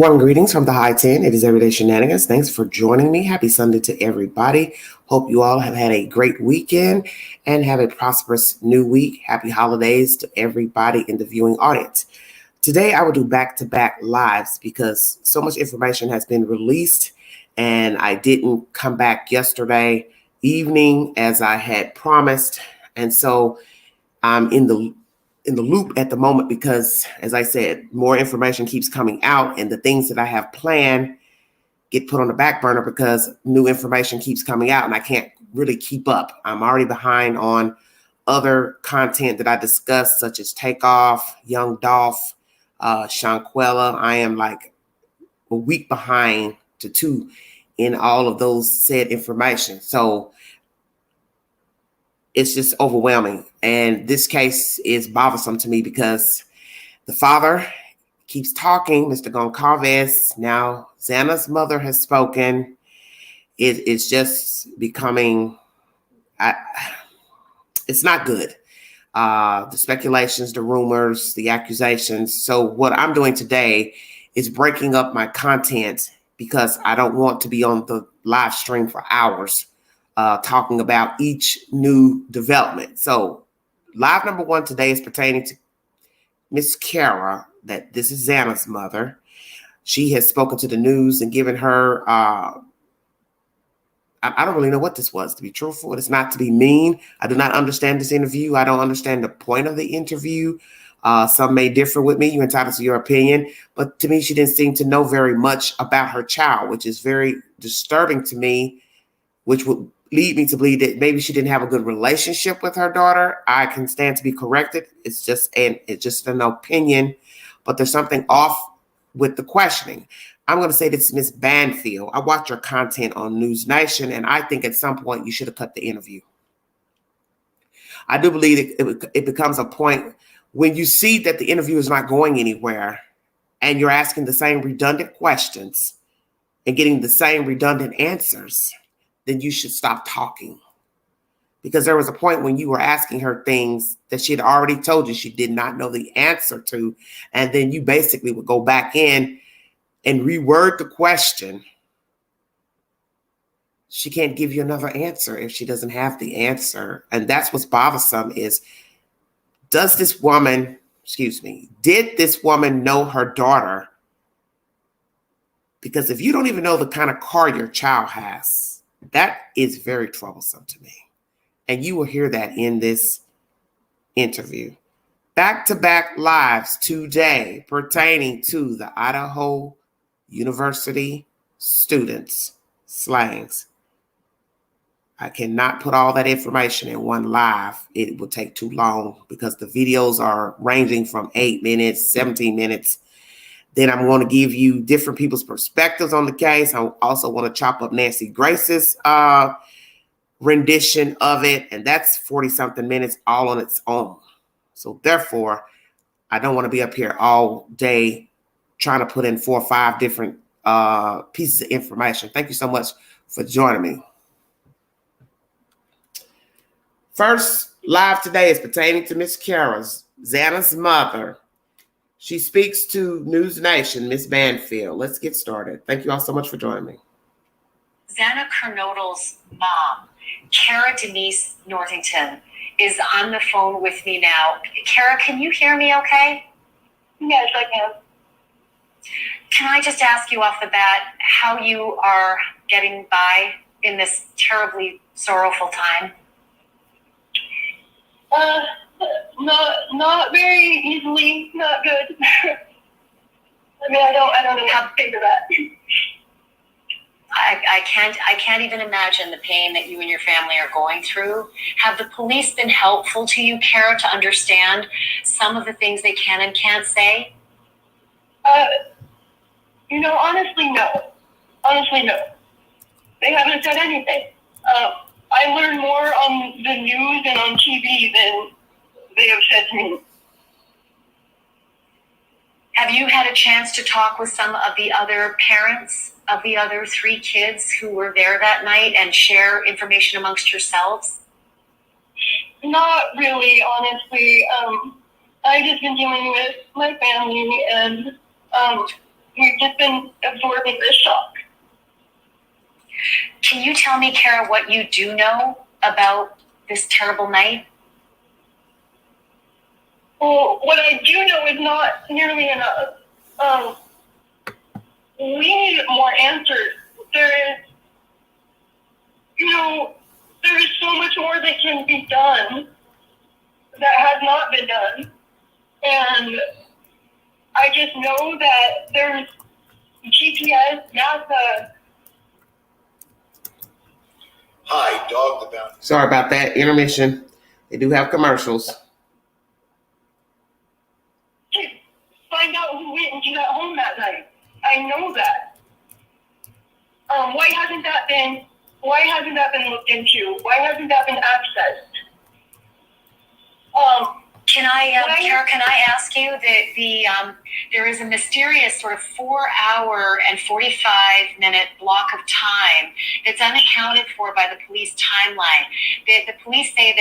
Warm greetings from the High 10. It is Everyday Shenanigans. Thanks for joining me. Happy Sunday to everybody. Hope you all have had a great weekend and have a prosperous new week. Happy holidays to everybody in the viewing audience. Today, I will do back-to-back lives because so much information has been released and I didn't come back yesterday evening as I had promised. And so I'm in the loop at the moment because, as I said, more information keeps coming out and the things that I have planned get put on the back burner because new information keeps coming out and I can't really keep up. I'm already behind on other content that I discussed, such as Takeoff, Young Dolph, Shanquella. I am like a week behind to two in all of those said information. So it's just overwhelming. And this case is bothersome to me because the father keeps talking, Mr. Goncalves. Now, Zana'S mother has spoken. It is just becoming, it's not good. The speculations, the rumors, the accusations. So what I'm doing today is breaking up my content because I don't want to be on the live stream for hours talking about each new development. So live number one today is pertaining to Miss Cara, that this is Zana'S mother. She has spoken to the news and given her, I don't really know what this was, to be truthful. It's not to be mean. I do not understand this interview. I don't understand the point of the interview. Some may differ with me. You're entitled to your opinion. But to me, she didn't seem to know very much about her child, which is very disturbing to me, which would lead me to believe that maybe she didn't have a good relationship with her daughter. I can stand to be corrected. It's just an opinion, but there's something off with the questioning. I'm going to say this to Ms. Banfield. I watch your content on News Nation, and I think at some point you should have cut the interview. I do believe it becomes a point when you see that the interview is not going anywhere and you're asking the same redundant questions and getting the same redundant answers, then you should stop talking. Because there was a point when you were asking her things that she had already told you she did not know the answer to. And then you basically would go back in and reword the question. She can't give you another answer if she doesn't have the answer. And that's what's bothersome is, did this woman know her daughter? Because if you don't even know the kind of car your child has, that is very troublesome to me. And you will hear that in this interview. Back-to-back lives today pertaining to the Idaho University students, Slayings. I cannot put all that information in one live. It will take too long because the videos are ranging from 8 minutes, 17 minutes. Then I'm going to give you different people's perspectives on the case. I also want to chop up Nancy Grace's rendition of it, and that's 40-something minutes all on its own. So therefore, I don't want to be up here all day trying to put in 4 or 5 different pieces of information. Thank you so much for joining me. First live today is pertaining to Miss Cara, Zana'S mother. She speaks to News Nation, Miss Banfield. Let's get started. Thank you all so much for joining me. Xana Kernodle's mom, Cara Denise Northington, is on the phone with me now. Cara, can you hear me okay? Yes, I can. Can I just ask you off the bat how you are getting by in this terribly sorrowful time? Not very easily, not good. I mean, I don't know how to think of that. I can't even imagine the pain that you and your family are going through. Have the police been helpful to you, Cara, to understand some of the things they can and can't say? Honestly, no. Honestly, no. They haven't said anything. I learn more on the news and on TV than they have said to me. Have you had a chance to talk with some of the other parents of the other 3 kids who were there that night and share information amongst yourselves? Not really, honestly. I've just been dealing with my family and we've just been absorbing this shock. Can you tell me, Cara, what you do know about this terrible night? Well, what I do know is not nearly enough. We need more answers. There is so much more that can be done that has not been done. And I just know that there's GPS, NASA. Hi, dog the bounty. Sorry about that. Intermission. They do have commercials. To find out who went into that home that night. I know that. Why hasn't that been looked into? Why hasn't that been accessed? Cara, can I ask you that there is a mysterious sort of 4-hour and 45-minute block of time that's unaccounted for by the police timeline. The police say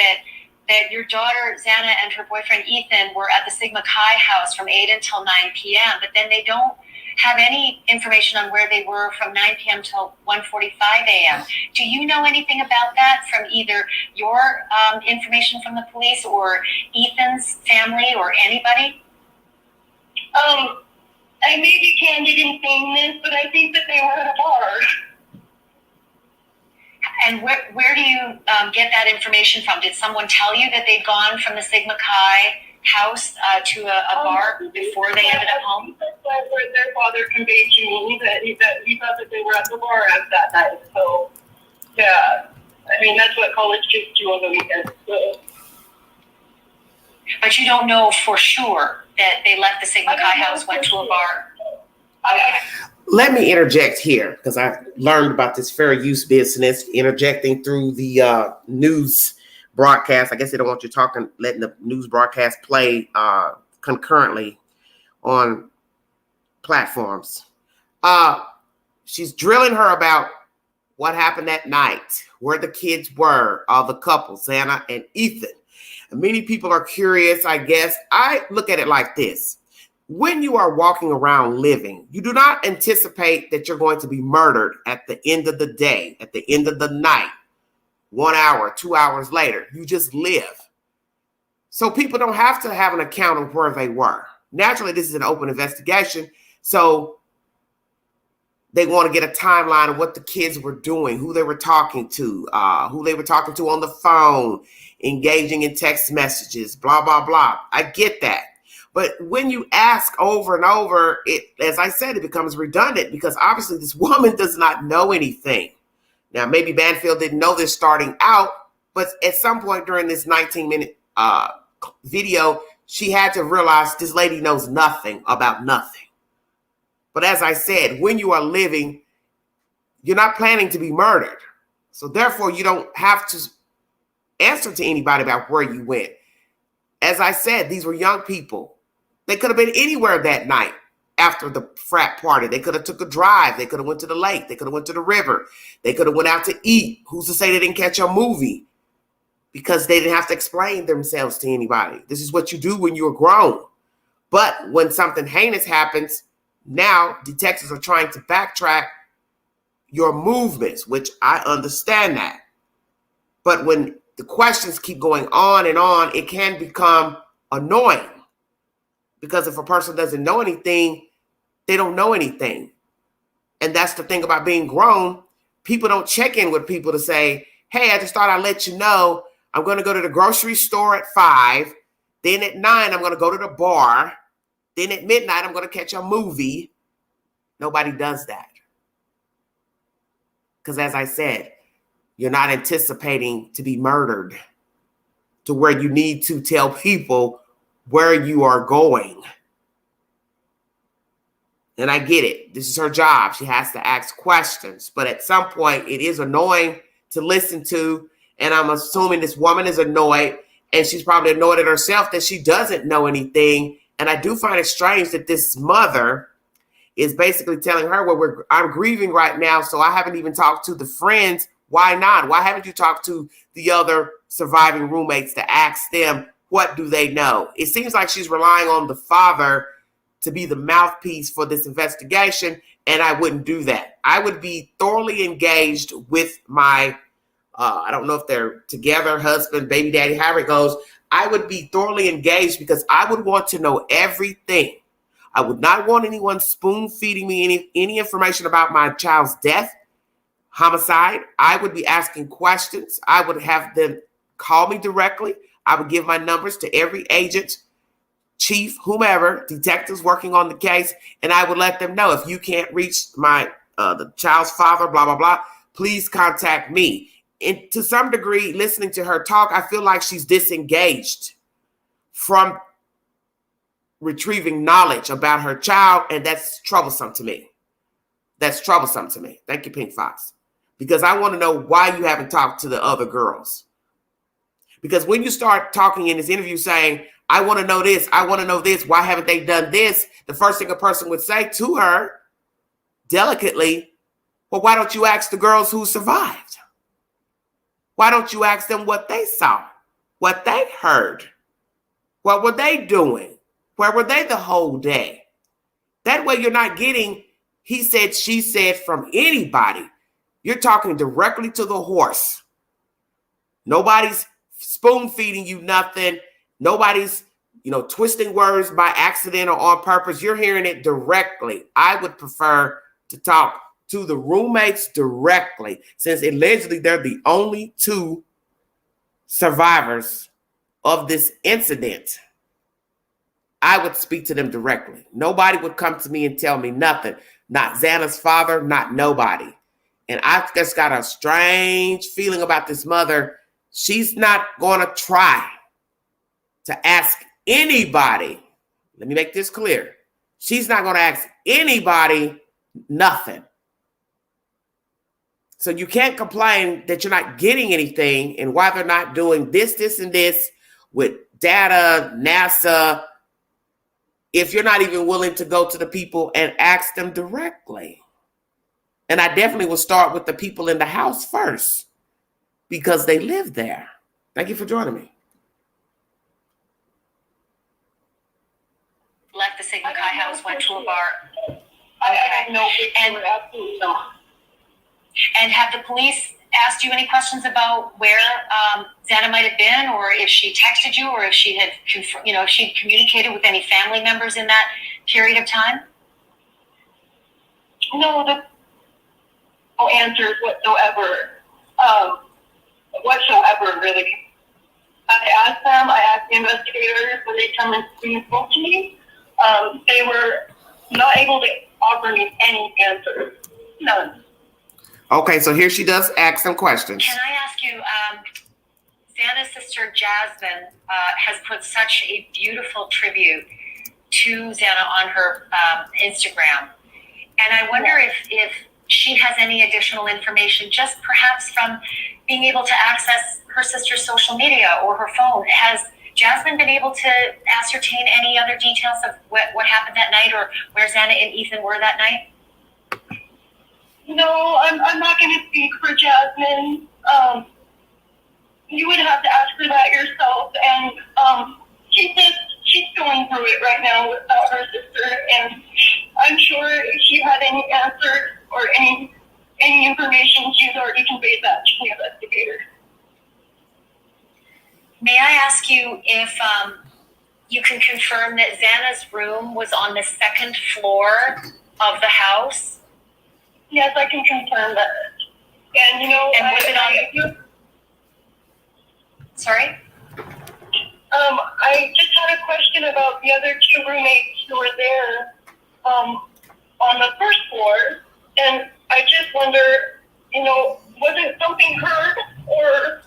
that your daughter Zana and her boyfriend Ethan were at the Sigma Chi house from 8 until 9 p.m., but then they don't have any information on where they were from 9 p.m. till 1:45 a.m. Do you know anything about that from either your information from the police or Ethan's family or anybody? I may be candid in saying this, but I think that they were at a bar. And where do you get that information from? Did someone tell you that they'd gone from the Sigma Chi house to a bar before they ended up home? That's what their father conveyed to me, that he thought that they were at the bar at that night. So, yeah. I mean, that's what college kids do on the weekends. So. But you don't know for sure that they left the Sigma Chi house, went to a bar? Okay. Let me interject here because I learned about this fair use business interjecting through the news broadcast. I guess they don't want you letting the news broadcast play concurrently on platforms. She's drilling her about what happened that night, where the kids were, all the couples, Zana and Ethan. And many people are curious, I guess. I look at it like this. When you are walking around living, you do not anticipate that you're going to be murdered at the end of the day, at the end of the night, 1 hour, 2 hours later. You just live. So people don't have to have an account of where they were. Naturally, this is an open investigation. So they want to get a timeline of what the kids were doing, who they were talking to, who they were talking to on the phone, engaging in text messages, blah, blah, blah. I get that. But when you ask over and over, as I said, it becomes redundant because obviously this woman does not know anything. Now, maybe Banfield didn't know this starting out, but at some point during this 19-minute video, she had to realize this lady knows nothing about nothing. But as I said, when you are living, you're not planning to be murdered. So therefore, you don't have to answer to anybody about where you went. As I said, these were young people. They could have been anywhere that night after the frat party. They could have took a drive. They could have went to the lake. They could have went to the river. They could have went out to eat. Who's to say they didn't catch a movie? Because they didn't have to explain themselves to anybody. This is what you do when you're grown. But when something heinous happens, now detectives are trying to backtrack your movements, which I understand that. But when the questions keep going on, it can become annoying. Because if a person doesn't know anything, they don't know anything. And that's the thing about being grown. People don't check in with people to say, hey, I just thought I'd let you know I'm going to go to the grocery store at 5. Then at 9, I'm going to go to the bar. Then at midnight, I'm going to catch a movie. Nobody does that. Because as I said, you're not anticipating to be murdered to where you need to tell people where you are going. And I get it. This is her job. She has to ask questions. But at some point, it is annoying to listen to. And I'm assuming this woman is annoyed. And she's probably annoyed at herself that she doesn't know anything. And I do find it strange that this mother is basically telling her, well, I'm grieving right now, so I haven't even talked to the friends. Why not? Why haven't you talked to the other surviving roommates to ask them, what do they know? It seems like she's relying on the father to be the mouthpiece for this investigation, and I wouldn't do that. I would be thoroughly engaged with my, I don't know if they're together, husband, baby daddy, however it goes. I would be thoroughly engaged because I would want to know everything. I would not want anyone spoon feeding me any information about my child's death, homicide. I would be asking questions. I would have them call me directly. I would give my numbers to every agent, chief, whomever, detectives working on the case, and I would let them know if you can't reach my the child's father, blah, blah, blah, please contact me. And to some degree, listening to her talk, I feel like she's disengaged from retrieving knowledge about her child, and that's troublesome to me. That's troublesome to me. Thank you, Pink Fox. Because I want to know why you haven't talked to the other girls. Because when you start talking in this interview saying, I want to know this, I want to know this, why haven't they done this? The first thing a person would say to her, delicately, well, why don't you ask the girls who survived? Why don't you ask them what they saw, what they heard? What were they doing? Where were they the whole day? That way you're not getting he said, she said from anybody. You're talking directly to the horse. Nobody's spoon feeding you nothing. Nobody's, twisting words by accident or on purpose. You're hearing it directly. I would prefer to talk to the roommates directly, since allegedly they're the only two survivors of this incident. I would speak to them directly. Nobody would come to me and tell me nothing. Not Zana'S father, not nobody. And I've just got a strange feeling about this mother. She's not going to try to ask anybody. Let me make this clear. She's not going to ask anybody nothing. So you can't complain that you're not getting anything and why they're not doing this, and this with data, NASA, if you're not even willing to go to the people and ask them directly. And I definitely will start with the people in the house first because they live there. Thank you for joining me. Left the Sigma Chi house, went to a bar. I have no And- absolutely not. And have the police asked you any questions about where Zana might have been, or if she texted you, or if she had, if she communicated with any family members in that period of time? No, no answers whatsoever. Really. I asked them, I asked the investigators when they come and spoke to me. They were not able to offer me any answers. None. Okay, so here she does ask some questions. Can I ask you, Zana's sister Jasmine has put such a beautiful tribute to Zana on her Instagram. And I wonder if she has any additional information, just perhaps from being able to access her sister's social media or her phone. Has Jasmine been able to ascertain any other details of what happened that night, or where Zana and Ethan were that night? No, I'm not going to speak for Jasmine. You would have to ask her that yourself. And she's going through it right now without her sister. And I'm sure if she had any answers or any information, she's already conveyed that to the investigator. May I ask you if you can confirm that Zana's room was on the second floor of the house? Yes, I can confirm that. And was it on? Sorry? I just had a question about the other two roommates who were there on the first floor, and I just wonder, was it something heard, or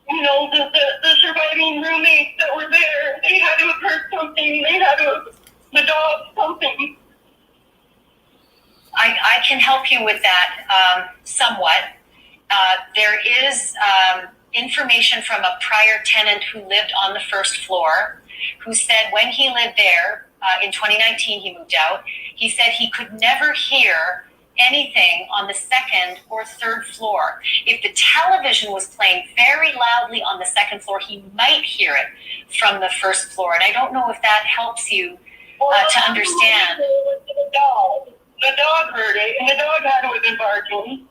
the surviving roommates that were there, they had to have heard something, they had to have the dog something. I can help you with that somewhat. There is information from a prior tenant who lived on the first floor, who said when he lived there in 2019, he moved out. He said he could never hear anything on the second or third floor. If the television was playing very loudly on the second floor, he might hear it from the first floor. And I don't know if that helps you to understand. The dog heard it, and the dog had it within barking.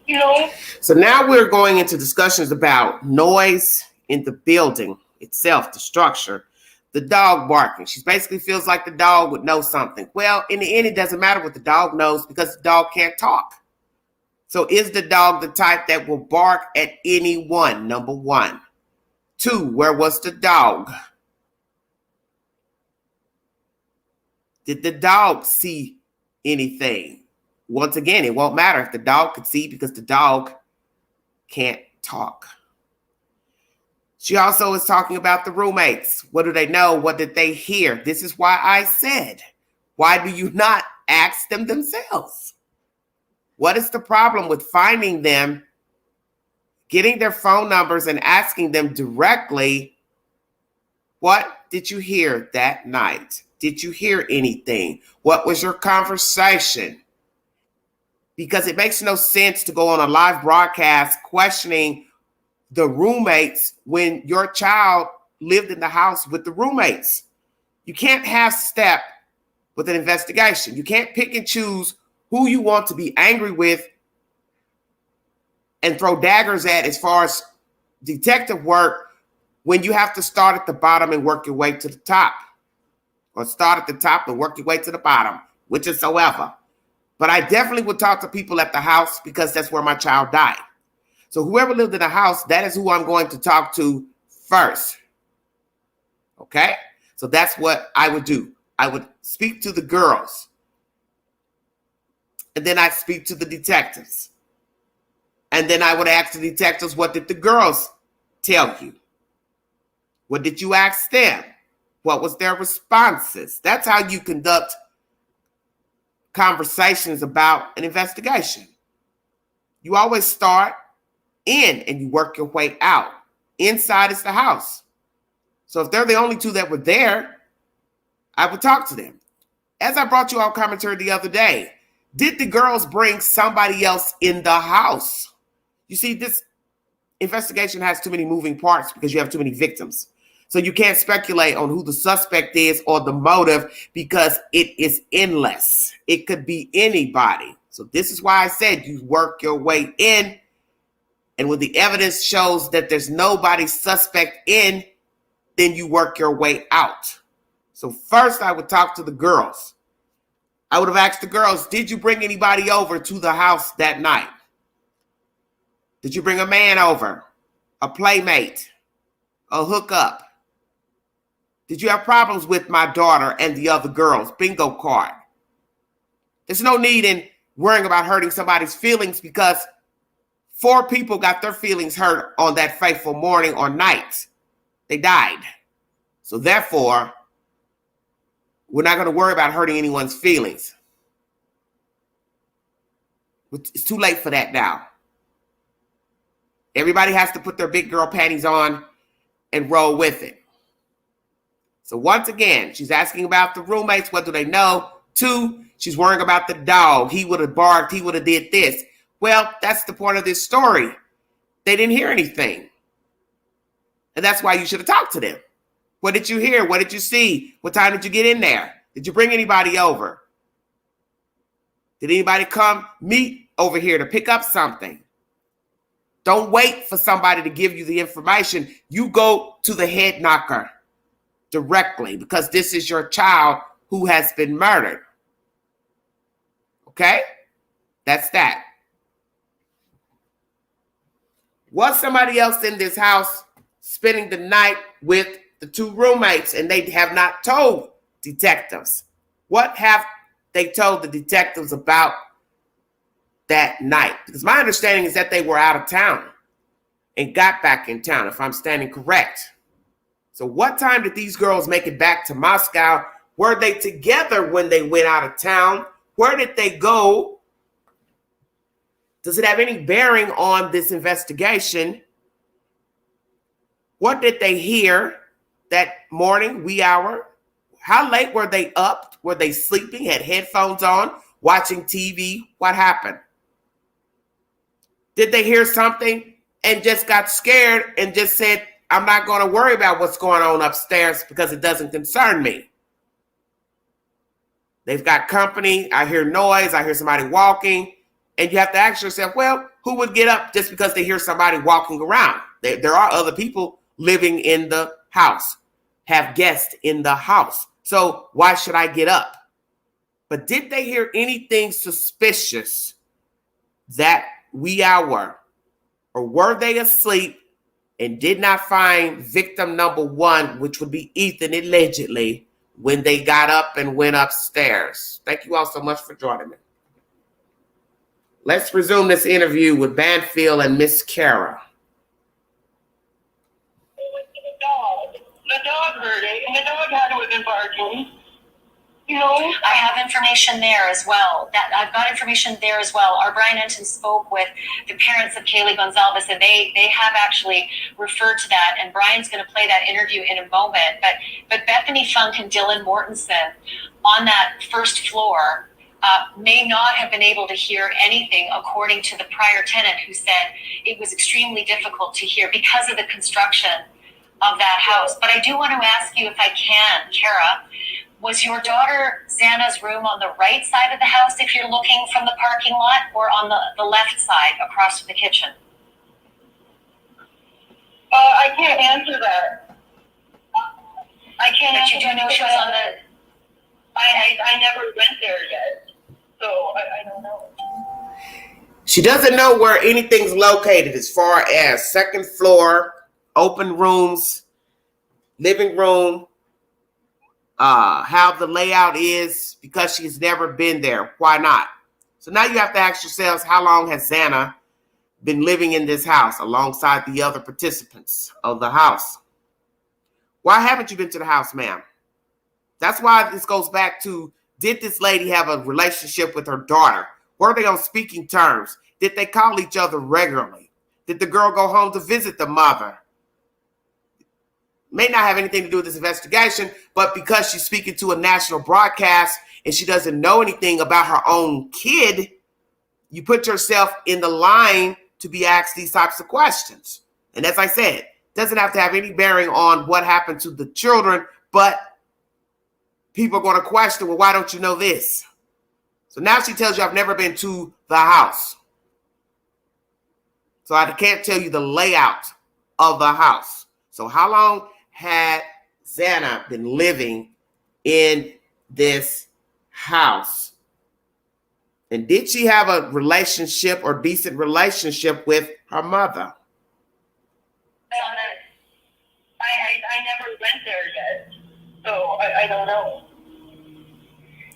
You know? So now we're going into discussions about noise in the building itself, the structure, the dog barking. She basically feels like the dog would know something. Well, in the end, it doesn't matter what the dog knows because the dog can't talk. So is the dog the type that will bark at anyone? Number one. Two, where was the dog? Did the dog see anything? Once again, it won't matter if the dog could see because the dog can't talk. She also is talking about the roommates. What do they know? What did they hear? This is why I said, why do you not ask them themselves? What is the problem with finding them, getting their phone numbers and asking them directly, what did you hear that night? Did you hear anything? What was your conversation? Because it makes no sense to go on a live broadcast questioning the roommates when your child lived in the house with the roommates. You can't half step with an investigation. You can't pick and choose who you want to be angry with and throw daggers at as far as detective work when you have to start at the bottom and work your way to the top. Or start at the top and work your way to the bottom, whichever. But I definitely would talk to people at the house because that's where my child died. So whoever lived in the house, that is who I'm going to talk to first. Okay? So that's what I would do. I would speak to the girls. And then I'd speak to the detectives. And then I would ask the detectives, what did the girls tell you? What did you ask them? What was their responses? That's how you conduct conversations about an investigation. You always start in and you work your way out. Inside is the house. So if they're the only two that were there, I would talk to them. As I brought you all commentary the other day, did the girls bring somebody else in the house? You see, this investigation has too many moving parts because you have too many victims. So you can't speculate on who the suspect is or the motive because it is endless. It could be anybody. So this is why I said you work your way in. And when the evidence shows that there's nobody suspect in, then you work your way out. So first I would talk to the girls. I would have asked the girls, did you bring anybody over to the house that night? Did you bring a man over, a playmate, a hookup? Did you have problems with my daughter and the other girls? Bingo card. There's no need in worrying about hurting somebody's feelings because 4 people got their feelings hurt on that fateful morning or night. They died. So therefore, we're not going to worry about hurting anyone's feelings. It's too late for that now. Everybody has to put their big girl panties on and roll with it. So once again, she's asking about the roommates. What do they know? 2, she's worrying about the dog. He would have barked. He would have did this. Well, that's the point of this story. They didn't hear anything. And that's why you should have talked to them. What did you hear? What did you see? What time did you get in there? Did you bring anybody over? Did anybody come meet over here to pick up something? Don't wait for somebody to give you the information. You go to the head knocker directly because this is your child who has been murdered. Okay? That's that. Was somebody else in this house spending the night with the 2 roommates and they have not told detectives? What have they told the detectives about that night? Because my understanding is that they were out of town and got back in town, if I'm standing correct. So what time did these girls make it back to Moscow? Were they together when they went out of town? Where did they go? Does it have any bearing on this investigation? What did they hear that morning, wee hour? How late were they up? Were they sleeping? Had headphones on? watching TV? What happened? Did they hear something and just got scared and just said, I'm not going to worry about what's going on upstairs because it doesn't concern me? They've got company. I hear noise. I hear somebody walking. And you have to ask yourself, well, who would get up just because they hear somebody walking around? There are other people living in the house, have guests in the house. So why should I get up? But did they hear anything suspicious that wee hour? Or were they asleep and did not find victim number one, which would be Ethan, allegedly, when they got up and went upstairs? Thank you all so much for joining me. Let's resume this interview with Banfield and Miss Cara. The dog heard it, and the dog had to have been barking. You know, I have information there as well. I've got information there as well. Our Brian Enton spoke with the parents of Kaylee Gonzalez, and they have actually referred to that. And Brian's going to play that interview in a moment. But Bethany Funk and Dylan Mortensen on that first floor may not have been able to hear anything, according to the prior tenant, who said it was extremely difficult to hear because of the construction of that house. But I do want to ask you, if I can, Cara, was your daughter Zana'S room on the right side of the house if you're looking from the parking lot, or on the left side across from the kitchen? I can't answer that. I can't answer. But you do know she was on the... I never went there yet, so I don't know. She doesn't know where anything's located as far as second floor, open rooms, living room, how the layout is, because she's never been there. Why not? So now you have to ask yourselves, how long has Zana'S been living in this house alongside the other participants of the house? Why haven't you been to the house, ma'am? That's why this goes back to, did this lady have a relationship with her daughter? Were they on speaking terms? Did they call each other regularly? Did the girl go home to visit the mother? May not have anything to do with this investigation, but because she's speaking to a national broadcast and she doesn't know anything about her own kid, you put yourself in the line to be asked these types of questions. And as I said, it doesn't have to have any bearing on what happened to the children, but people are going to question, well, why don't you know this? So now she tells you, I've never been to the house. So I can't tell you the layout of the house. So how long had Zana'S been living in this house? And did she have a relationship or decent relationship with her mother? I never went there yet, so I don't know.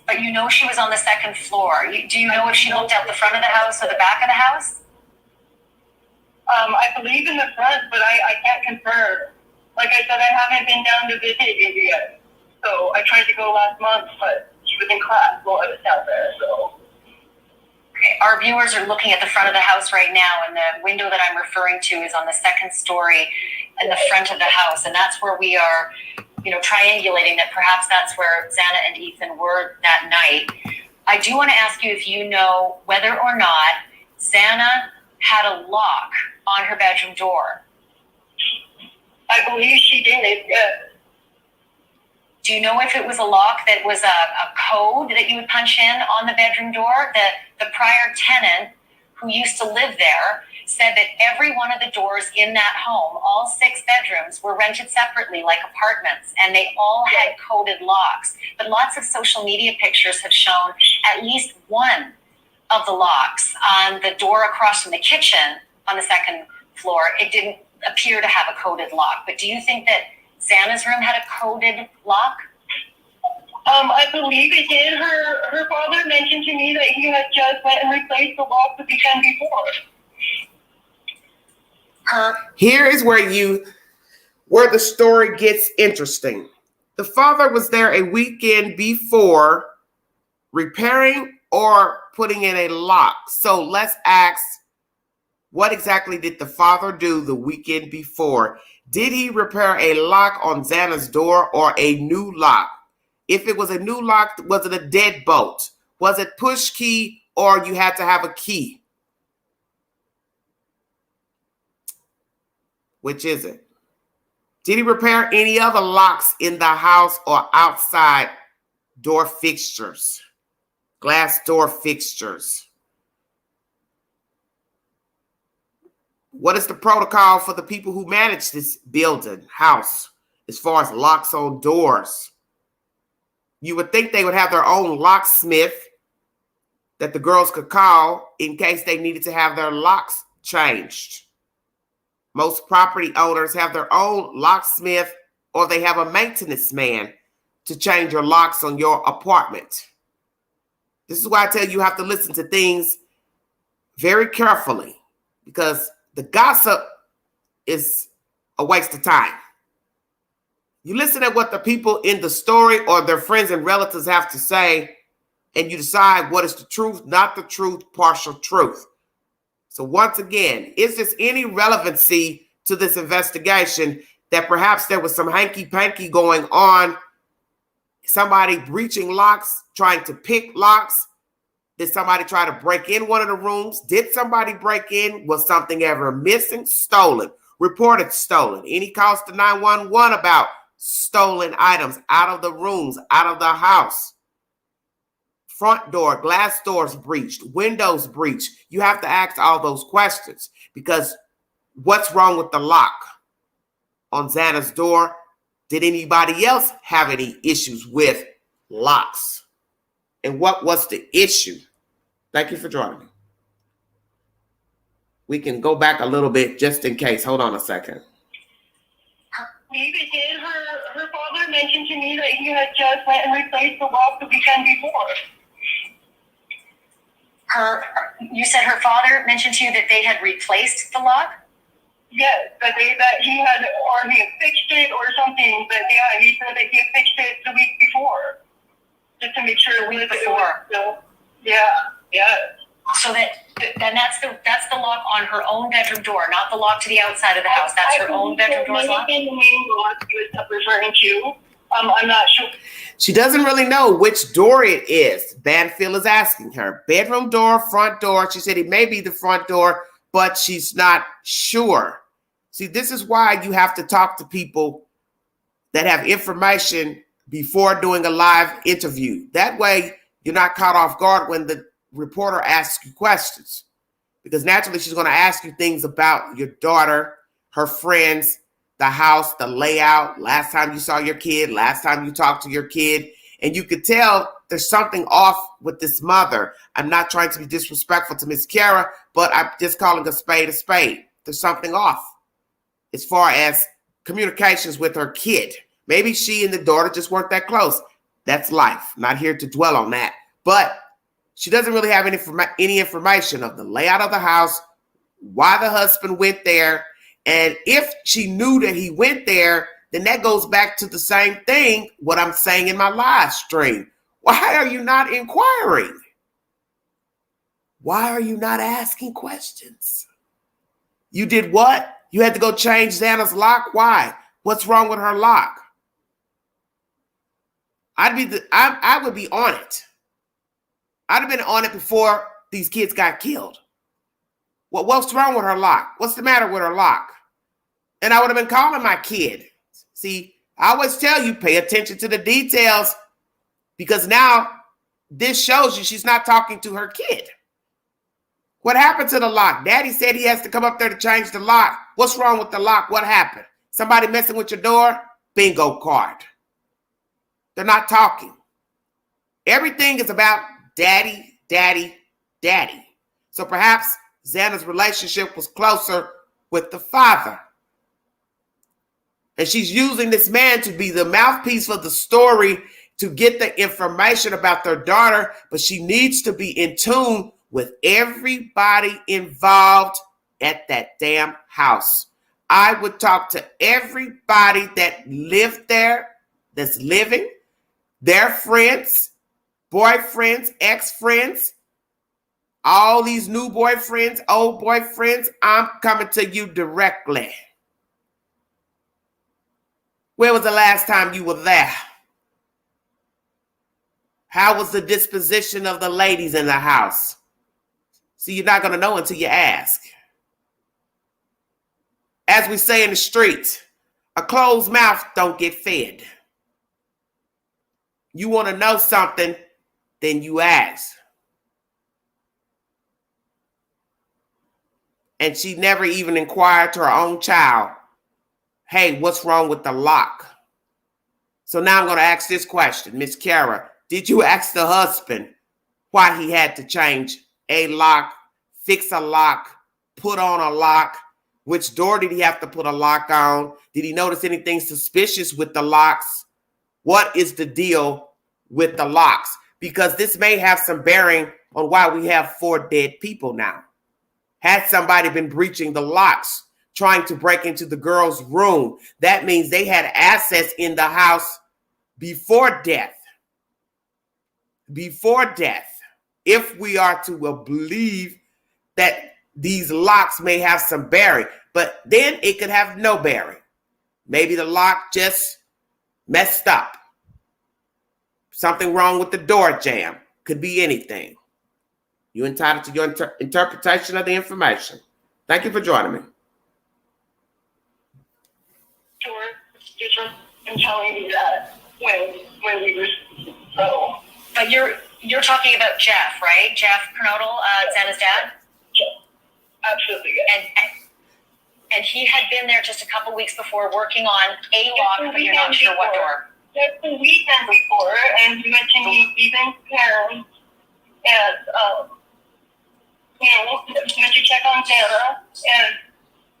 But you know she was on the second floor. Do you know if she looked out the front of the house or the back of the house? I believe in the front, but I can't confirm. Like I said, I haven't been down to visit it yet. So I tried to go last month, but she was in class while I was down there, so. Okay, our viewers are looking at the front of the house right now, and the window that I'm referring to is on the second story in the front of the house. And that's where we are, triangulating that perhaps that's where Zana'S and Ethan were that night. I do want to ask you if you know whether or not Zana'S had a lock on her bedroom door. I believe she did, yes. Do you know if it was a lock that was a code that you would punch in on the bedroom door? The prior tenant who used to live there said that every one of the doors in that home, all 6 bedrooms, were rented separately like apartments, and they all had coded locks. But lots of social media pictures have shown at least one of the locks on the door across from the kitchen on the second floor. It didn't appear to have a coded lock. But do you think that Zana'S room had a coded lock? I believe it did. Her father mentioned to me that he had just went and replaced the lock the weekend before. Here is where the story gets interesting. The father was there a weekend before repairing or putting in a lock. So let's ask, what exactly did the father do the weekend before? Did he repair a lock on Zana'S door or a new lock? If it was a new lock, was it a deadbolt? Was it push key or you had to have a key? Which is it? Did he repair any other locks in the house or outside door fixtures? Glass door fixtures. What is the protocol for the people who manage this building, house, as far as locks on doors? You would think they would have their own locksmith that the girls could call in case they needed to have their locks changed. Most property owners have their own locksmith or they have a maintenance man to change your locks on your apartment. This is why I tell you have to listen to things very carefully because the gossip is a waste of time. You listen at what the people in the story or their friends and relatives have to say, and you decide what is the truth, not the truth, partial truth. So once again, is there any relevancy to this investigation that perhaps there was some hanky-panky going on, somebody breaching locks, trying to pick locks? Did somebody try to break in one of the rooms? Did somebody break in? Was something ever missing? Stolen? Reported stolen? Any calls to 911 about stolen items out of the rooms, out of the house? Front door, glass doors breached, windows breached. You have to ask all those questions because what's wrong with the lock on Zana'S door? Did anybody else have any issues with locks? And what was the issue? Thank you for joining me. We can go back a little bit just in case. Hold on a second. David did. Her father mentioned to me that he had just went and replaced the lock the weekend before. You said her father mentioned to you that they had replaced the lock? Yes, that he had, or he had fixed it or something. But yeah, he said that he had fixed it the week before, just to make sure it was before. Yeah. So then that's the lock on her own bedroom door, not the lock to the outside of the house. That's her own bedroom door lock. The main lock he was referring to. I'm not sure. She doesn't really know which door it is. Banfield is asking her. Bedroom door, front door. She said it may be the front door, but she's not sure. See, this is why you have to talk to people that have information before doing a live interview. That way, you're not caught off guard when the reporter asks you questions. Because naturally, she's going to ask you things about your daughter, her friends, the house, the layout, last time you saw your kid, last time you talked to your kid. And you could tell there's something off with this mother. I'm not trying to be disrespectful to Miss Cara, but I'm just calling a spade a spade. There's something off as far as communications with her kid. Maybe she and the daughter just weren't that close. That's life. Not here to dwell on that. But she doesn't really have any information of the layout of the house, why the husband went there. And if she knew that he went there, then that goes back to the same thing, what I'm saying in my live stream. Why are you not inquiring? Why are you not asking questions? You did what? You had to go change Zana'S lock? Why? What's wrong with her lock? I would be on it. I'd have been on it before these kids got killed. What's wrong with her lock? What's the matter with her lock? And I would have been calling my kid. See, I always tell you, pay attention to the details because now this shows you she's not talking to her kid. What happened to the lock? Daddy said he has to come up there to change the lock. What's wrong with the lock? What happened? Somebody messing with your door? Bingo card. They're not talking. Everything is about daddy, daddy, daddy. So perhaps Zana'S relationship was closer with the father. And she's using this man to be the mouthpiece for the story to get the information about their daughter, but she needs to be in tune with everybody involved at that damn house. I would talk to everybody that lived there, that's living, their friends, boyfriends, ex-friends, all these new boyfriends, old boyfriends. I'm coming to you directly. When was the last time you were there? How was the disposition of the ladies in the house? See, you're not going to know until you ask. As we say in the streets, a closed mouth don't get fed. You want to know something, then you ask. And she never even inquired to her own child, hey, what's wrong with the lock? So now I'm going to ask this question, Miss Cara. Did you ask the husband why he had to change a lock, fix a lock, put on a lock? Which door did he have to put a lock on? Did he notice anything suspicious with the locks? What is the deal with the locks? Because this may have some bearing on why we have 4 dead people now. Had somebody been breaching the locks, trying to break into the girl's room, that means they had assets in the house before death. Before death. If we are to believe that these locks may have some bearing, but then it could have no bearing. Maybe the lock just messed up. Something wrong with the door jamb. Could be anything. You're entitled to your interpretation of the information. Thank you for joining me. Sure. I'm telling you that when we were so. But you're talking about Jeff, right? Jeff Kernodle, Zana'S dad? Absolutely. Yes. And he had been there just a couple weeks before working on a lock, but you're not sure what door. Just the weekend before, and we went to meet Ethan's parents, and went to check on Cara, and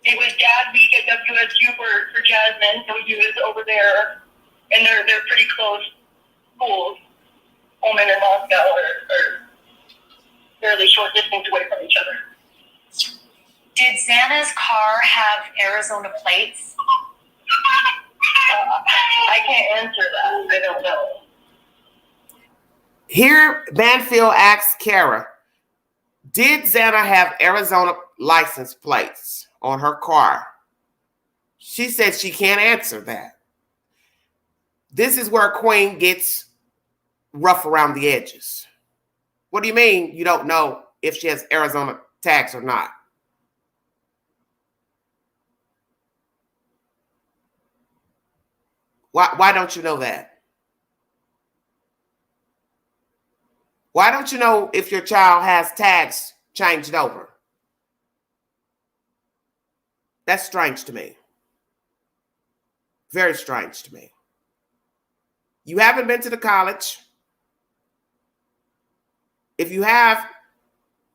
it was Dad week at WSU for Jasmine, so he was over there, and they're pretty close schools. Pullman and Moscow are fairly short distance away from each other. Did Zana'S car have Arizona plates? I can't answer that. I don't know. Here, Banfield asks Cara, did Zana'S have Arizona license plates on her car? She said she can't answer that. This is where Queen gets rough around the edges. What do you mean you don't know if she has Arizona tags or not? Why don't you know that? Why don't you know if your child has tags changed over? That's strange to me. Very strange to me. You haven't been to the college. If you have,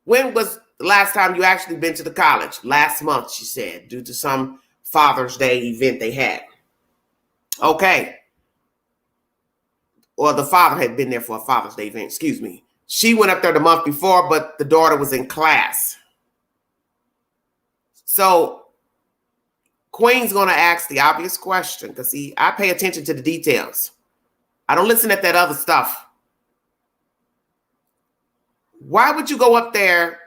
when was the last time you actually been to the college? Last month, she said, due to some Father's Day event they had. Okay. Or the father had been there for a Father's Day event, excuse me. She went up there the month before, but the daughter was in class. So Queen's going to ask the obvious question, because see, I pay attention to the details. I don't listen at that other stuff. Why would you go up there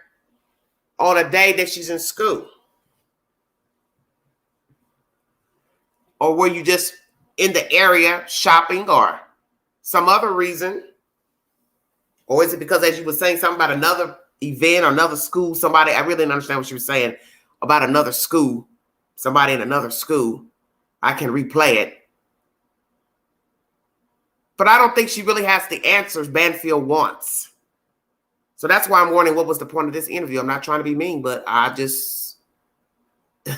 on a day that she's in school? Or were you just in the area shopping or some other reason? Or is it because, as you were saying, something about another event or another school, somebody, I really didn't understand what you were saying about another school, somebody in another school. I can replay it. But I don't think she really has the answers Banfield wants. So that's why I'm wondering what was the point of this interview. I'm not trying to be mean, but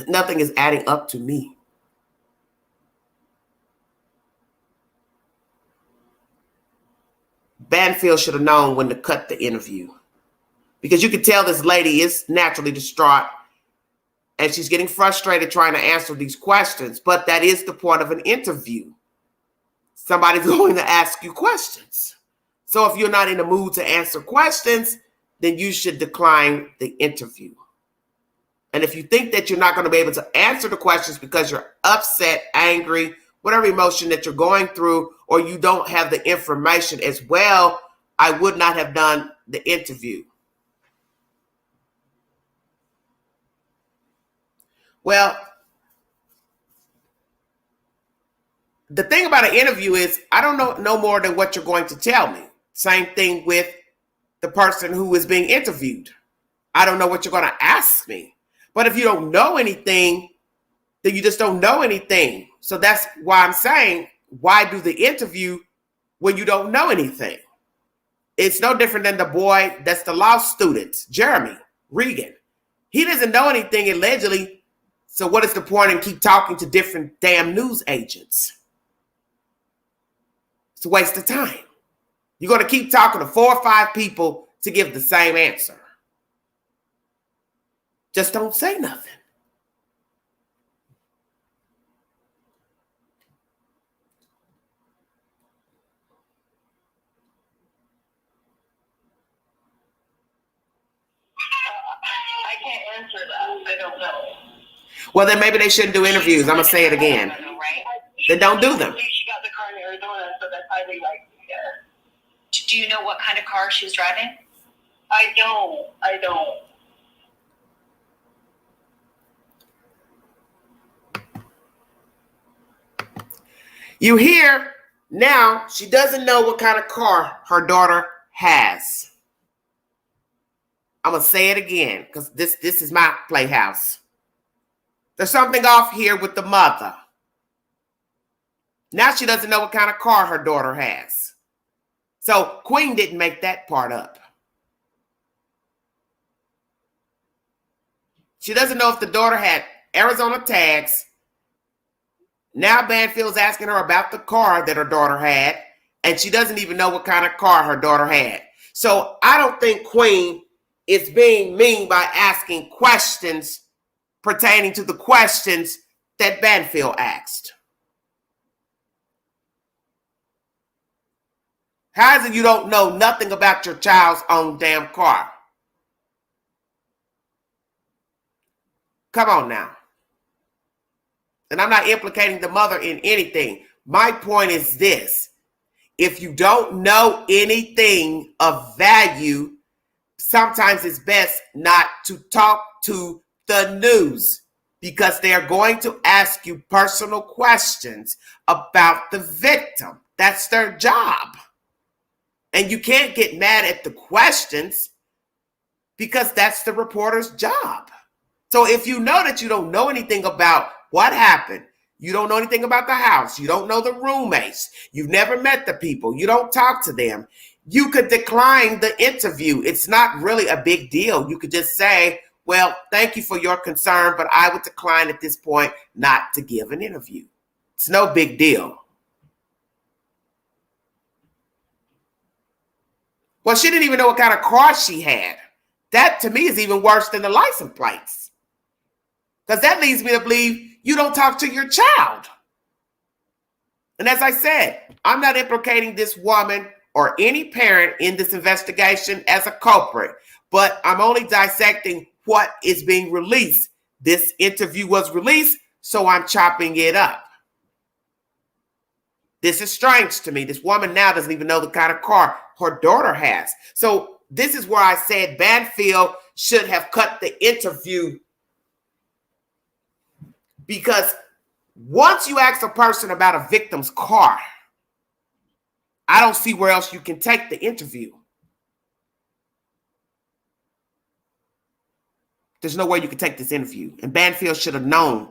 nothing is adding up to me. Banfield should have known when to cut the interview, because you could tell this lady is naturally distraught and she's getting frustrated trying to answer these questions. But that is the point of an interview. Somebody's going to ask you questions. So if you're not in the mood to answer questions, then you should decline the interview. And if you think that you're not going to be able to answer the questions because you're upset, angry, whatever emotion that you're going through, or you don't have the information as well, I would not have done the interview. Well, the thing about an interview is I don't know no more than what you're going to tell me. Same thing with the person who is being interviewed. I don't know what you're going to ask me. But if you don't know anything, then you just don't know anything. So that's why I'm saying, why do the interview when you don't know anything? It's no different than the boy that's the law student, Jeremy Regan. He doesn't know anything allegedly. So what is the point in keep talking to different damn news agents? It's a waste of time. You're going to keep talking to 4 or 5 people to give the same answer. Just don't say nothing. I can't answer that. I don't know. Well, then maybe they shouldn't do interviews. I'm going to say it again. Then don't do them. She got the car in Arizona, so that's highly likely. Yeah. Do you know what kind of car she was driving? I don't. You hear now she doesn't know what kind of car her daughter has. I'm going to say it again because this is my playhouse. There's something off here with the mother. Now she doesn't know what kind of car her daughter has. So Queen didn't make that part up. She doesn't know if the daughter had Arizona tags. Now Banfield's asking her about the car that her daughter had, and she doesn't even know what kind of car her daughter had. So I don't think Queen is being mean by asking questions pertaining to the questions that Banfield asked. How is it you don't know nothing about your child's own damn car? Come on now. And I'm not implicating the mother in anything. My point is this. If you don't know anything of value, sometimes it's best not to talk to the news because they're going to ask you personal questions about the victim. That's their job. And you can't get mad at the questions because that's the reporter's job. So if you know that you don't know anything about what happened, you don't know anything about the house, you don't know the roommates, you've never met the people, you don't talk to them, you could decline the interview. It's not really a big deal. You could just say, well, thank you for your concern, but I would decline at this point not to give an interview. It's no big deal. Well, she didn't even know what kind of car she had. That to me is even worse than the license plates. Because that leads me to believe you don't talk to your child. And as I said, I'm not implicating this woman or any parent in this investigation as a culprit, but I'm only dissecting what is being released. This interview was released, so I'm chopping it up. This is strange to me. This woman now doesn't even know the kind of car her daughter has. So this is where I said Banfield should have cut the interview, because once you ask a person about a victim's car, I don't see where else you can take the interview. There's no way you can take this interview. And Banfield should have known.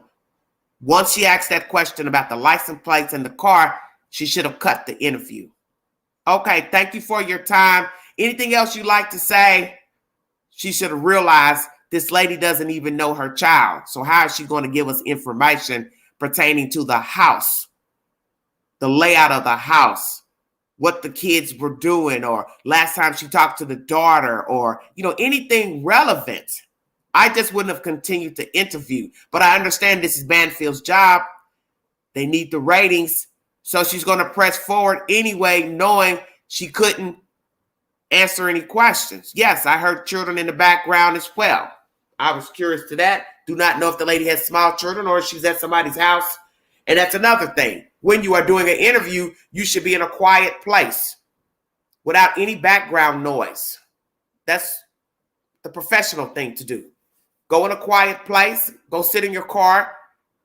Once she asked that question about the license plates and the car, she should have cut the interview. Okay, thank you for your time. Anything else you'd like to say? She should have realized this lady doesn't even know her child. So how is she going to give us information pertaining to the house, the layout of the house, what the kids were doing, or last time she talked to the daughter, or, anything relevant? I just wouldn't have continued to interview. But I understand this is Banfield's job. They need the ratings. So she's going to press forward anyway, knowing she couldn't answer any questions. Yes, I heard children in the background as well. I was curious to that. Do not know if the lady has small children or if she's at somebody's house. And that's another thing. When you are doing an interview, you should be in a quiet place without any background noise. That's the professional thing to do. Go in a quiet place, go sit in your car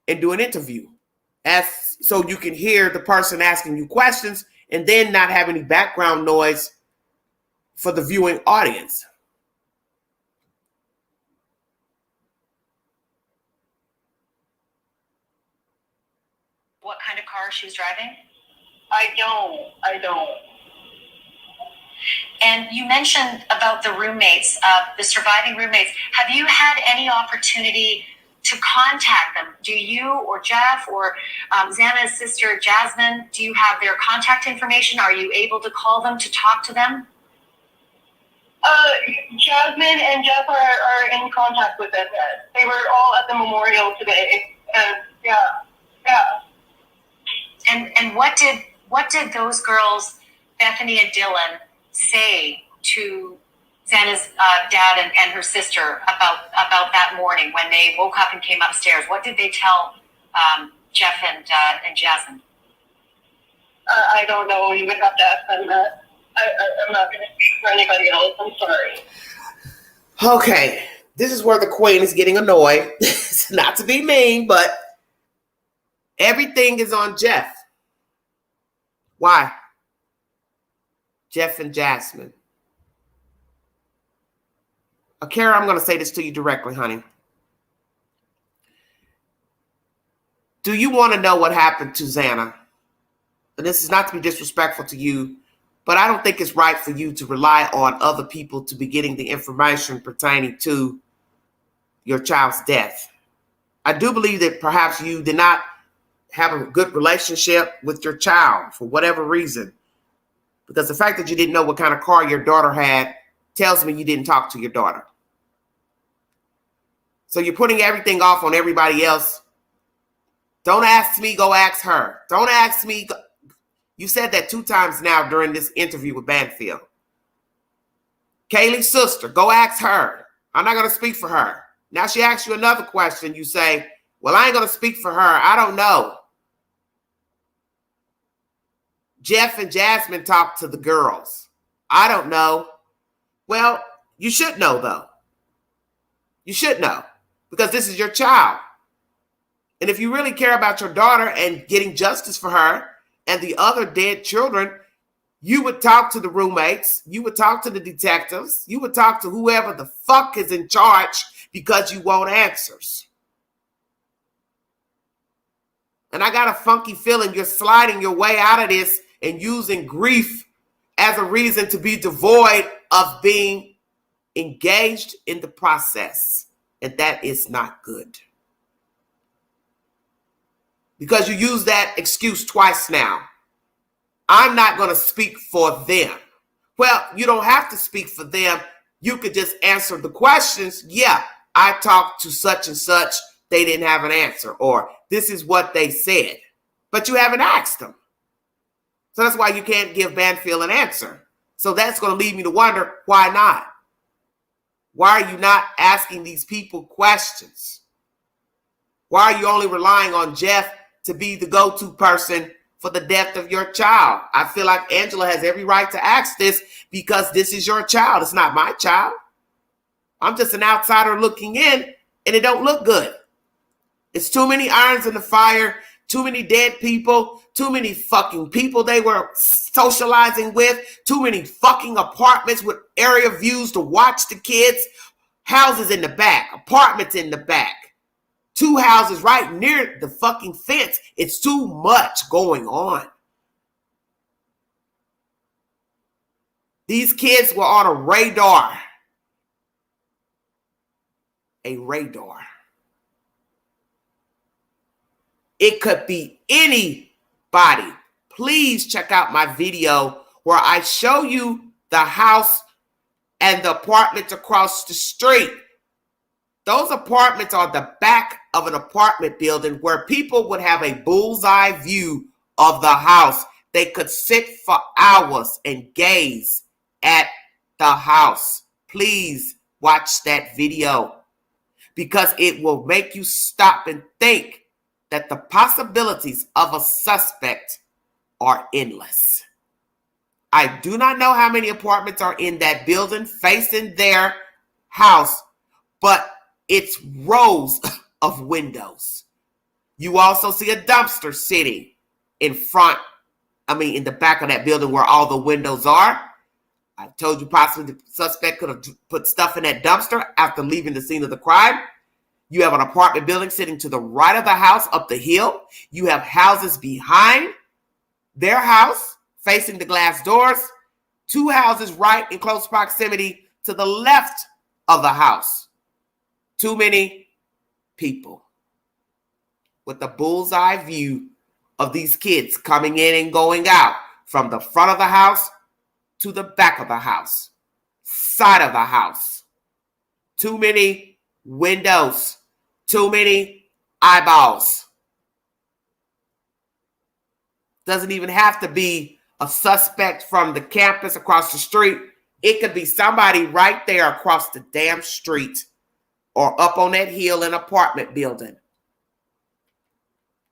and do an interview. So you can hear the person asking you questions and then not have any background noise for the viewing audience. What kind of car she was driving? I don't. And you mentioned about the roommates, the surviving roommates. Have you had any opportunity to contact them? Do you or Jeff or Zana'S sister Jasmine, do you have their contact information? Are you able to call them to talk to them? Jasmine and Jeff are in contact with them. They were all at the memorial today. And yeah. And what did those girls, Bethany and Dylan, say to Zana'S dad and her sister about that morning when they woke up and came upstairs? What did they tell Jeff and Jasmine? I don't know. You would have to ask them that. I'm not going to speak for anybody else. I'm sorry. Okay, this is where the queen is getting annoyed. Not to be mean, but everything is on Jeff. Why? Jeff and Jasmine. Cara, I'm going to say this to you directly, honey. Do you want to know what happened to Zana'S? And this is not to be disrespectful to you, but I don't think it's right for you to rely on other people to be getting the information pertaining to your child's death. I do believe that perhaps you did not have a good relationship with your child for whatever reason. Because the fact that you didn't know what kind of car your daughter had tells me you didn't talk to your daughter. So you're putting everything off on everybody else. Don't ask me, go ask her. Don't ask me. You said that 2 times now during this interview with Banfield. Kaylee's sister, go ask her. I'm not going to speak for her. Now she asks you another question. You say, well, I ain't going to speak for her. I don't know. Jeff and Jasmine talked to the girls. I don't know. Well, you should know, though. You should know, because this is your child. And if you really care about your daughter and getting justice for her and the other dead children, you would talk to the roommates. You would talk to the detectives. You would talk to whoever the fuck is in charge, because you want answers. And I got a funky feeling you're sliding your way out of this and using grief as a reason to be devoid of being engaged in the process. And that is not good. Because you use that excuse twice now. I'm not going to speak for them. Well, you don't have to speak for them. You could just answer the questions. Yeah, I talked to such and such. They didn't have an answer. Or this is what they said. But you haven't asked them. So that's why you can't give Banfield an answer. So that's going to lead me to wonder, why not? Why are you not asking these people questions? Why are you only relying on Jeff to be the go-to person for the death of your child? I feel like Angela has every right to ask this, because this is your child. It's not my child. I'm just an outsider looking in, and it don't look good. It's too many irons in the fire, too many dead people, too many fucking people they were socializing with, too many fucking apartments with area views to watch the kids, houses in the back, apartments in the back, 2 houses right near the fucking fence. It's too much going on. These kids were on a radar. A radar. It could be anybody. Please check out my video where I show you the house and the apartments across the street. Those apartments are the back of an apartment building where people would have a bullseye view of the house. They could sit for hours and gaze at the house. Please watch that video, because it will make you stop and think that the possibilities of a suspect are endless. I do not know how many apartments are in that building facing their house, but it's rows of windows. You also see a dumpster sitting in the back of that building where all the windows are. I told you possibly the suspect could have put stuff in that dumpster after leaving the scene of the crime. You have an apartment building sitting to the right of the house up the hill. You have houses behind their house facing the glass doors. 2 houses right in close proximity to the left of the house. Too many people with the bullseye view of these kids coming in and going out from the front of the house to the back of the house, side of the house. Too many windows, too many eyeballs. Doesn't even have to be a suspect from the campus across the street. It could be somebody right there across the damn street or up on that hill in an apartment building.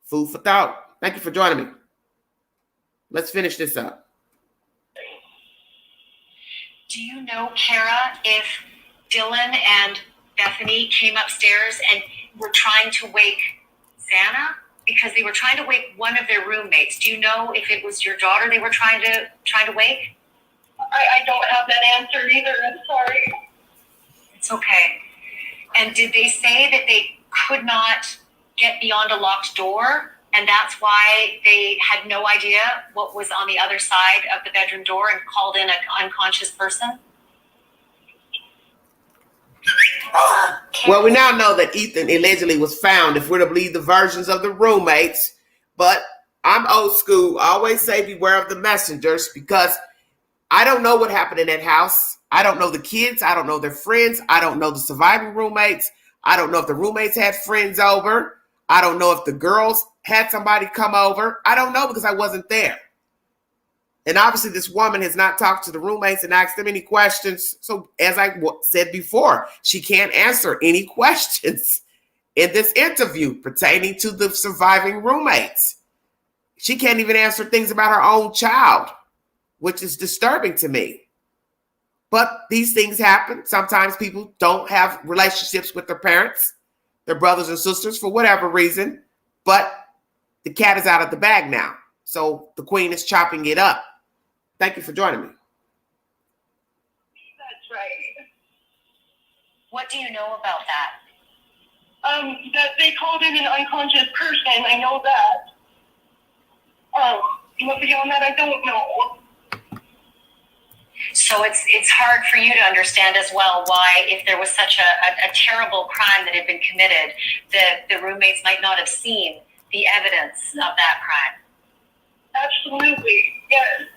Food for thought. Thank you for joining me. Let's finish this up. Do you know, Cara, if Dylan and Bethany came upstairs and were trying to wake Zana? Because they were trying to wake one of their roommates. Do you know if it was your daughter they were trying to wake? I don't have that answer either. I'm sorry. It's okay. And did they say that they could not get beyond a locked door, and that's why they had no idea what was on the other side of the bedroom door and called in an unconscious person? Well, we now know that Ethan allegedly was found, if we're to believe the versions of the roommates. But I'm old school. I always say beware of the messengers, because I don't know what happened in that house. I don't know the kids. I don't know their friends. I don't know the surviving roommates. I don't know if the roommates had friends over. I don't know if the girls had somebody come over. I don't know, because I wasn't there. And obviously this woman has not talked to the roommates and asked them any questions. So as I said before, she can't answer any questions in this interview pertaining to the surviving roommates. She can't even answer things about her own child, which is disturbing to me. But these things happen. Sometimes people don't have relationships with their parents, their brothers and sisters, for whatever reason. But the cat is out of the bag now. So the queen is chopping it up. Thank you for joining me. That's right. What do you know about that? That they called in an unconscious person. I know that. But beyond that, I don't know. So it's hard for you to understand as well why, if there was such a terrible crime that had been committed, the roommates might not have seen the evidence of that crime. Absolutely, yes.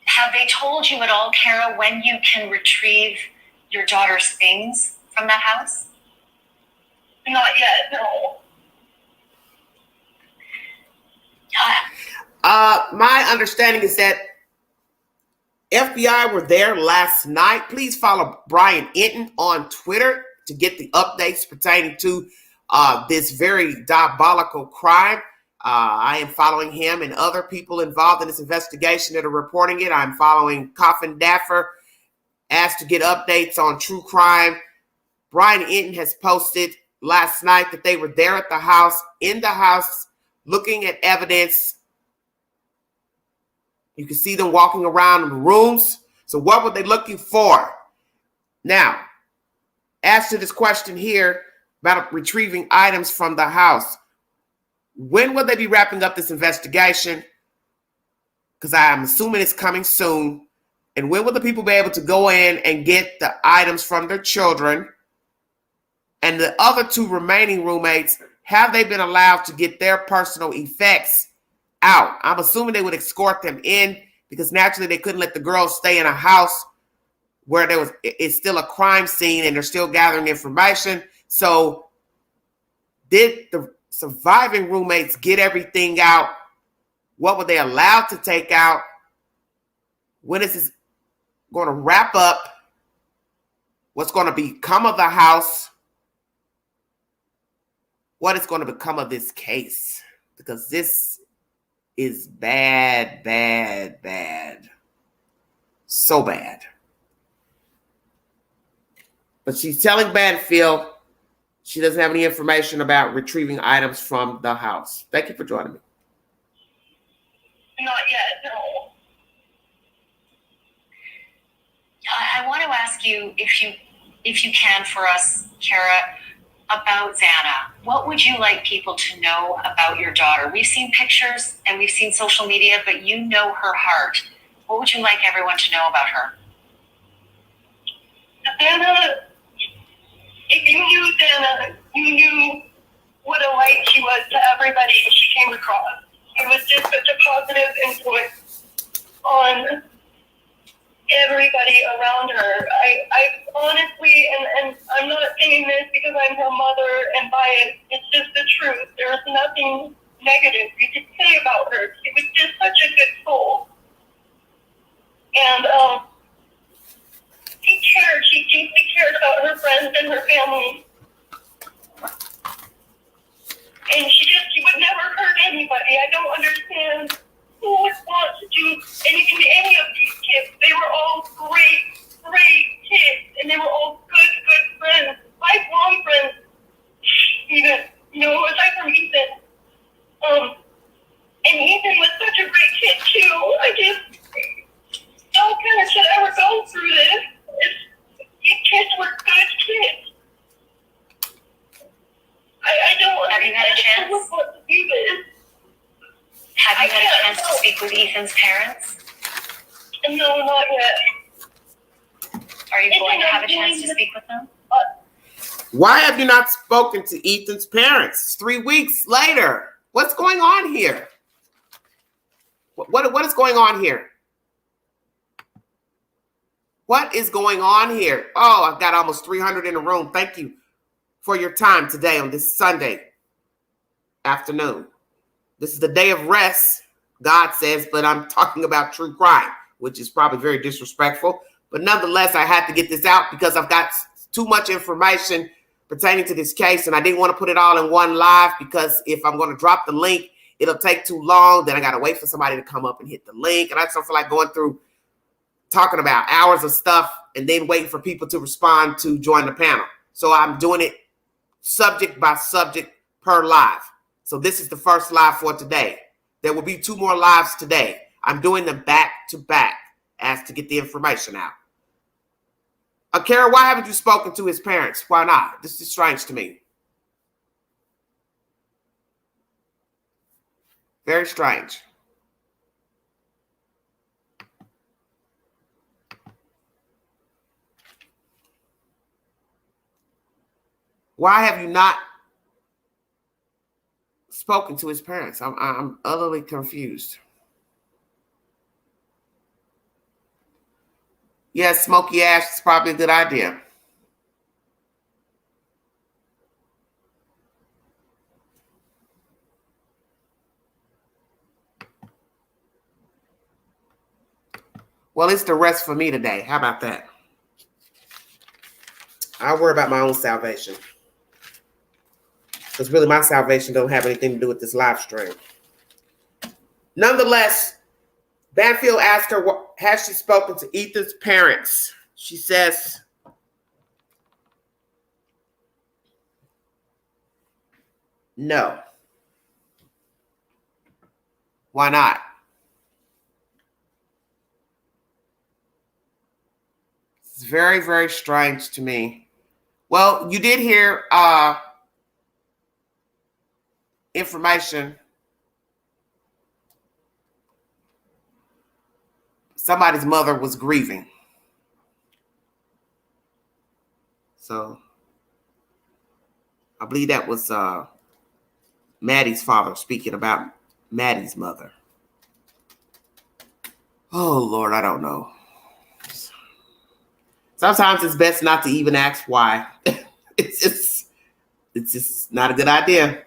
Have they told you at all, Cara, when you can retrieve your daughter's things from that house? Not yet, no. My understanding is that FBI were there last night. Please follow Brian Enton on Twitter to get the updates pertaining to this very diabolical crime. I am following him and other people involved in this investigation that are reporting it. I'm following Coffin Daffer, asked to get updates on true crime. Brian Enton has posted last night that they were there at the house, in the house, looking at evidence. You can see them walking around in the rooms. So what were they looking for? Now, as to this question here about retrieving items from the house, when will they be wrapping up this investigation? Because I'm assuming it's coming soon. And when will the people be able to go in and get the items from their children? And the other 2 remaining roommates, have they been allowed to get their personal effects out? I'm assuming they would escort them in, because naturally they couldn't let the girls stay in a house where it's still a crime scene and they're still gathering information. So did the surviving roommates get everything out? What were they allowed to take out? When is this going to wrap up? What's going to become of the house? What is going to become of this case? Because this is bad, bad, bad. So bad. But she's telling Banfield she doesn't have any information about retrieving items from the house. Thank you for joining me. Not yet, no. I want to ask you, if you can, for us, Cara, about Zana. What would you like people to know about your daughter? We've seen pictures and we've seen social media, but you know her heart. What would you like everyone to know about her? Zana, if you knew Zana, you knew what a light she was to everybody she came across. It was just such a positive influence on everybody around her. I honestly, and I'm not saying this because I'm her mother and biased, it's just the truth. There's nothing negative you could say about her. She was just such a good soul. And she cared. She deeply cared about her friends and her family. And she would never hurt anybody. I don't understand who would want to do anything to any of these kids. They were all great kids, and they were all good friends, lifelong friends. Even, aside from Ethan. And Ethan was such a great kid too. I just, no parent should ever go through this. These kids were good kids. I don't Have you had a chance? Want to do this. Have you had a chance to speak with Ethan's parents? No, not yet. Are you going to have a chance to speak with them? Why have you not spoken to Ethan's parents 3 weeks later? What's going on here? What is going on here? What is going on here? Oh, I've got almost 300 in the room. Thank you for your time today on this Sunday afternoon. This is the day of rest, God says, but I'm talking about true crime, which is probably very disrespectful. But nonetheless, I had to get this out because I've got too much information pertaining to this case, and I didn't want to put it all in one live because if I'm going to drop the link, it'll take too long. Then I got to wait for somebody to come up and hit the link, and I just don't feel like going through talking about hours of stuff and then waiting for people to respond to join the panel. So I'm doing it subject by subject per live. So this is the first live for today. There will be 2 more lives today. I'm doing them back to back as to get the information out. Cara, why haven't you spoken to his parents? Why not? This is strange to me. Very strange. Why have you not spoken to his parents? I'm utterly confused. Yes, Smokey Ash is probably a good idea. Well, it's the rest for me today. How about that? I worry about my own salvation. Because really my salvation don't have anything to do with this live stream. Nonetheless, Banfield asked her, has she spoken to Ethan's parents? She says, no. Why not? It's very, very strange to me. Well, you did hear information. Somebody's mother was grieving. So I believe that was Maddie's father speaking about Maddie's mother. Oh, Lord, I don't know. Sometimes it's best not to even ask why. It's just not a good idea.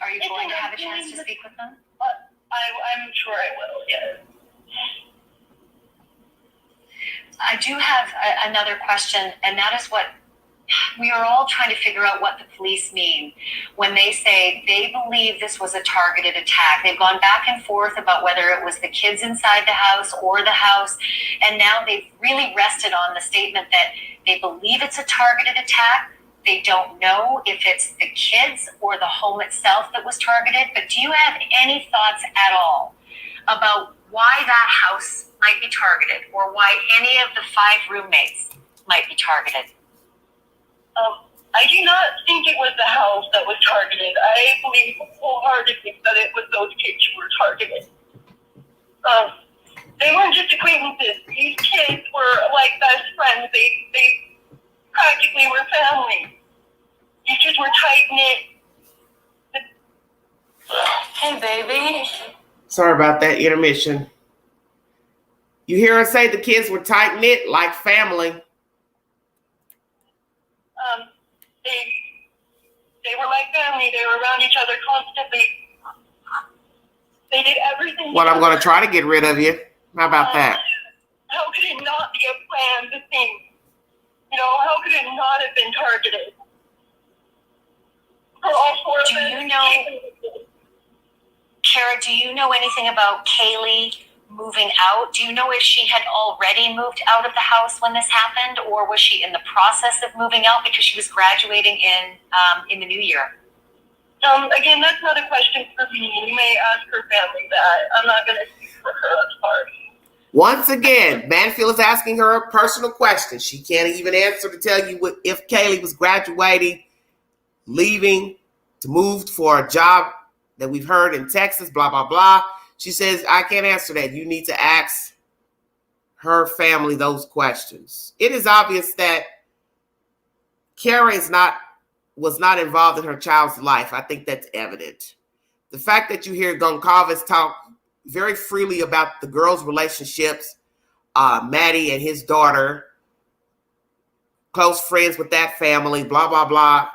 Are you going to have a chance to speak with them? I'm sure I will, yes. I do have another question, and that is what we are all trying to figure out what the police mean when they say they believe this was a targeted attack. They've gone back and forth about whether it was the kids inside the house or the house, and now they've really rested on the statement that they believe it's a targeted attack. They don't know if it's the kids or the home itself that was targeted, but do you have any thoughts at all about why that house might be targeted or why any of the 5 roommates might be targeted? I do not think it was the house that was targeted. I believe wholeheartedly that it was those kids who were targeted. They weren't just acquaintances. These kids were like best friends. They practically were family. These kids were tight-knit. Hey, baby. Sorry about that intermission. You hear her say the kids were tight-knit, like family. They were like family. They were around each other constantly. They did everything. Well, I'm going to try to get rid of you. How about that? How could it not be a planned thing? You know, how could it not have been targeted? For all 4 of them. Do you know, Cara, do you know anything about Kaylee moving out? Do you know if she had already moved out of the house when this happened, or was she in the process of moving out because she was graduating in the new year? Again, that's not a question for me. You may ask her family that. I'm not going to speak for her. That's hard. Once again, Banfield is asking her a personal question. She can't even answer to tell you if Kaylee was graduating, leaving to move for a job that we've heard in Texas, blah, blah, blah. She says, I can't answer that. You need to ask her family those questions. It is obvious that Cara was not involved in her child's life. I think that's evident. The fact that you hear Goncalves talk very freely about the girls' relationships, Maddie and his daughter, close friends with that family, blah, blah, blah.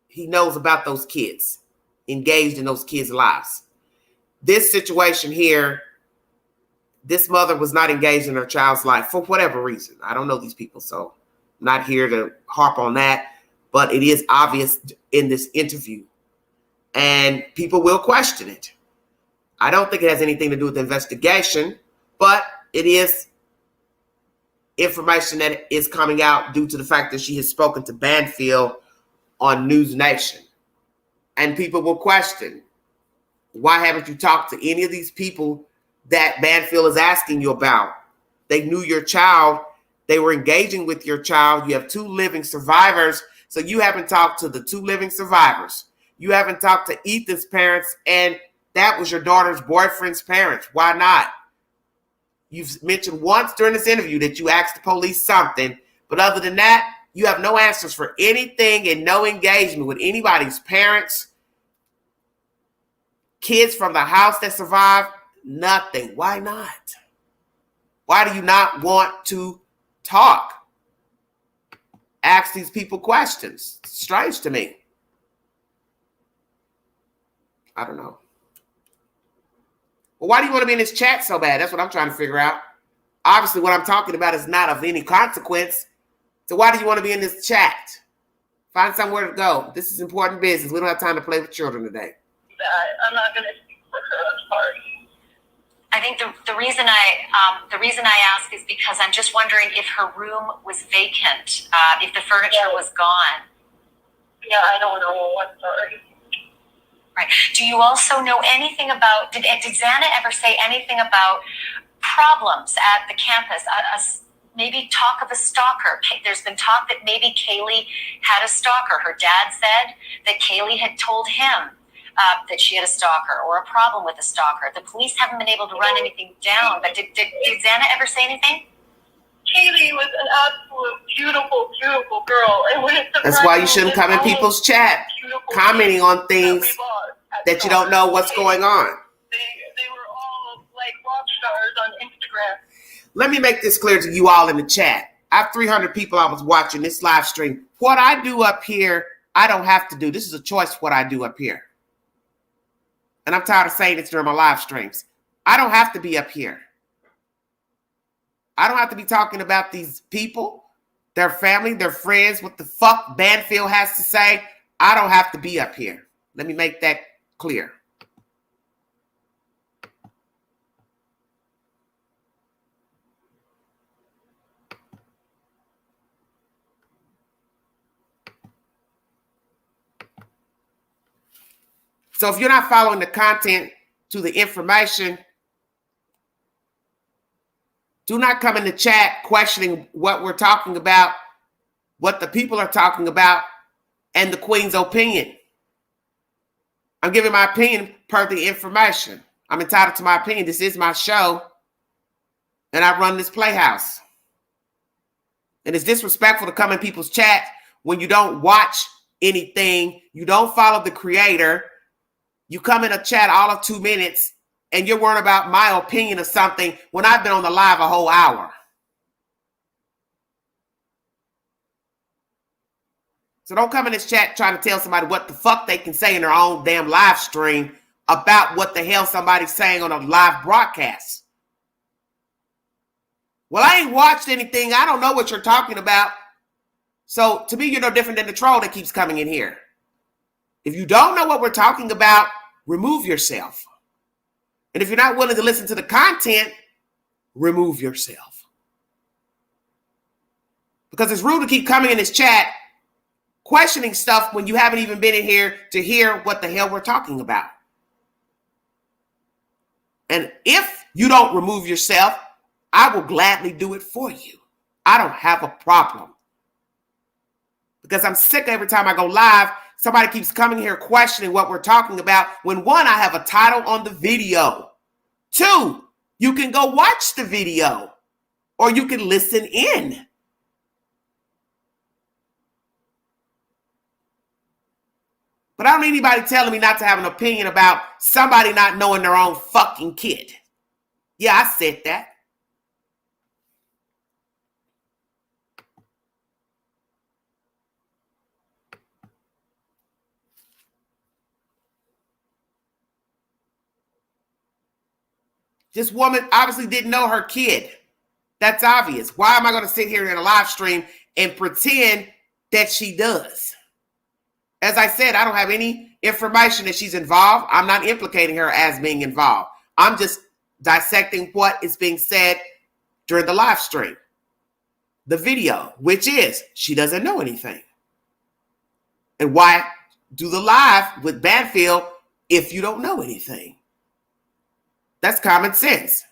He knows about those kids, engaged in those kids' lives. This situation here, this mother was not engaged in her child's life for whatever reason. I don't know these people, so I'm not here to harp on that. But it is obvious in this interview. And people will question it. I don't think it has anything to do with the investigation, but it is information that is coming out due to the fact that she has spoken to Banfield on News Nation. And people will question, why haven't you talked to any of these people that Banfield is asking you about? They knew your child. They were engaging with your child. You have 2 living survivors. So you haven't talked to the 2 living survivors. You haven't talked to Ethan's parents, and that was your daughter's boyfriend's parents. Why not? You've mentioned once during this interview that you asked the police something, but other than that, you have no answers for anything and no engagement with anybody's parents, kids from the house that survived, nothing. Why not? Why do you not want to talk? Ask these people questions. It's strange to me. I don't know. Well, why do you want to be in this chat so bad? That's what I'm trying to figure out. Obviously, what I'm talking about is not of any consequence. So why do you want to be in this chat? Find somewhere to go. This is important business. We don't have time to play with children today. I'm not going to speak for her. I'm sorry. I think the reason I ask is because I'm just wondering if her room was vacant, if the furniture was gone. Yeah, I don't know. I'm sorry. Right. Do you also know anything about? Did Zana ever say anything about problems at the campus? Maybe talk of a stalker. There's been talk that maybe Kaylee had a stalker. Her dad said that Kaylee had told him that she had a stalker or a problem with a stalker. The police haven't been able to run anything down, but did Zana ever say anything? Kaylee was an absolute beautiful, beautiful girl. That's why you shouldn't come in people's chat commenting on things that you don't know what's going on. They were all like rock stars on Instagram. Let me make this clear to you all in the chat. I have 300 people I was watching this live stream. What I do up here, I don't have to do. This is a choice what I do up here. And I'm tired of saying this during my live streams. I don't have to be up here. I don't have to be talking about these people, their family, their friends, what the fuck Banfield has to say. I don't have to be up here. Let me make that clear. So if you're not following the content to the information, Do not come in the chat questioning what we're talking about, what the people are talking about, and the Queen's opinion. I'm giving my opinion per the information. I'm entitled to my opinion. This is my show, and I run this playhouse. And it's disrespectful to come in people's chat when you don't watch anything, you don't follow the creator, you come in a chat all of 2 minutes, and you're worried about my opinion of something when I've been on the live a whole hour. So don't come in this chat trying to tell somebody what the fuck they can say in their own damn live stream about what the hell somebody's saying on a live broadcast. Well, I ain't watched anything. I don't know what you're talking about. So to me, you're no different than the troll that keeps coming in here. If you don't know what we're talking about, remove yourself. And if you're not willing to listen to the content, remove yourself. Because it's rude to keep coming in this chat questioning stuff when you haven't even been in here to hear what the hell we're talking about. And if you don't remove yourself, I will gladly do it for you. I don't have a problem. Because I'm sick every time I go live, somebody keeps coming here questioning what we're talking about when, one, I have a title on the video. Two, you can go watch the video or you can listen in. But I don't need anybody telling me not to have an opinion about somebody not knowing their own fucking kid. Yeah, I said that. This woman obviously didn't know her kid. That's obvious. Why am I going to sit here in a live stream and pretend that she does? As I said, I don't have any information that she's involved. I'm not implicating her as being involved. I'm just dissecting what is being said during the live stream. The video, which is she doesn't know anything. And why do the live with Banfield if you don't know anything? That's common sense.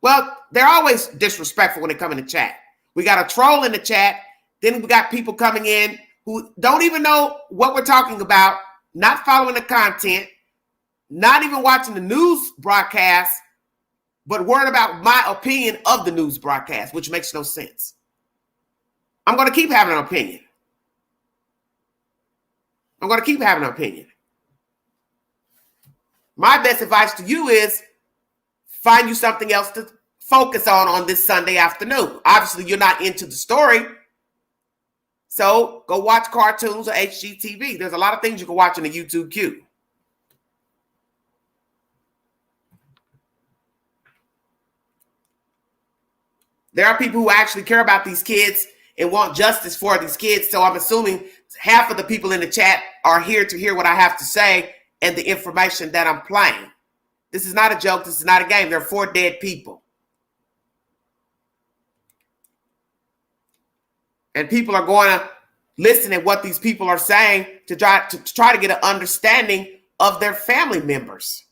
Well, they're always disrespectful when they come in the chat. We got a troll in the chat. Then we got people coming in who don't even know what we're talking about, not following the content, not even watching the news broadcast, but worried about my opinion of the news broadcast, which makes no sense. I'm going to keep having an opinion. I'm going to keep having an opinion. My best advice to you is find you something else to focus on this Sunday afternoon. Obviously, you're not into the story. So go watch cartoons or HGTV. There's a lot of things you can watch in the YouTube queue. There are people who actually care about these kids and want justice for these kids. So I'm assuming half of the people in the chat are here to hear what I have to say and the information that I'm playing. This is not a joke. This is not a game. There are 4 dead people. And people are going to listen at what these people are saying to try to get an understanding of their family members.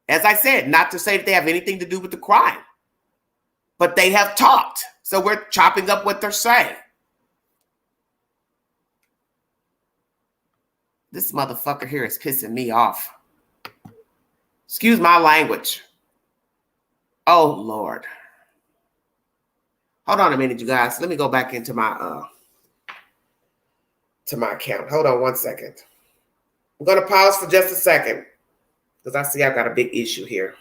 As I said, not to say that they have anything to do with the crime, but they have talked. So we're chopping up what they're saying. This motherfucker here is pissing me off. Excuse my language. Oh, Lord. Hold on a minute, you guys. Let me go back into my account. Hold on one second. I'm going to pause for just a second because I see I've got a big issue here.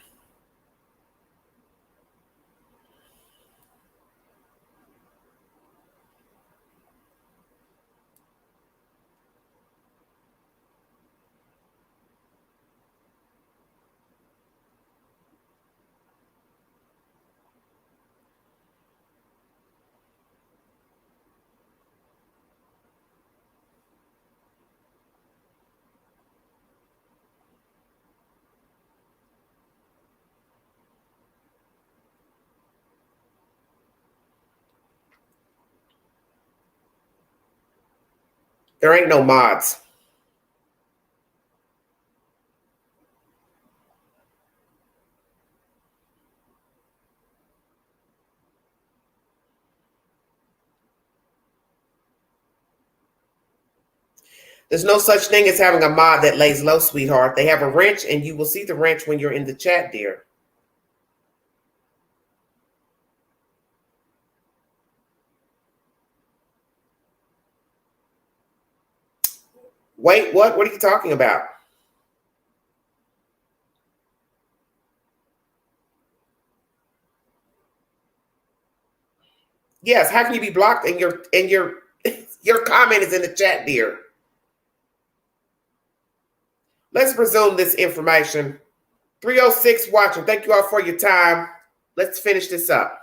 There ain't no mods. There's no such thing as having a mod that lays low, sweetheart. They have a wrench, and you will see the wrench when you're in the chat, dear. Wait, what? What are you talking about? Yes, how can you be blocked and your your comment is in the chat, dear? Let's resume this information. 306 watching. Thank you all for your time. Let's finish this up.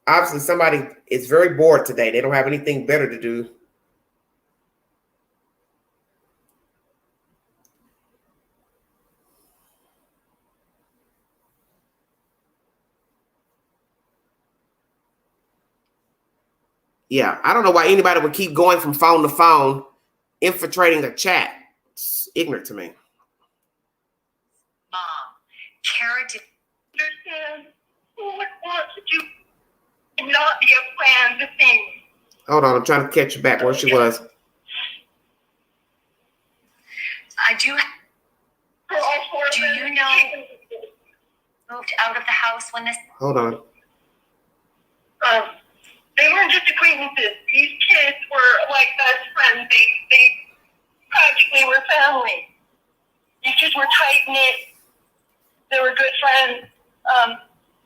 Obviously, somebody is very bored today. They don't have anything better to do. Yeah, I don't know why anybody would keep going from phone to phone, infiltrating a chat. It's ignorant to me. Mom, Cara did Understand who would want to do and not be a plan the thing. Hold on, I'm trying to catch you back where she was. I do For all four of Do them, you know- moved out of the house when this Hold on. They weren't just acquaintances. These kids were like best friends. They practically were family. These kids were tight knit. They were good friends.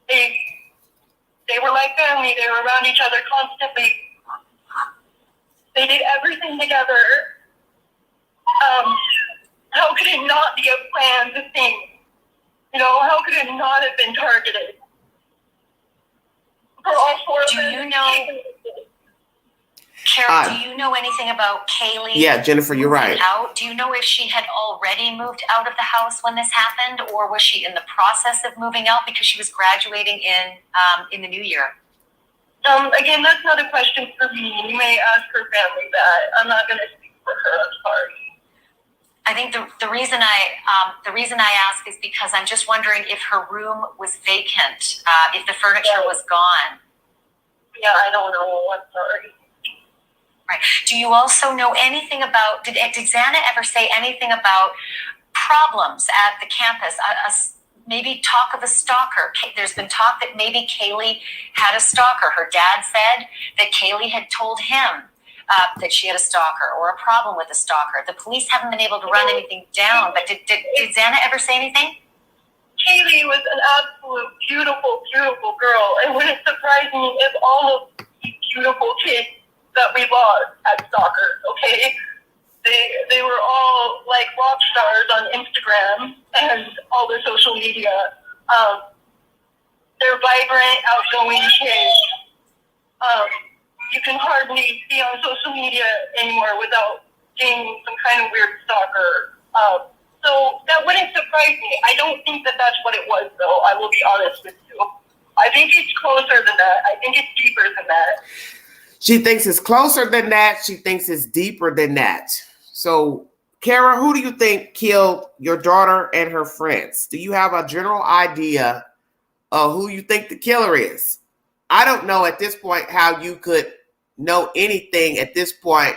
They were like family. They were around each other constantly. They did everything together. How could it not be a plan, the thing? You know, how could it not have been targeted? For all four of Do them. you know- Cara, do you know anything about Kaylee? Yeah, Jennifer, you're moving right. Out? Do you know if she had already moved out of the house when this happened, or was she in the process of moving out because she was graduating in the new year? Again, that's not a question for me. You may ask her family that. I'm not going to speak for her. I'm sorry. I think the reason I ask is because I'm just wondering if her room was vacant, if the furniture was gone. Yeah, I don't know. I'm sorry. Right. Do you also know anything about? Did Zana ever say anything about problems at the campus? Maybe talk of a stalker. There's been talk that maybe Kaylee had a stalker. Her dad said that Kaylee had told him that she had a stalker or a problem with a stalker. The police haven't been able to run anything down, but did Zana ever say anything? Kaylee was an absolute beautiful, beautiful girl. It wouldn't surprise me if all of these beautiful kids that we lost had stalkers, okay? They were all like rock stars on Instagram and all their social media. They're vibrant, outgoing kids. You can hardly be on social media anymore without seeing some kind of weird stalker. So that wouldn't surprise me. I don't think that that's what it was, though. I will be honest with you. I think it's closer than that. I think it's deeper than that. She thinks it's closer than that. She thinks it's deeper than that. So, Cara, who do you think killed your daughter and her friends? Do you have a general idea of who you think the killer is? I don't know at this point how you could know anything at this point.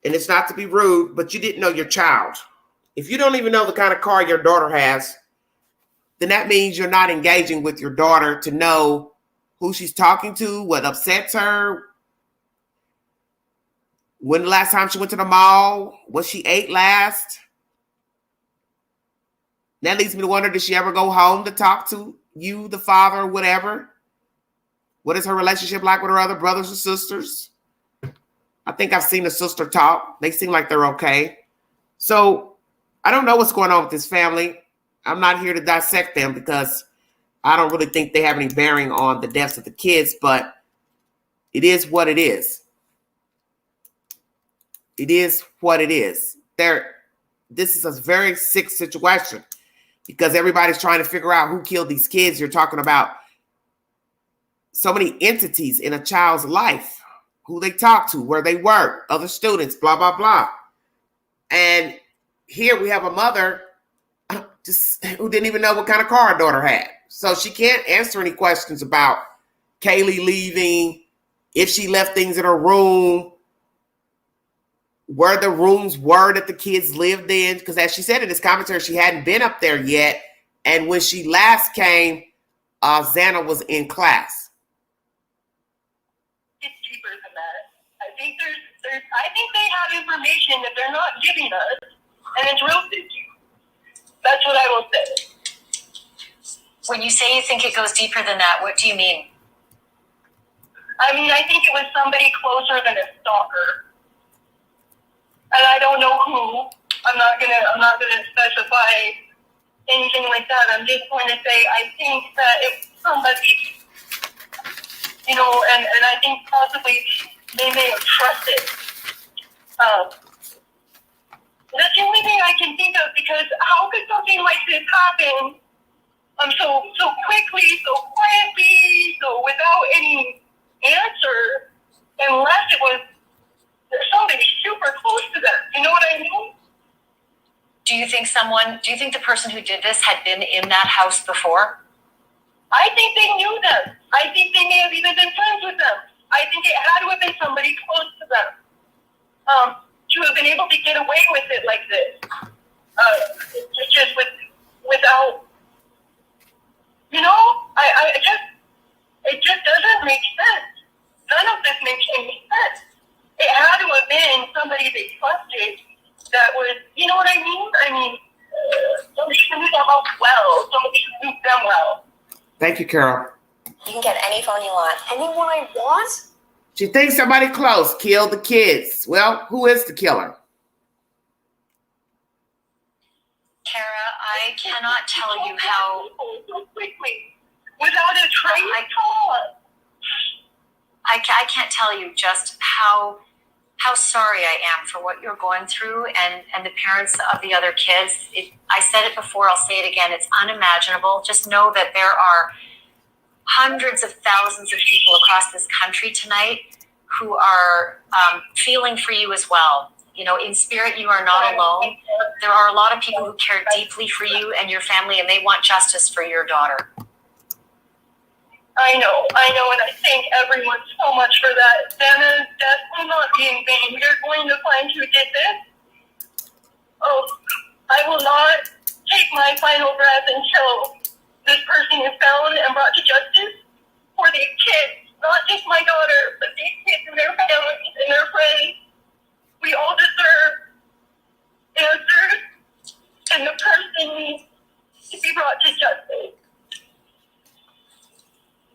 And it's not to be rude, but you didn't know your child. If you don't even know the kind of car your daughter has, then that means you're not engaging with your daughter to know who she's talking to, what upsets her, when the last time she went to the mall, what she ate last. That leads me to wonder, did she ever go home to talk to you, the father, whatever? What is her relationship like with her other brothers and sisters? I think I've seen the sister talk. They seem like they're okay. So I don't know what's going on with this family. I'm not here to dissect them because I don't really think they have any bearing on the deaths of the kids, but it is what it is. It is what it is. This is a very sick situation because everybody's trying to figure out who killed these kids. You're talking about so many entities in a child's life, who they talk to, where they work, other students, blah, blah, blah. And here we have a mother who didn't even know what kind of car her daughter had. So she can't answer any questions about Kaylee leaving, if she left things in her room, where the rooms were that the kids lived in. Because as she said in this commentary, she hadn't been up there yet. And when she last came, Zana was in class. It's deeper than that. I think I think they have information that they're not giving us, and it's real sticky. That's what I will say. When you say you think it goes deeper than that, what do you mean? I mean, I think it was somebody closer than a stalker. And I don't know who. I'm not gonna specify anything like that. I'm just going to say I think that if somebody, and I think possibly they may have trusted. That's the only thing I can think of, because how could something like this happen so quickly, so quietly, so without any answer, unless it was somebody super close to them. You know what I mean? Do you think the person who did this had been in that house before? I think they knew them. I think they may have even been friends with them. I think it had to have been somebody close to them. To have been able to get away with it like this. Just without, it just doesn't make sense. None of this makes any sense. It had to have been somebody they trusted that was, you know what I mean? I mean, somebody who knew them well, somebody who knew them well. Thank you, Carol. You can get any phone you want. Anyone I want? She thinks somebody close killed the kids. Well, who is the killer? Cara, I cannot tell you how... So quickly, without a trace thought. I can't tell you just how sorry I am for what you're going through, and the parents of the other kids. I said it before, I'll say it again. It's unimaginable. Just know that there are hundreds of thousands of people across this country tonight who are feeling for you as well. In spirit, you are not alone. There are a lot of people who care deeply for you and your family, and they want justice for your daughter. I know, and I thank everyone so much for that. Zana'S death will not be in vain. We are going to find who did this. I will not take my final breath until this person is found and brought to justice for these kids. Not just my daughter, but these kids and their families and their friends. We all deserve answers, and the person needs to be brought to justice.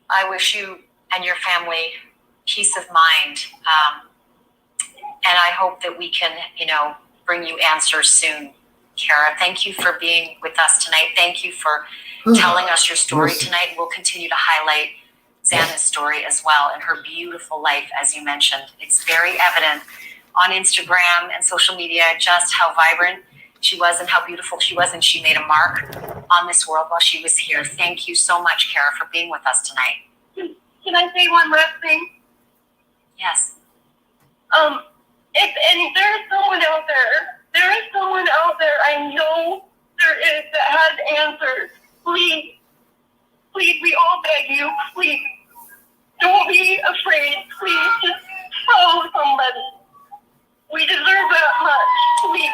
I wish you and your family peace of mind. And I hope that we can, bring you answers soon. Cara, thank you for being with us tonight. Thank you for telling us your story tonight. We'll continue to highlight Zana'S story as well, and her beautiful life, as you mentioned. It's very evident on Instagram and social media just how vibrant she was and how beautiful she was, and she made a mark on this world while she was here. Thank you so much, Cara, for being with us tonight. Can I say one last thing? Yes. If there is someone out there, I know there is, that has answers. Please, we all beg you, please, don't be afraid. Please, just tell somebody. We deserve that much, please.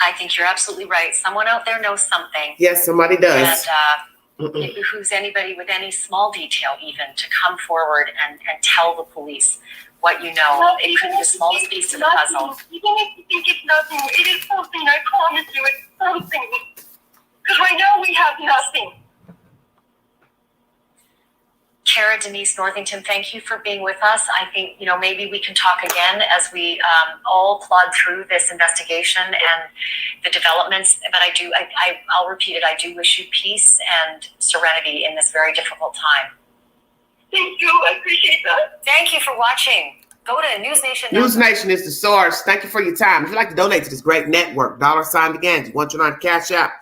I think you're absolutely right. Someone out there knows something. Yes, somebody does. And it behooves anybody with any small detail even to come forward and tell the police what you know. Well, it could be the smallest piece of the puzzle. Even if you think it's nothing, it is something. I promise you, it's something. Because right now we have nothing. Cara Denise Northington, thank you for being with us. I think, maybe we can talk again as we all plod through this investigation and the developments. But I'll repeat it. I do wish you peace and serenity in this very difficult time. Thank you. I appreciate that. Thank you for watching. Go to News Nation. News Nation is the source. Thank you for your time. If you'd like to donate to this great network, $.the Ganji, $1 Cash App.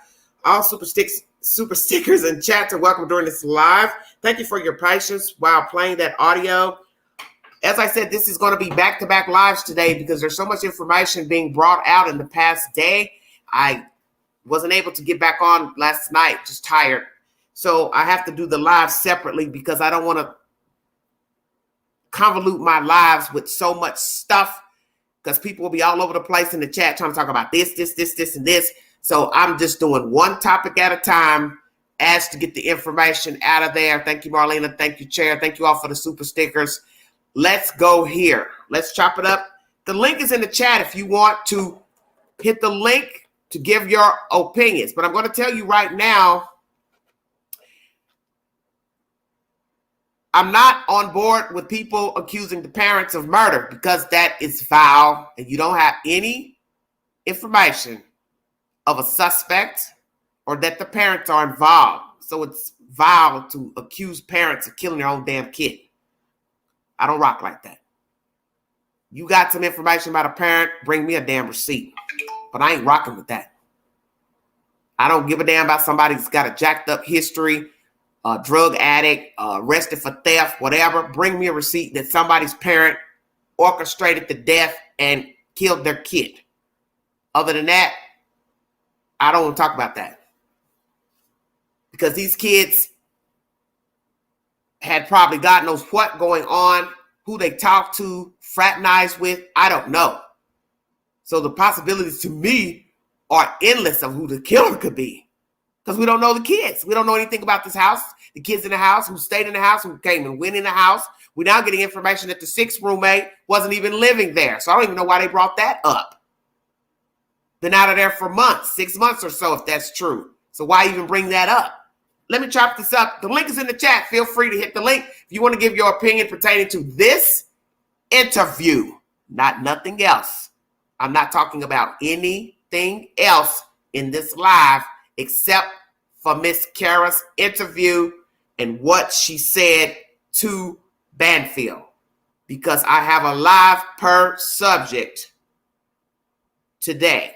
All super stickers and chats are welcome during this live. Thank you for your patience while playing that audio. As I said, this is going to be back-to-back lives today because there's so much information being brought out in the past day. I wasn't able to get back on last night, just tired. So I have to do the live separately because I don't want to convolute my lives with so much stuff because people will be all over the place in the chat trying to talk about this, and this. So I'm just doing one topic at a time as to get the information out of there. Thank you, Marlena. Thank you, Chair. Thank you all for the super stickers. Let's go here. Let's chop it up. The link is in the chat if you want to hit the link to give your opinions. But I'm going to tell you right now, I'm not on board with people accusing the parents of murder because that is foul and you don't have any information of a suspect or that the parents are involved. So it's vile to accuse parents of killing their own damn kid. I don't rock like that. You got some information about a parent, bring me a damn receipt. But I ain't rocking with that. I don't give a damn about somebody who's got a jacked up history, a drug addict, arrested for theft, whatever. Bring me a receipt that somebody's parent orchestrated the death and killed their kid. Other than that, I don't want to talk about that. Because these kids had probably God knows what going on, who they talked to, fraternized with, I don't know. So the possibilities to me are endless of who the killer could be. Because we don't know the kids. We don't know anything about this house, the kids in the house, who stayed in the house, who came and went in the house. We're now getting information that the sixth roommate wasn't even living there. So I don't even know why they brought that up. Been out of there for months, 6 months or so, if that's true. So why even bring that up? Let me chop this up. The link is in the chat. Feel free to hit the link if you want to give your opinion pertaining to this interview, nothing else. I'm not talking about anything else in this live except for Miss Cara's interview and what she said to Banfield, because I have a live per subject today.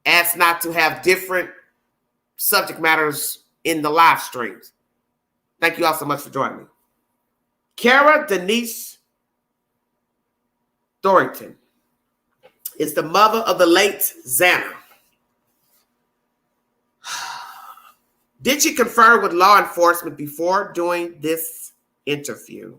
As not to have different subject matters in the live streams. Thank you all so much for joining me. Cara Denise Dorrington is the mother of the late Zana'S. Did she confer with law enforcement before doing this interview?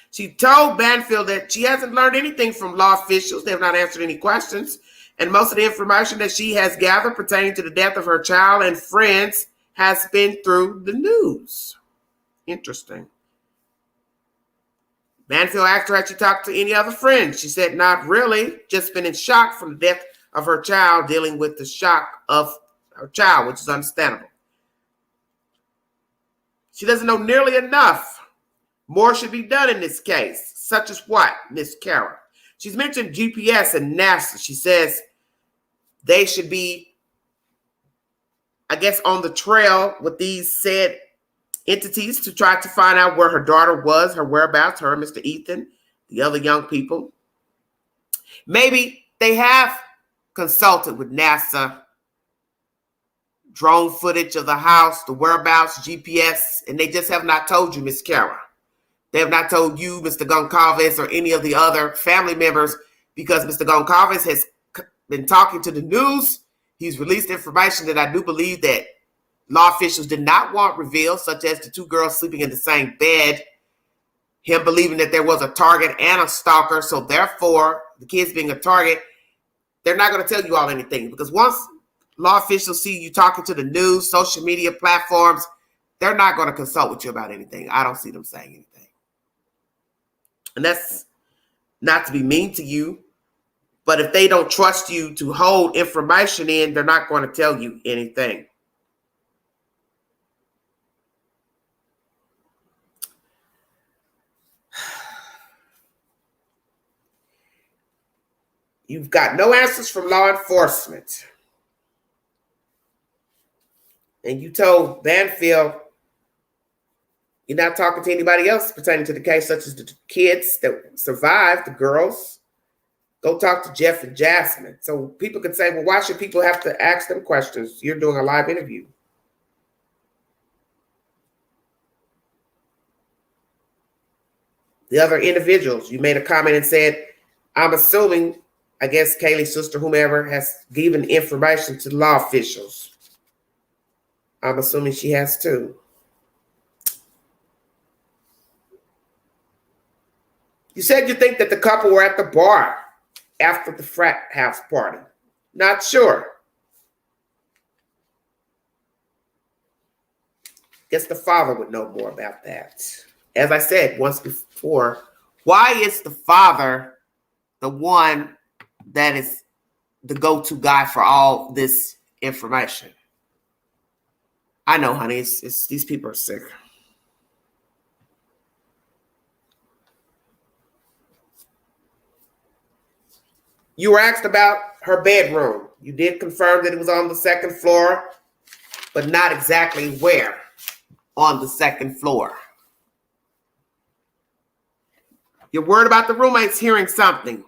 She told Banfield that she hasn't learned anything from law officials. They have not answered any questions. And most of the information that she has gathered pertaining to the death of her child and friends has been through the news. Interesting. Banfield asked her had she talked to any other friends. She said, not really. Just been in shock from the death of her child, dealing with the shock of her child, which is understandable. She doesn't know nearly enough. More should be done in this case. Such as what, Miss Cara? She's mentioned GPS and NASA. She says they should be, I guess, on the trail with these said entities to try to find out where her daughter was, her whereabouts, her, Mr. Ethan, the other young people. Maybe they have consulted with NASA, drone footage of the house, the whereabouts, GPS, and they just have not told you, Miss Cara. They have not told you, Mr. Goncalves, or any of the other family members, because Mr. Goncalves has been talking to the news. He's released information that I do believe that law officials did not want revealed, such as the two girls sleeping in the same bed, him believing that there was a target and a stalker. So therefore, the kids being a target, they're not going to tell you all anything, because once law officials see you talking to the news, social media platforms, they're not going to consult with you about anything. I don't see them saying anything. And that's not to be mean to you, but if they don't trust you to hold information in, they're not going to tell you anything. You've got no answers from law enforcement. And you told Banfield you're not talking to anybody else pertaining to the case, such as the kids that survived, the girls. Go talk to Jeff and Jasmine. So people could say, well, why should people have to ask them questions? You're doing a live interview. The other individuals, you made a comment and said, I'm assuming, I guess Kaylee's sister, whomever, has given information to law officials. I'm assuming she has too. You said you think that the couple were at the bar after the frat house party. Not sure. Guess the father would know more about that. As I said once before, why is the father the one that is the go-to guy for all this information? I know, honey, it's these people are sick. You were asked about her bedroom. You did confirm that it was on the second floor, but not exactly where on the second floor. You're worried about the roommates hearing something.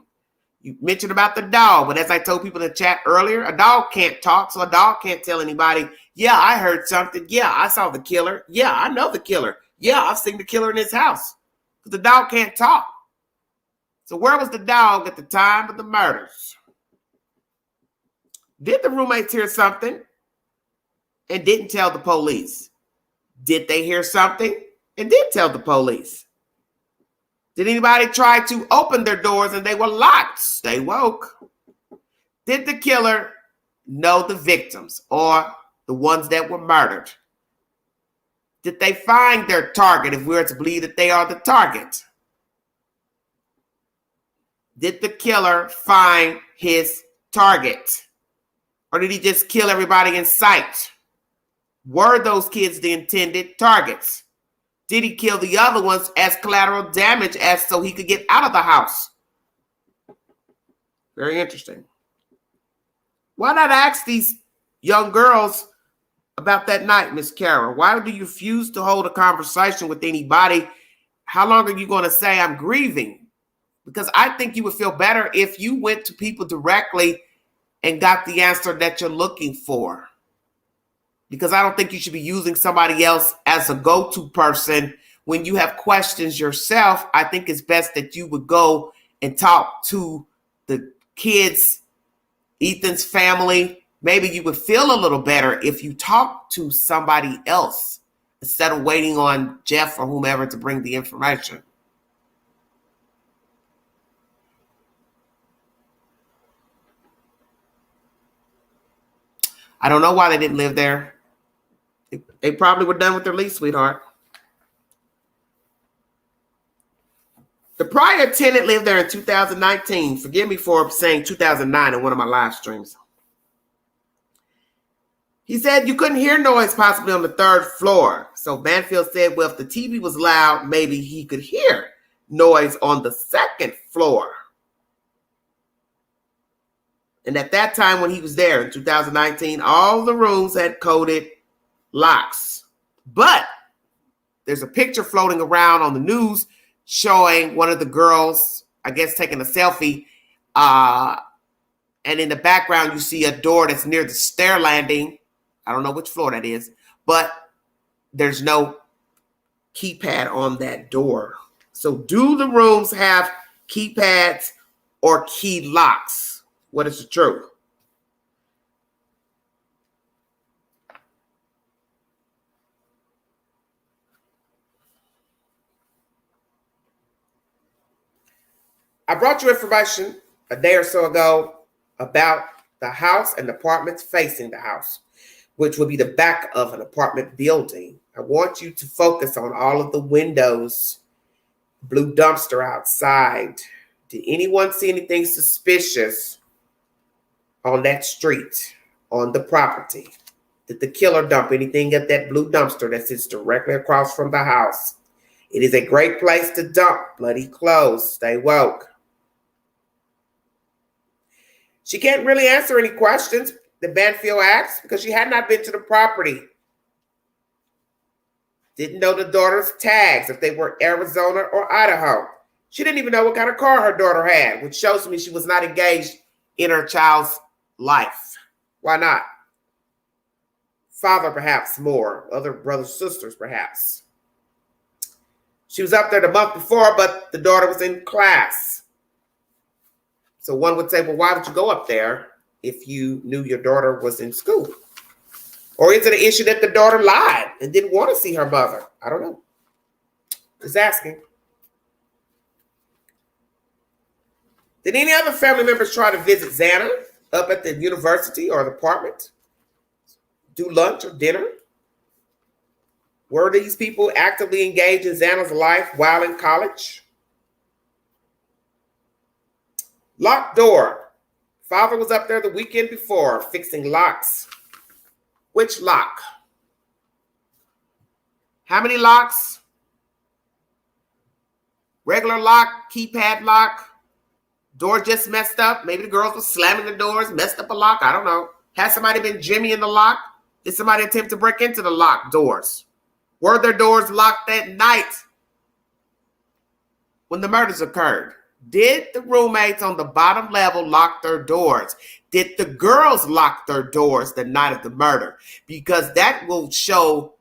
You mentioned about the dog, but as I told people in the chat earlier, a dog can't talk, so a dog can't tell anybody, yeah, I heard something. Yeah, I saw the killer. Yeah, I know the killer. Yeah, I've seen the killer in his house. Because the dog can't talk. So where was the dog at the time of the murders? Did the roommates hear something and didn't tell the police? Did they hear something and did tell the police? Did anybody try to open their doors and they were locked? Stay woke. Did the killer know the victims or the ones that were murdered? Did they find their target if we're to believe that they are the target? Did the killer find his target? Or did he just kill everybody in sight? Were those kids the intended targets? Did he kill the other ones as collateral damage as so he could get out of the house? Very interesting. Why not ask these young girls about that night, Miss Cara? Why do you refuse to hold a conversation with anybody? How long are you going to say I'm grieving? Because I think you would feel better if you went to people directly and got the answer that you're looking for. Because I don't think you should be using somebody else as a go-to person when you have questions yourself. I think it's best that you would go and talk to the kids, Ethan's family. Maybe you would feel a little better if you talk to somebody else instead of waiting on Jeff or whomever to bring the information. I don't know why they didn't live there. They probably were done with their lease, sweetheart. The prior tenant lived there in 2019. Forgive me for saying 2009 in one of my live streams. He said you couldn't hear noise possibly on the third floor. So Banfield said, well, if the TV was loud, maybe he could hear noise on the second floor. And at that time when he was there in 2019, all the rooms had coded locks. But there's a picture floating around on the news showing one of the girls, I guess, taking a selfie. And in the background, you see a door that's near the stair landing. I don't know which floor that is, but there's no keypad on that door. So do the rooms have keypads or key locks? What is the truth? I brought you information a day or so ago about the house and the apartments facing the house, which will be the back of an apartment building. I want you to focus on all of the windows, blue dumpster outside. Did anyone see anything suspicious on that street, on the property? Did the killer dump anything at that blue dumpster that sits directly across from the house? It is a great place to dump bloody clothes. Stay woke. She can't really answer any questions that Banfield asked because she had not been to the property. Didn't know the daughter's tags, if they were Arizona or Idaho. She didn't even know what kind of car her daughter had, which shows me she was not engaged in her child's life. Why not? Father, perhaps more. Other brothers, sisters, perhaps. She was up there the month before, but the daughter was in class. So one would say, well, why would you go up there if you knew your daughter was in school? Or is it an issue that the daughter lied and didn't want to see her mother? I don't know. Just asking. Did any other family members try to visit Zana up at the university or the apartment? Do lunch or dinner? Were these people actively engaged in Zana's life while in college? Locked door. Father was up there the weekend before fixing locks. Which lock? How many locks? Regular lock, keypad lock, door just messed up. Maybe the girls were slamming the doors, messed up a lock. I don't know. Has somebody been jimmying the lock? Did somebody attempt to break into the locked doors? Were their doors locked that night when the murders occurred? Did the roommates on the bottom level lock their doors? Did the girls lock their doors the night of the murder? Because that will show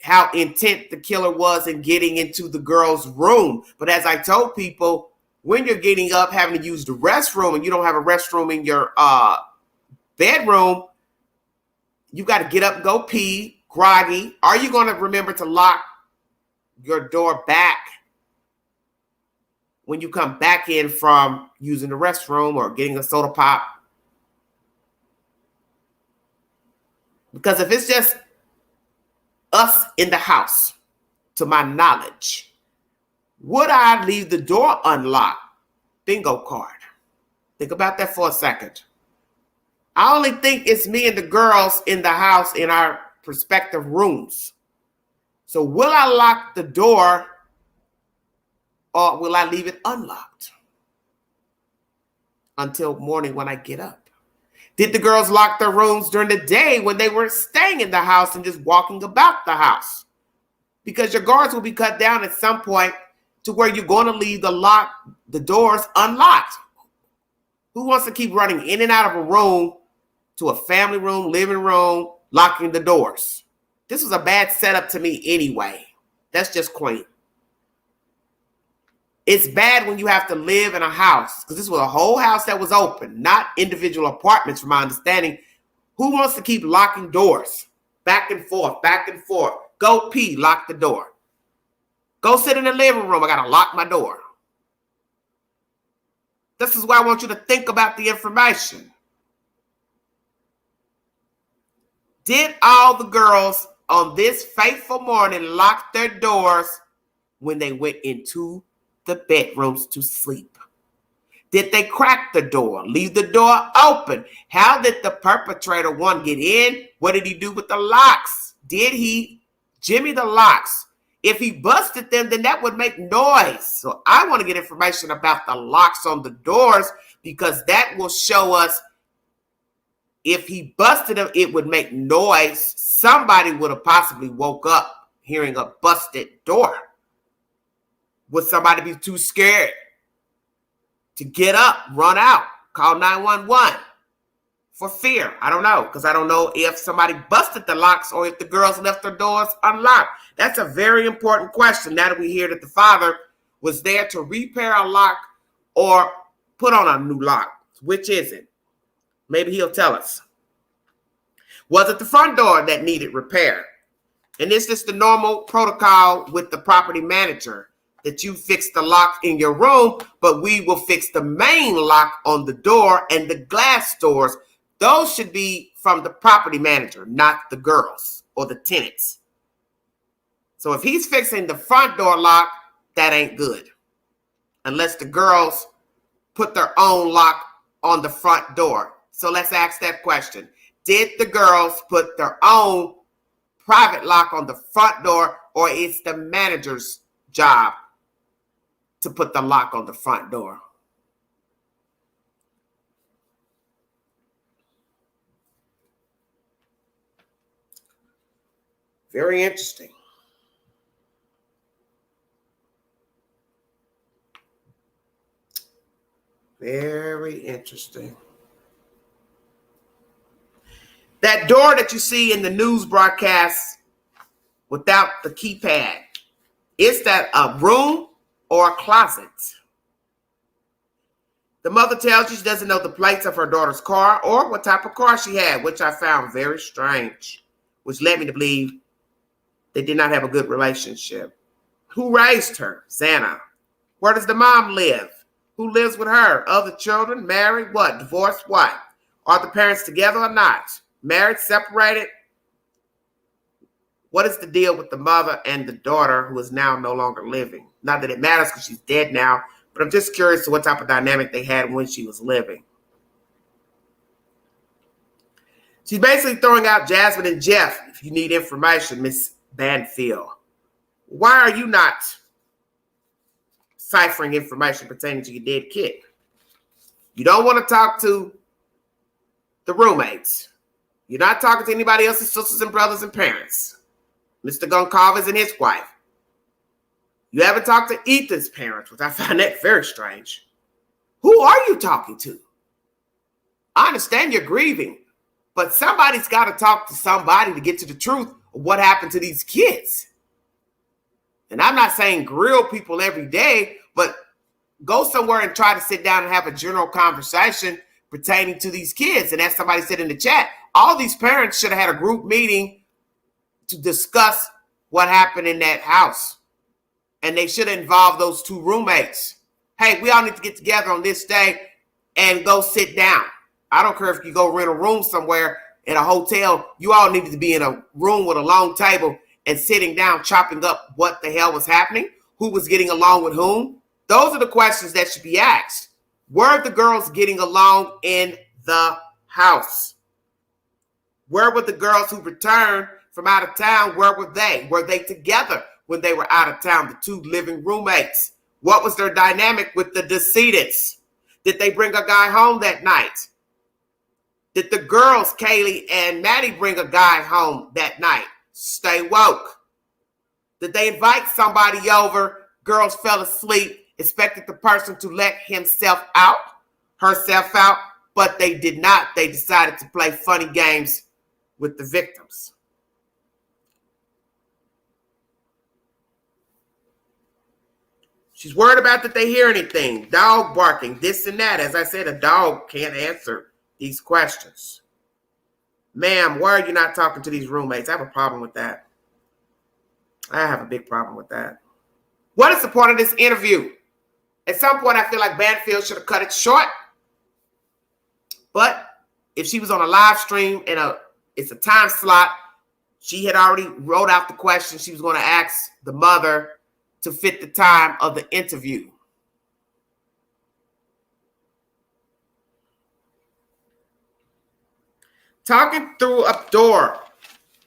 how intent the killer was in getting into the girl's room. But as I told people, when you're getting up, having to use the restroom, and you don't have a restroom in your bedroom, you got to get up and go pee, groggy. Are you going to remember to lock your door back when you come back in from using the restroom or getting a soda pop? Because if it's just us in the house, to my knowledge, would I leave the door unlocked? Bingo card. Think about that for a second. I only think it's me and the girls in the house in our respective rooms. So will I lock the door or will I leave it unlocked until morning when I get up? Did the girls lock their rooms during the day when they were staying in the house and just walking about the house? Because your guards will be cut down at some point to where you're going to leave the doors unlocked. Who wants to keep running in and out of a room to a family room, living room, locking the doors? This was a bad setup to me anyway. That's just quaint. It's bad when you have to live in a house, because this was a whole house that was open, not individual apartments from my understanding. Who wants to keep locking doors? Back and forth, back and forth. Go pee, lock the door. Go sit in the living room, I got to lock my door. This is why I want you to think about the information. Did all the girls on this fateful morning lock their doors when they went into the bedrooms to sleep? Did they crack the door, leave the door open? How did the perpetrator, one, get in? What did he do with the locks? Did he jimmy the locks? If he busted them, then that would make noise. So I want to get information about the locks on the doors, because that will show us if he busted them, it would make noise. Somebody would have possibly woke up hearing a busted door. Would somebody be too scared to get up, run out, call 911 for fear? I don't know, because I don't know if somebody busted the locks or if the girls left their doors unlocked. That's a very important question. Now that we hear that the father was there to repair a lock or put on a new lock, which is it? Maybe he'll tell us. Was it the front door that needed repair? And this is the normal protocol with the property manager, that you fix the lock in your room, but we will fix the main lock on the door and the glass doors. Those should be from the property manager, not the girls or the tenants. So if he's fixing the front door lock, that ain't good. Unless the girls put their own lock on the front door. So let's ask that question. Did the girls put their own private lock on the front door, or it's the manager's job to put the lock on the front door? Very interesting. Very interesting. That door that you see in the news broadcast without the keypad, is that a room or a closet? The mother tells you she doesn't know the plates of her daughter's car or what type of car she had, which I found very strange, which led me to believe they did not have a good relationship. Who raised her? Zana. Where does the mom live? Who lives with her? Other children? Married? What? Divorced? What? Are the parents together or not? Married? Separated? What is the deal with the mother and the daughter who is now no longer living? Not that it matters because she's dead now, but I'm just curious to what type of dynamic they had when she was living. She's basically throwing out Jasmine and Jeff. If you need information, Miss Banfield. Why are you not ciphering information pertaining to your dead kid? You don't want to talk to the roommates. You're not talking to anybody else's sisters and brothers and parents. Mr. Goncalves and his wife. You haven't talked to Ethan's parents, which I find that very strange. Who are you talking to? I understand you're grieving, but somebody's got to talk to somebody to get to the truth of what happened to these kids. And I'm not saying grill people every day, but go somewhere and try to sit down and have a general conversation pertaining to these kids. And as somebody said in the chat, all these parents should have had a group meeting to discuss what happened in that house. And they should have involved those two roommates. Hey, we all need to get together on this day and go sit down. I don't care if you go rent a room somewhere in a hotel. You all needed to be in a room with a long table and sitting down, chopping up what the hell was happening, who was getting along with whom. Those are the questions that should be asked. Were the girls getting along in the house? Where were the girls who returned from out of town? Where were they? Were they together when they were out of town, the two living roommates? What was their dynamic with the decedents? Did they bring a guy home that night? Did the girls, Kaylee and Maddie, bring a guy home that night? Stay woke. Did they invite somebody over? Girls fell asleep, expected the person to let himself out, herself out, but they did not. They decided to play funny games with the victims. She's worried about that they hear anything. Dog barking, this and that. As I said, a dog can't answer these questions. Ma'am, why are you not talking to these roommates? I have a problem with that. I have a big problem with that. What is the point of this interview? At some point, I feel like Banfield should have cut it short. But if she was on a live stream and it's a time slot, she had already wrote out the question she was going to ask the mother to fit the time of the interview. Talking through a door.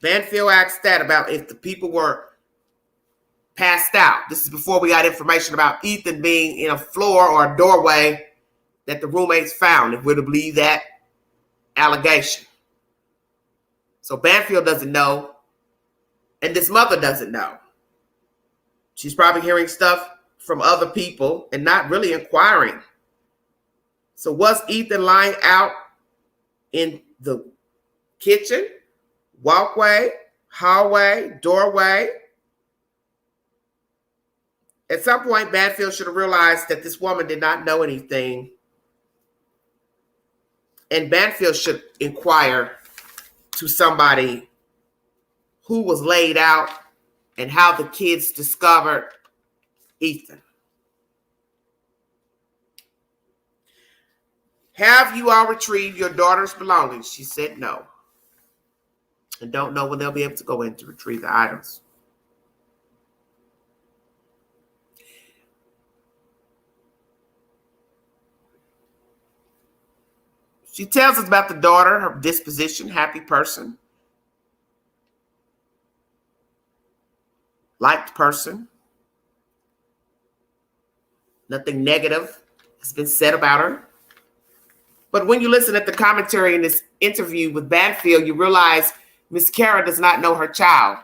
Banfield asked that about if the people were passed out. This is before we got information about Ethan being in a floor or a doorway that the roommates found, if we're to believe that allegation. So Banfield doesn't know, and this mother doesn't know. She's probably hearing stuff from other people and not really inquiring. So was Ethan lying out in the kitchen, walkway, hallway, doorway? At some point, Banfield should have realized that this woman did not know anything. And Banfield should inquire to somebody who was laid out and how the kids discovered Ethan. Have you all retrieved your daughter's belongings? She said no. And don't know when they'll be able to go in to retrieve the items. She tells us about the daughter, her disposition, happy person, liked person. Nothing negative has been said about her. But when you listen at the commentary in this interview with Banfield, you realize Miss Cara does not know her child.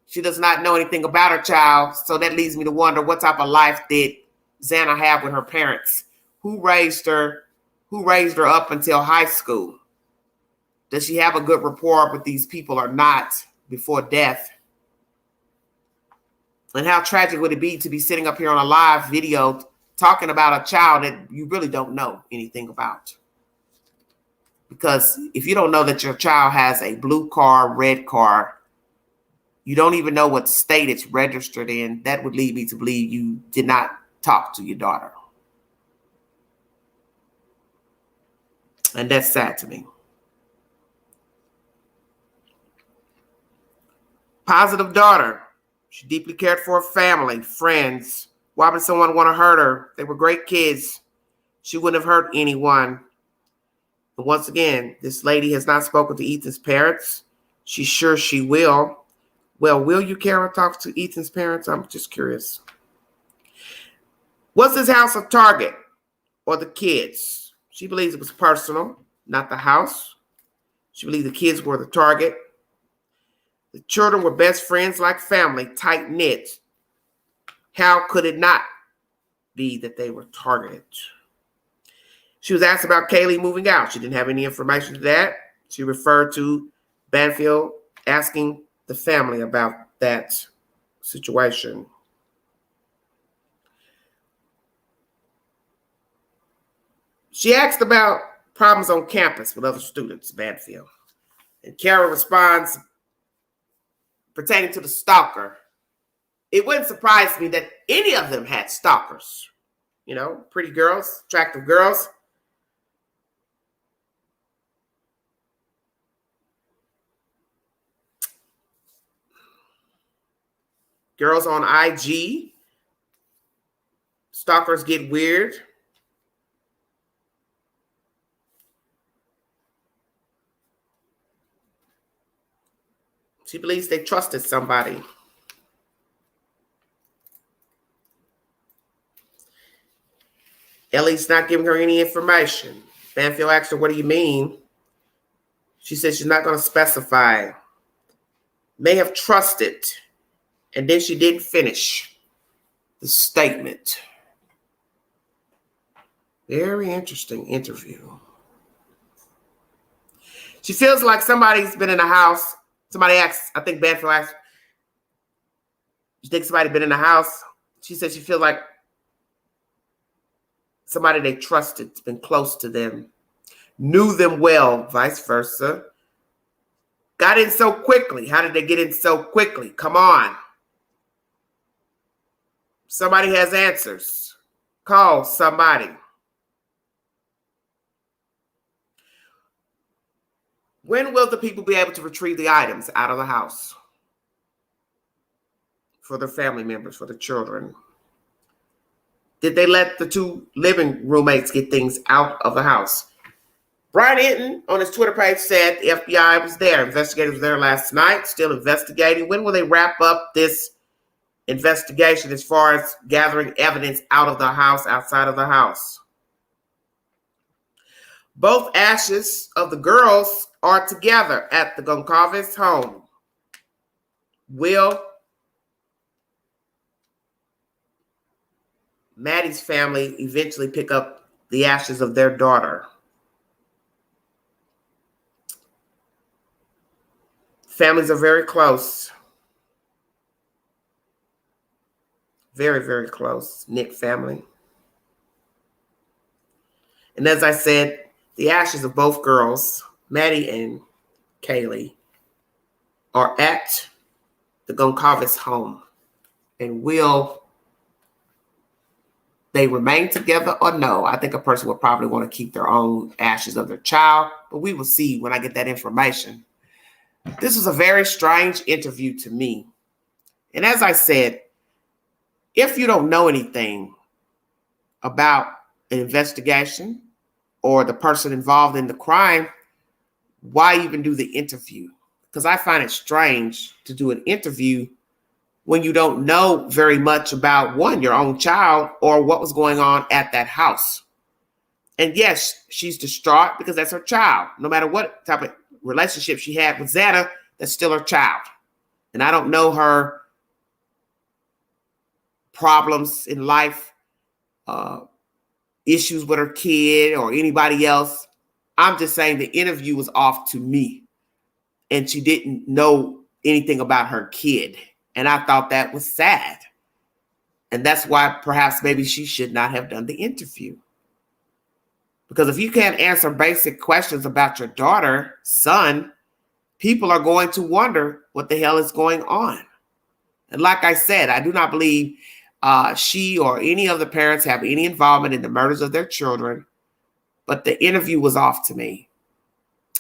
She does not know anything about her child. So that leads me to wonder, what type of life did Zana have with her parents? Who raised her? Who raised her up until high school? Does she have a good rapport with these people or not before death? And how tragic would it be to be sitting up here on a live video talking about a child that you really don't know anything about? Because if you don't know that your child has a blue car, red car, you don't even know what state it's registered in, that would lead me to believe you did not talk to your daughter. And that's sad to me. Positive daughter. She deeply cared for her family, friends. Why would someone want to hurt her? They were great kids. She wouldn't have hurt anyone. But once again, this lady has not spoken to Ethan's parents. She's sure she will. Well, will you, Cara, talk to Ethan's parents? I'm just curious. Was his house a target or the kids? She believes it was personal, not the house. She believes the kids were the target. The children were best friends like family, tight-knit. How could it not be that they were targeted? She was asked about Kaylee moving out. She didn't have any information to that. She referred to Banfield asking the family about that situation. She asked about problems on campus with other students, Banfield. And Cara responds pertaining to the stalker. It wouldn't surprise me that any of them had stalkers. You know, pretty girls, attractive girls. Girls on IG. Stalkers get weird. She believes they trusted somebody. Ellie's not giving her any information. Banfield asked her, what do you mean? She said she's not going to specify. May have trusted. And then she didn't finish the statement. Very interesting interview. She feels like somebody's been in the house. Somebody asked, I think Banfield asked, you think somebody been in the house? She said she feels like somebody they trusted, been close to them, knew them well, vice versa. Got in so quickly. How did they get in so quickly? Come on. Somebody has answers. Call somebody. When will the people be able to retrieve the items out of the house? For their family members, for the children. Did they let the two living roommates get things out of the house? Brian Hinton on his Twitter page said the FBI was there. Investigators were there last night, still investigating. When will they wrap up this investigation as far as gathering evidence out of the house, outside of the house? Both ashes of the girls are together at the Goncalves home. Will Maddie's family eventually pick up the ashes of their daughter? Families are very close. Very, very close. Knit family. And as I said, the ashes of both girls, Maddie and Kaylee, are at the Goncalves home. And will they remain together or no? I think a person would probably want to keep their own ashes of their child, but we will see when I get that information. This was a very strange interview to me. And as I said, if you don't know anything about an investigation or the person involved in the crime, why even do the interview? Because I find it strange to do an interview when you don't know very much about, one, your own child or what was going on at that house. And yes, she's distraught because that's her child. No matter what type of relationship she had with Zana, that's still her child. And I don't know her problems in life, issues with her kid or anybody else. I'm just saying the interview was off to me. And she didn't know anything about her kid. And I thought that was sad. And that's why perhaps maybe she should not have done the interview. Because if you can't answer basic questions about your daughter, son, people are going to wonder what the hell is going on. And like I said, I do not believe she or any of the parents have any involvement in the murders of their children. but the interview was off to me.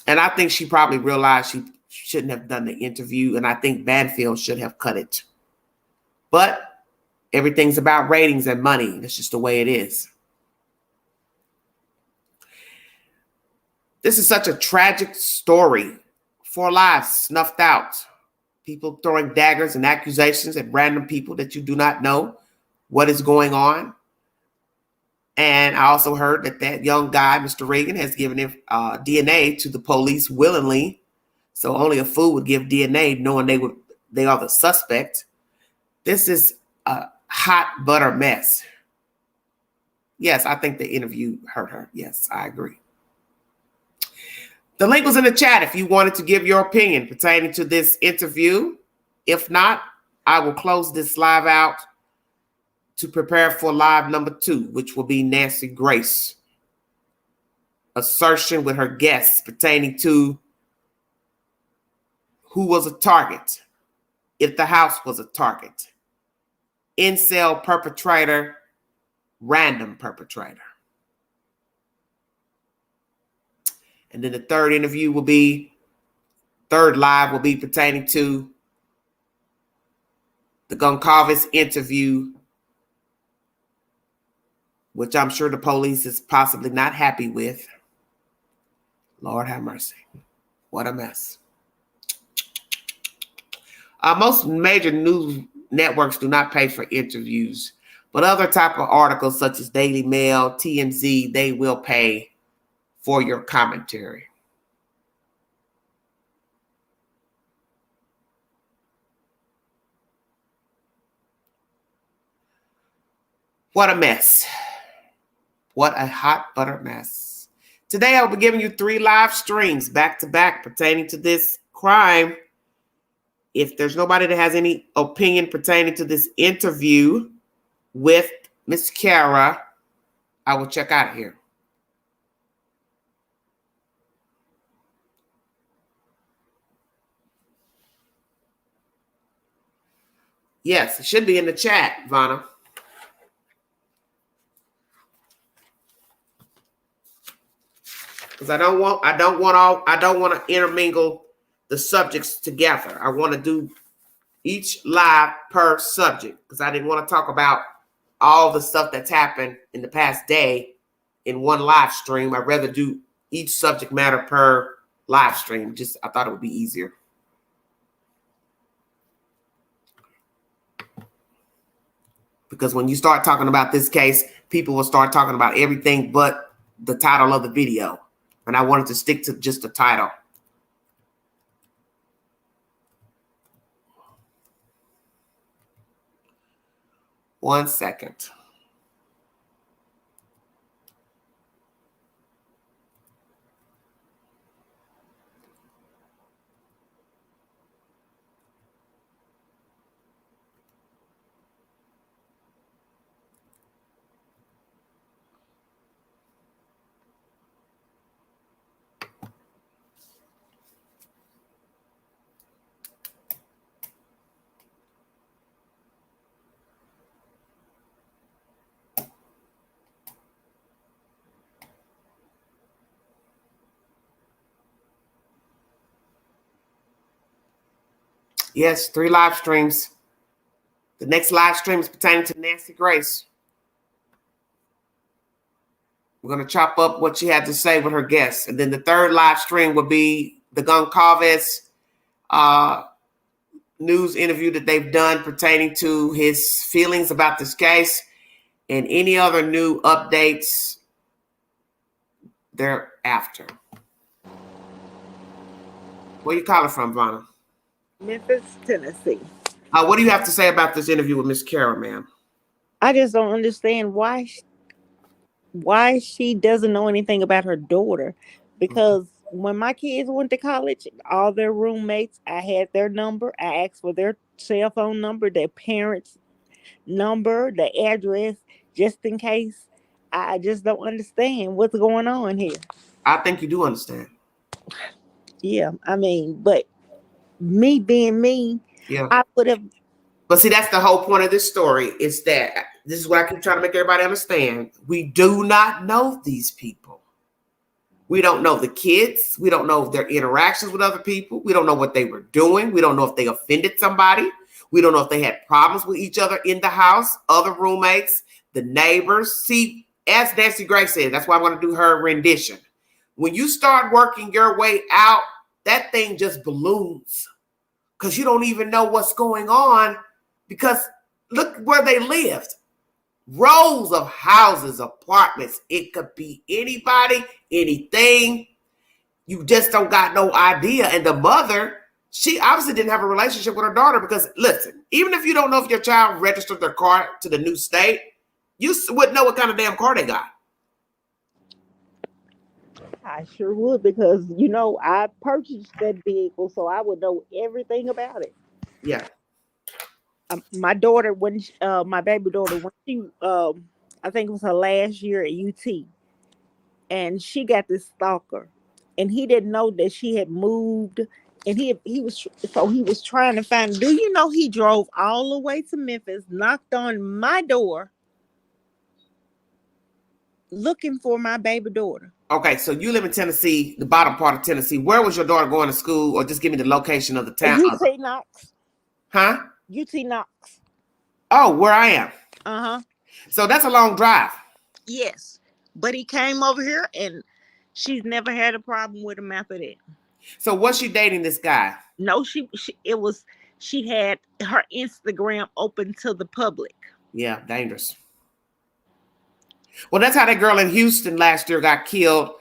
And I think she probably realized she shouldn't have done the interview, and I think Banfield should have cut it. But everything's about ratings and money. That's just the way it is. This is such a tragic story. 4 lives snuffed out. People throwing daggers and accusations at random people that you do not know what is going on. And I also heard that that young guy, Mr. Reagan, has given DNA to the police willingly. So only a fool would give DNA knowing they are the suspect. This is a hot butter mess. Yes, I think the interview hurt her. Yes, I agree. The link was in the chat if you wanted to give your opinion pertaining to this interview. If not, I will close this live out to prepare for live number 2, which will be Nancy Grace. Assertion with her guests pertaining to who was a target, if the house was a target, incel perpetrator, random perpetrator. And then the third live will be pertaining to the Goncalves interview, which I'm sure the police is possibly not happy with. Lord have mercy. What a mess. Most major news networks do not pay for interviews, but other type of articles such as Daily Mail, TMZ, they will pay for your commentary. What a mess. What a hot butter mess. Today I will be giving you 3 live streams back to back pertaining to this crime. If there's nobody that has any opinion pertaining to this interview with Miss Cara, I will check out of here. Yes, it should be in the chat, Vanna. Because I don't want to intermingle the subjects together. I want to do each live per subject because I didn't want to talk about all the stuff that's happened in the past day in one live stream. I'd rather do each subject matter per live stream. I thought it would be easier. Because when you start talking about this case, people will start talking about everything but the title of the video. And I wanted to stick to just the title. One second. Yes, 3 live streams. The next live stream is pertaining to Nancy Grace. We're going to chop up what she had to say with her guests. And then the third live stream will be the Goncalves news interview that they've done pertaining to his feelings about this case and any other new updates thereafter. Where you calling from, Vanna? Memphis, Tennessee. What do you have to say about this interview with Miss Cara, ma'am? I just don't understand why she doesn't know anything about her daughter. Because when my kids went to college, all their roommates, I had their number. I asked for their cell phone number, their parents' number, the address, just in case. I just don't understand what's going on here. I think you do understand. Yeah, I mean, but me being me, yeah, I would have. But see, that's the whole point of this story. Is that this is what I keep trying to make everybody understand. We do not know these people. We don't know the kids. We don't know their interactions with other people. We don't know what they were doing. We don't know if they offended somebody. We don't know if they had problems with each other in the house, other roommates, the neighbors. See, as Nancy Grace said, that's why I'm going to do her rendition. When you start working your way out, that thing just balloons because you don't even know what's going on because look where they lived. Rows of houses, apartments. It could be anybody, anything. You just don't got no idea. And the mother, she obviously didn't have a relationship with her daughter because, listen, even if you don't know if your child registered their car to the new state, you wouldn't know what kind of damn car they got. I sure would because, I purchased that vehicle, so I would know everything about it. Yeah. My daughter, my baby daughter, when she, I think it was her last year at UT, and she got this stalker, and he didn't know that she had moved, and he was trying to find. Do you know he drove all the way to Memphis, knocked on my door, looking for my baby daughter? Okay, so you live in Tennessee, the bottom part of Tennessee. Where was your daughter going to school, or just give me the location of the town? UT Knox. Huh? UT Knox. Oh, where I am. Uh-huh. So that's a long drive. Yes. But he came over here and she's never had a problem with him after that. So was she dating this guy? No, she had her Instagram open to the public. Yeah, dangerous. Well, that's how that girl in Houston last year got killed.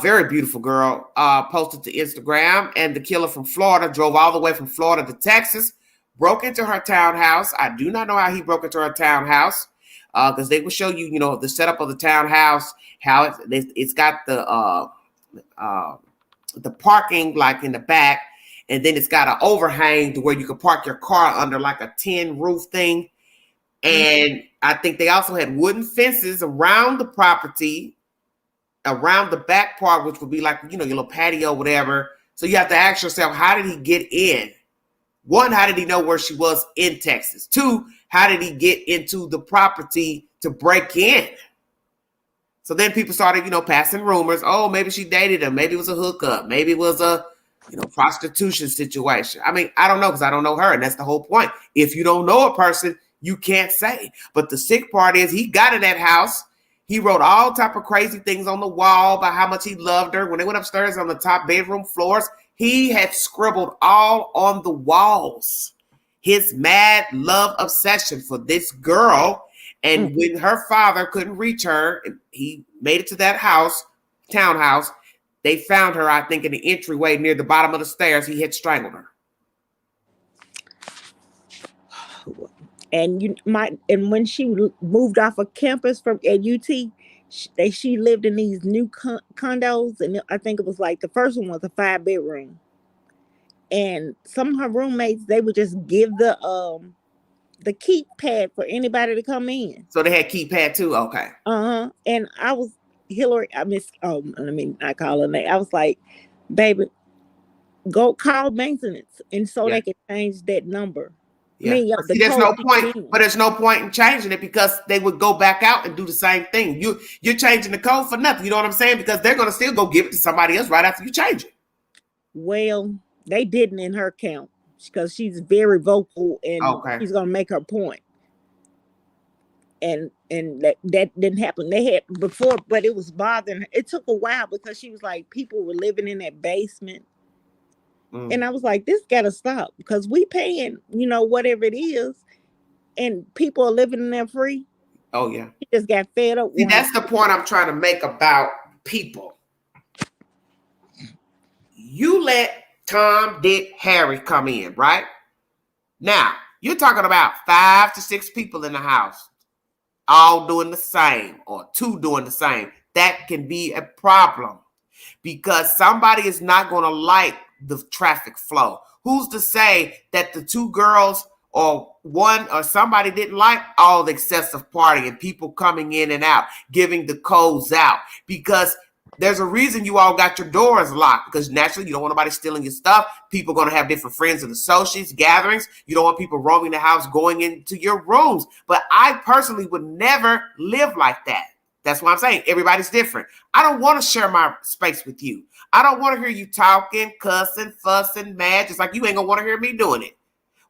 Very beautiful girl, posted to Instagram, and the killer from Florida drove all the way from Florida to Texas, broke into her townhouse. I do not know how he broke into her townhouse because they will show you, the setup of the townhouse, how it's got the parking like in the back, and then it's got an overhang to where you can park your car under like a tin roof thing. And I think they also had wooden fences around the property, around the back part, which would be like, your little patio, whatever. So you have to ask yourself, how did he get in? One, how did he know where she was in Texas? Two, how did he get into the property to break in? So then people started, passing rumors. Oh, maybe she dated him. Maybe it was a hookup. Maybe it was a, prostitution situation. I mean, I don't know because I don't know her. And that's the whole point. If you don't know a person, you can't say. But the sick part is he got in that house. He wrote all type of crazy things on the wall about how much he loved her. When they went upstairs on the top bedroom floors, he had scribbled all on the walls his mad love obsession for this girl. And when her father couldn't reach her, he made it to that townhouse. They found her, I think, in the entryway near the bottom of the stairs. He had strangled her. And when she moved off of campus at UT, she lived in these new condos, and I think it was like the first one was a 5-bedroom. And some of her roommates, they would just give the keypad for anybody to come in. So they had keypad too. Okay. And I was Hillary. Let me not call her name. I was like, baby, go call maintenance, and so they can change that number. Yeah. There's no point, but there's no point in changing it because they would go back out and do the same thing. You're changing the code for nothing. You know what I'm saying? Because they're going to still go give it to somebody else right after you change it. Well, they didn't in her count because she's very vocal and she's going to make her point. And that didn't happen. They had before, but it was bothering her. It took a while because she was like, people were living in that basement. And I was like, this got to stop because we paying, whatever it is, and people are living in there free. Oh, yeah. She just got fed up. See, that's the point I'm trying to make about people. You let Tom, Dick, Harry come in, right? Now, you're talking about 5 to 6 people in the house, all doing the same or 2 doing the same. That can be a problem because somebody is not going to like the traffic flow. Who's to say that the 2 girls or one or somebody didn't like all the excessive partying and people coming in and out, giving the codes out? Because there's a reason you all got your doors locked, because naturally you don't want nobody stealing your stuff. People are going to have different friends and associates, gatherings. You don't want people roaming the house, going into your rooms. But I personally would never live like that. That's what I'm saying. Everybody's different. I don't want to share my space with you. I don't want to hear you talking, cussing, fussing, mad, just like you ain't gonna want to hear me doing it.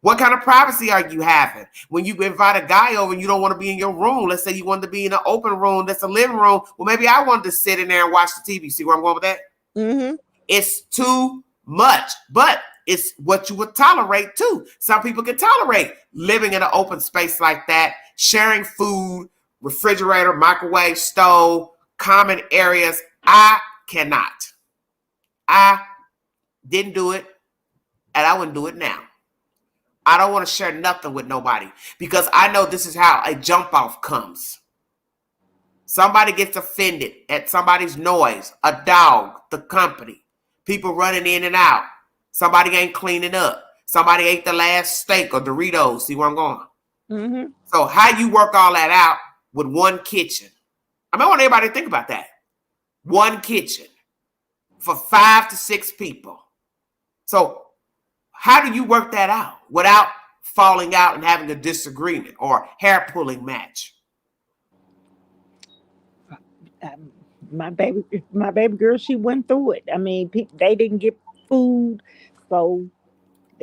What kind of privacy are you having? When you invite a guy over and you don't want to be in your room, let's say you want to be in an open room that's a living room. Well, maybe I wanted to sit in there and watch the TV. See where I'm going with that? Mm-hmm. It's too much, but it's what you would tolerate too. Some people can tolerate living in an open space like that, sharing food, refrigerator, microwave, stove, common areas. I cannot. I didn't do it, and I wouldn't do it now. I don't want to share nothing with nobody because I know this is how a jump off comes. Somebody gets offended at somebody's noise, a dog, the company, people running in and out. Somebody ain't cleaning up. Somebody ate the last steak or Doritos. See where I'm going? Mm-hmm. So how you work all that out with one kitchen? I mean, I want everybody to think about that. One kitchen for 5 to 6 people. So how do you work that out without falling out and having a disagreement or hair pulling match? My baby girl, she went through it. I mean, they didn't get food, so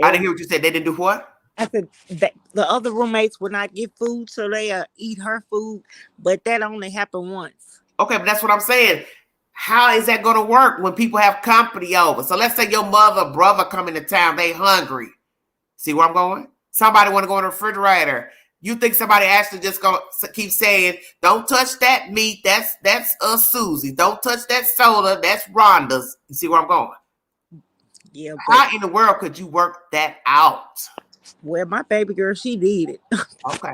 I didn't hear what you said. They didn't do what? I said that the other roommates would not get food, so they eat her food. But that only happened once. Okay, but that's what I'm saying. How is that going to work when people have company over? So let's say your mother, brother come into town, they hungry. See where I'm going? Somebody want to go in the refrigerator. You think somebody actually just going to keep saying, don't touch that meat. That's Susie. Don't touch that soda. That's Rhonda's. You see where I'm going? Yeah. How in the world could you work that out? Well, my baby girl, she did it. Okay.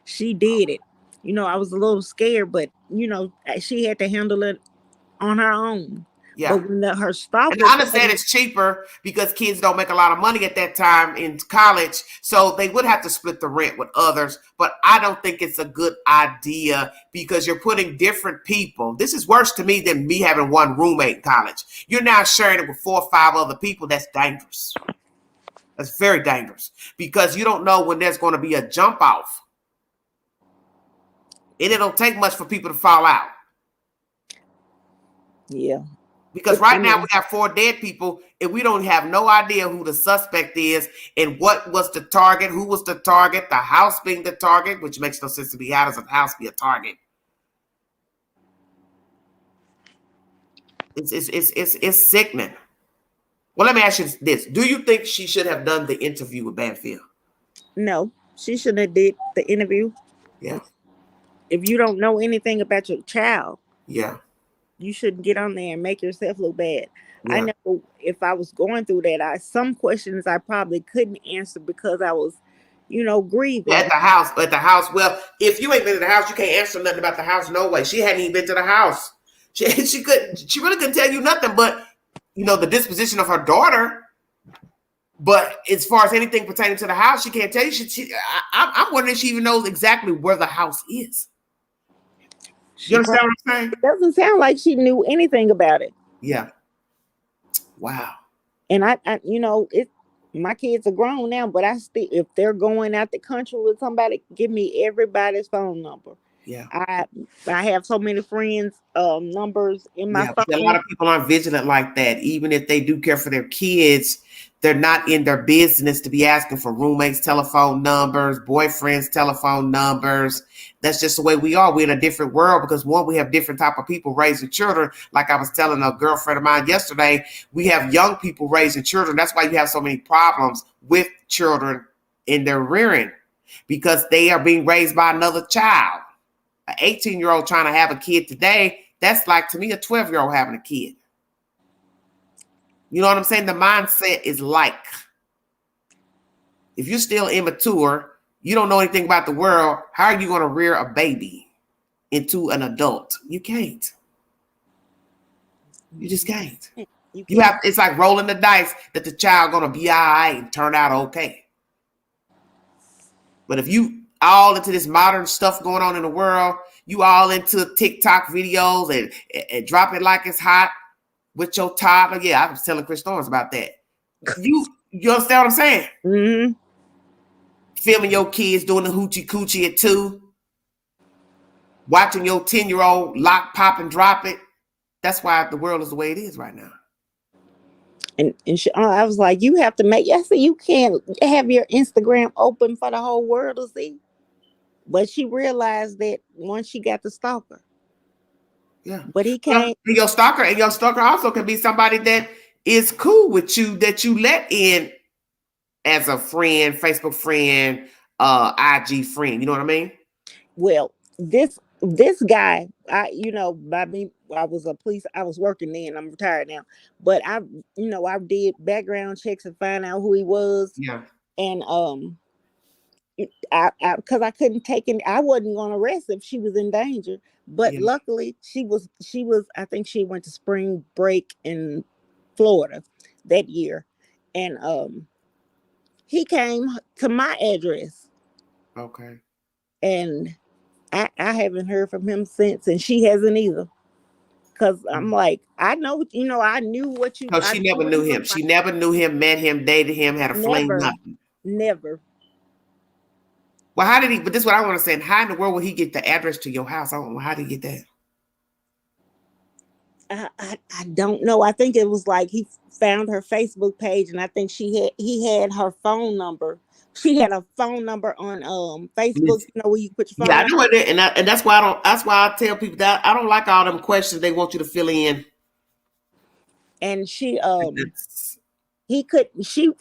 She did it. You know, I was a little scared, but, you know, she had to handle it on her own. Yeah. But when her stuff, and I understand it's cheaper because kids don't make a lot of money at that time in college, so they would have to split the rent with others. But I don't think it's a good idea because you're putting different people. This is worse to me than me having one roommate in college. You're now sharing it with 4 or 5 other people. That's dangerous. That's very dangerous because you don't know when there's going to be a jump off. And it don't take much for people to fall out. Yeah. Because right now we have 4 dead people and we don't have no idea who the suspect is and what was the target, who was the target, the house being the target, which makes no sense to me. How does a house be a target? It's sickening. Well, let me ask you this. Do you think she should have done the interview with Banfield? No, she shouldn't have did the interview. Yeah. If you don't know anything about your child, yeah, you shouldn't get on there and make yourself look bad. Yeah. I know if I was going through that, some questions I probably couldn't answer because I was, you know, grieving. At the house. Well, if you ain't been to the house, you can't answer nothing about the house. No way. She hadn't even been to the house. She really couldn't tell you nothing but, you know, the disposition of her daughter. But as far as anything pertaining to the house, she can't tell you. I'm wondering if she even knows exactly where the house is. You understand what I'm saying? It doesn't sound like she knew anything about it. Yeah. Wow. And I you know, my kids are grown now, but I still, if they're going out the country with somebody, give me everybody's phone number. Yeah. I have so many friends' numbers in my phone. A lot of people aren't vigilant like that. Even if they do care for their kids, they're not in their business to be asking for roommates' telephone numbers, boyfriends' telephone numbers. That's just the way we are. We're in a different world because, one, we have different type of people raising children. Like I was telling a girlfriend of mine yesterday, we have young people raising children. That's why you have so many problems with children in their rearing because they are being raised by another child. An 18-year-old trying to have a kid today, that's like, to me, a 12-year-old having a kid. You know what I'm saying? The mindset is like, if you're still immature, you don't know anything about the world, how are you going to rear a baby into an adult? You can't. You just can't. You have. It's like rolling the dice that the child going to be all right and turn out okay. But if you all into this modern stuff going on in the world, you all into TikTok videos and drop it like it's hot with your toddler. Yeah, I was telling Chris Storms about that. You understand what I'm saying? Mm-hmm. Filming your kids doing the hoochie coochie at 2. watching your 10-year-old lock, pop, and drop it. That's why the world is the way it is right now. And I was like, you have to make. I said, you can't have your Instagram open for the whole world to see. But she realized that once she got the stalker. Yeah. But he Well, can't. your stalker also can be somebody that is cool with you, that you let in as a friend, Facebook friend, IG friend. You know what I mean? Well, this guy, by me, I was a police. I was working then. I'm retired now, but I did background checks and find out who he was, Yeah. and because I couldn't take it. I wasn't going to arrest if she was in danger. But Yeah. luckily, she was. I think she went to spring break in Florida that year, and he came to my address, Okay. and I haven't heard from him since, and she hasn't either. Cause I'm like, I know, I knew what So I she knew never what he knew looked him. like. She never knew him, met him, dated him, had a fling, Never, nothing. never. Well, how did he? But this is what I want to say. How in the world would he get the address to your house? I don't know. How did he get that? I don't know. I think it was like he found her Facebook page, and I think he had her phone number. She had a phone number on Facebook. Listen, Where you put your yeah, phone I number, know it, and that's why I don't. That's why I tell people that I don't like all them questions they want you to fill in. and That's, he could she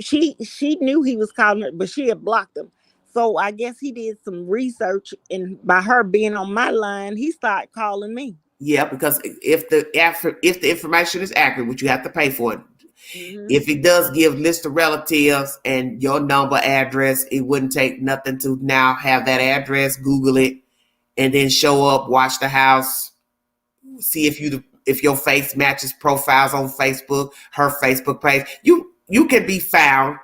knew he was calling her, but she had blocked him. So I guess he did some research, and by her being on my line, he started calling me. yeah, because if the information is accurate, which you have to pay for it. Mm-hmm. If it does give list of relatives and your number, address, it wouldn't take nothing to now have that address, Google it, and then show up, watch the house, see if your face matches profiles on Facebook, her Facebook page. You can be found.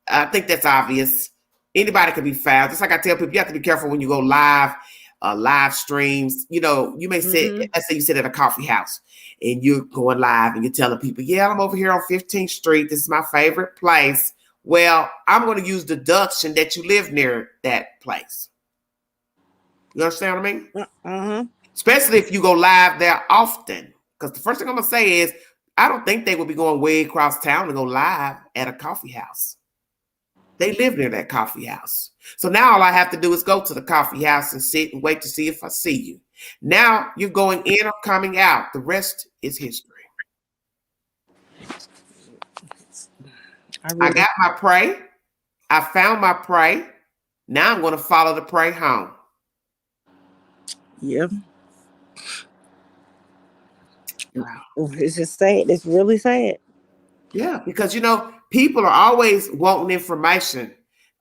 I think that's obvious. Anybody can be found. Just like I tell people, you have to be careful when you go live, live streams. You may sit, Mm-hmm. let's say you sit at a coffee house and you're going live and you're telling people, yeah, I'm over here on 15th Street. This is my favorite place. Well, I'm going to use deduction that you live near that place. You understand what I mean? Uh-huh. Especially if you go live there often. Because the first thing I'm going to say is, I don't think they would be going way across town to go live at a coffee house. They live near that coffee house. So now all I have to do is go to the coffee house and sit and wait to see if I see you. Now you're going in or coming out. The rest is history. I got my prey. I found my prey. Now I'm going to follow the prey home. Yeah. It's just sad. It's really sad. Yeah, because people are always wanting information.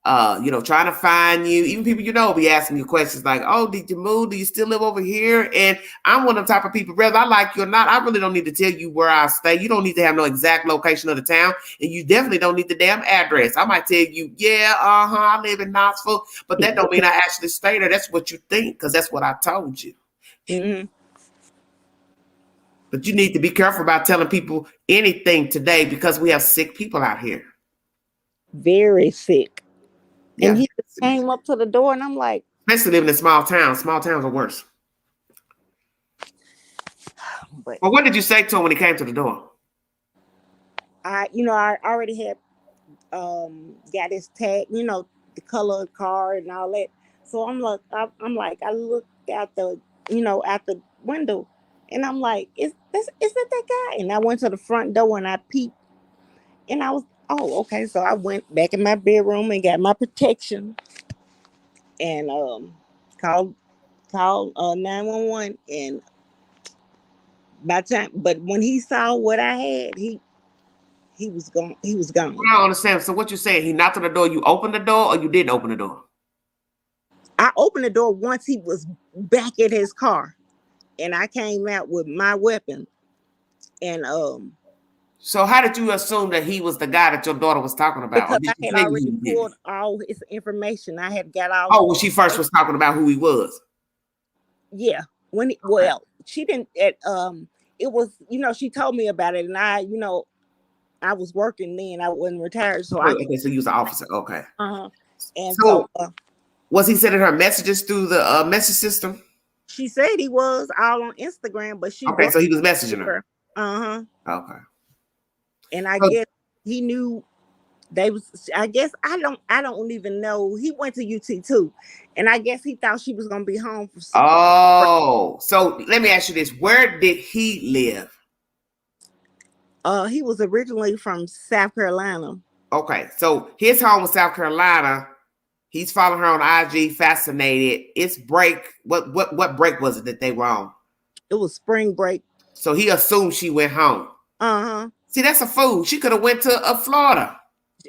Trying to find you. Even people be asking you questions like, "Oh, did you move? Do you still live over here?" And I'm one of the type of people, whether I like you or not, I really don't need to tell you where I stay. You don't need to have no exact location of the town, and you definitely don't need the damn address. I might tell you, yeah, I live in Knoxville, but that don't mean I actually stay there. That's what you think, because that's what I told you. Mm-hmm. But you need to be careful about telling people anything today, because we have sick people out here. Very sick. Yeah. And he just came up to the door, and I'm like, especially living in small towns. Small towns are worse. But well, what did you say to him when he came to the door? I already had got his tag, the color of the car and all that. So I'm like, I looked out out the window, and I'm like, is that guy? And I went to the front door and I peeped, and I was, oh, okay. So I went back in my bedroom and got my protection, and called 911. And by time, but when he saw what I had, he was gone. He was gone. I don't understand. So what you're saying? He knocked on the door. You opened the door, or you didn't open the door? I opened the door once he was back in his car, and I came out with my weapon. And so how did you assume that he was the guy that your daughter was talking about? because I had already pulled all his information. I had got all. Oh, when she first was talking about who he was. Yeah. She didn't. It was, she told me about it, and I was working then. I wasn't retired, so okay. So you was an officer. Okay. And so was he sending her messages through the message system? She said he was all on Instagram, but she Okay, brought so he was messaging her. her. Okay. And I So, guess he knew they was. I guess I don't even know. He went to UT too, and I guess he thought she was gonna be home for. oh, so let me ask you this: where did he live? He was originally from South Carolina. Okay, so his home was South Carolina. He's following her on IG, fascinated. It's break. What break was it that they were on? It was spring break. So he assumed she went home. See, that's a fool. She could have went to Florida,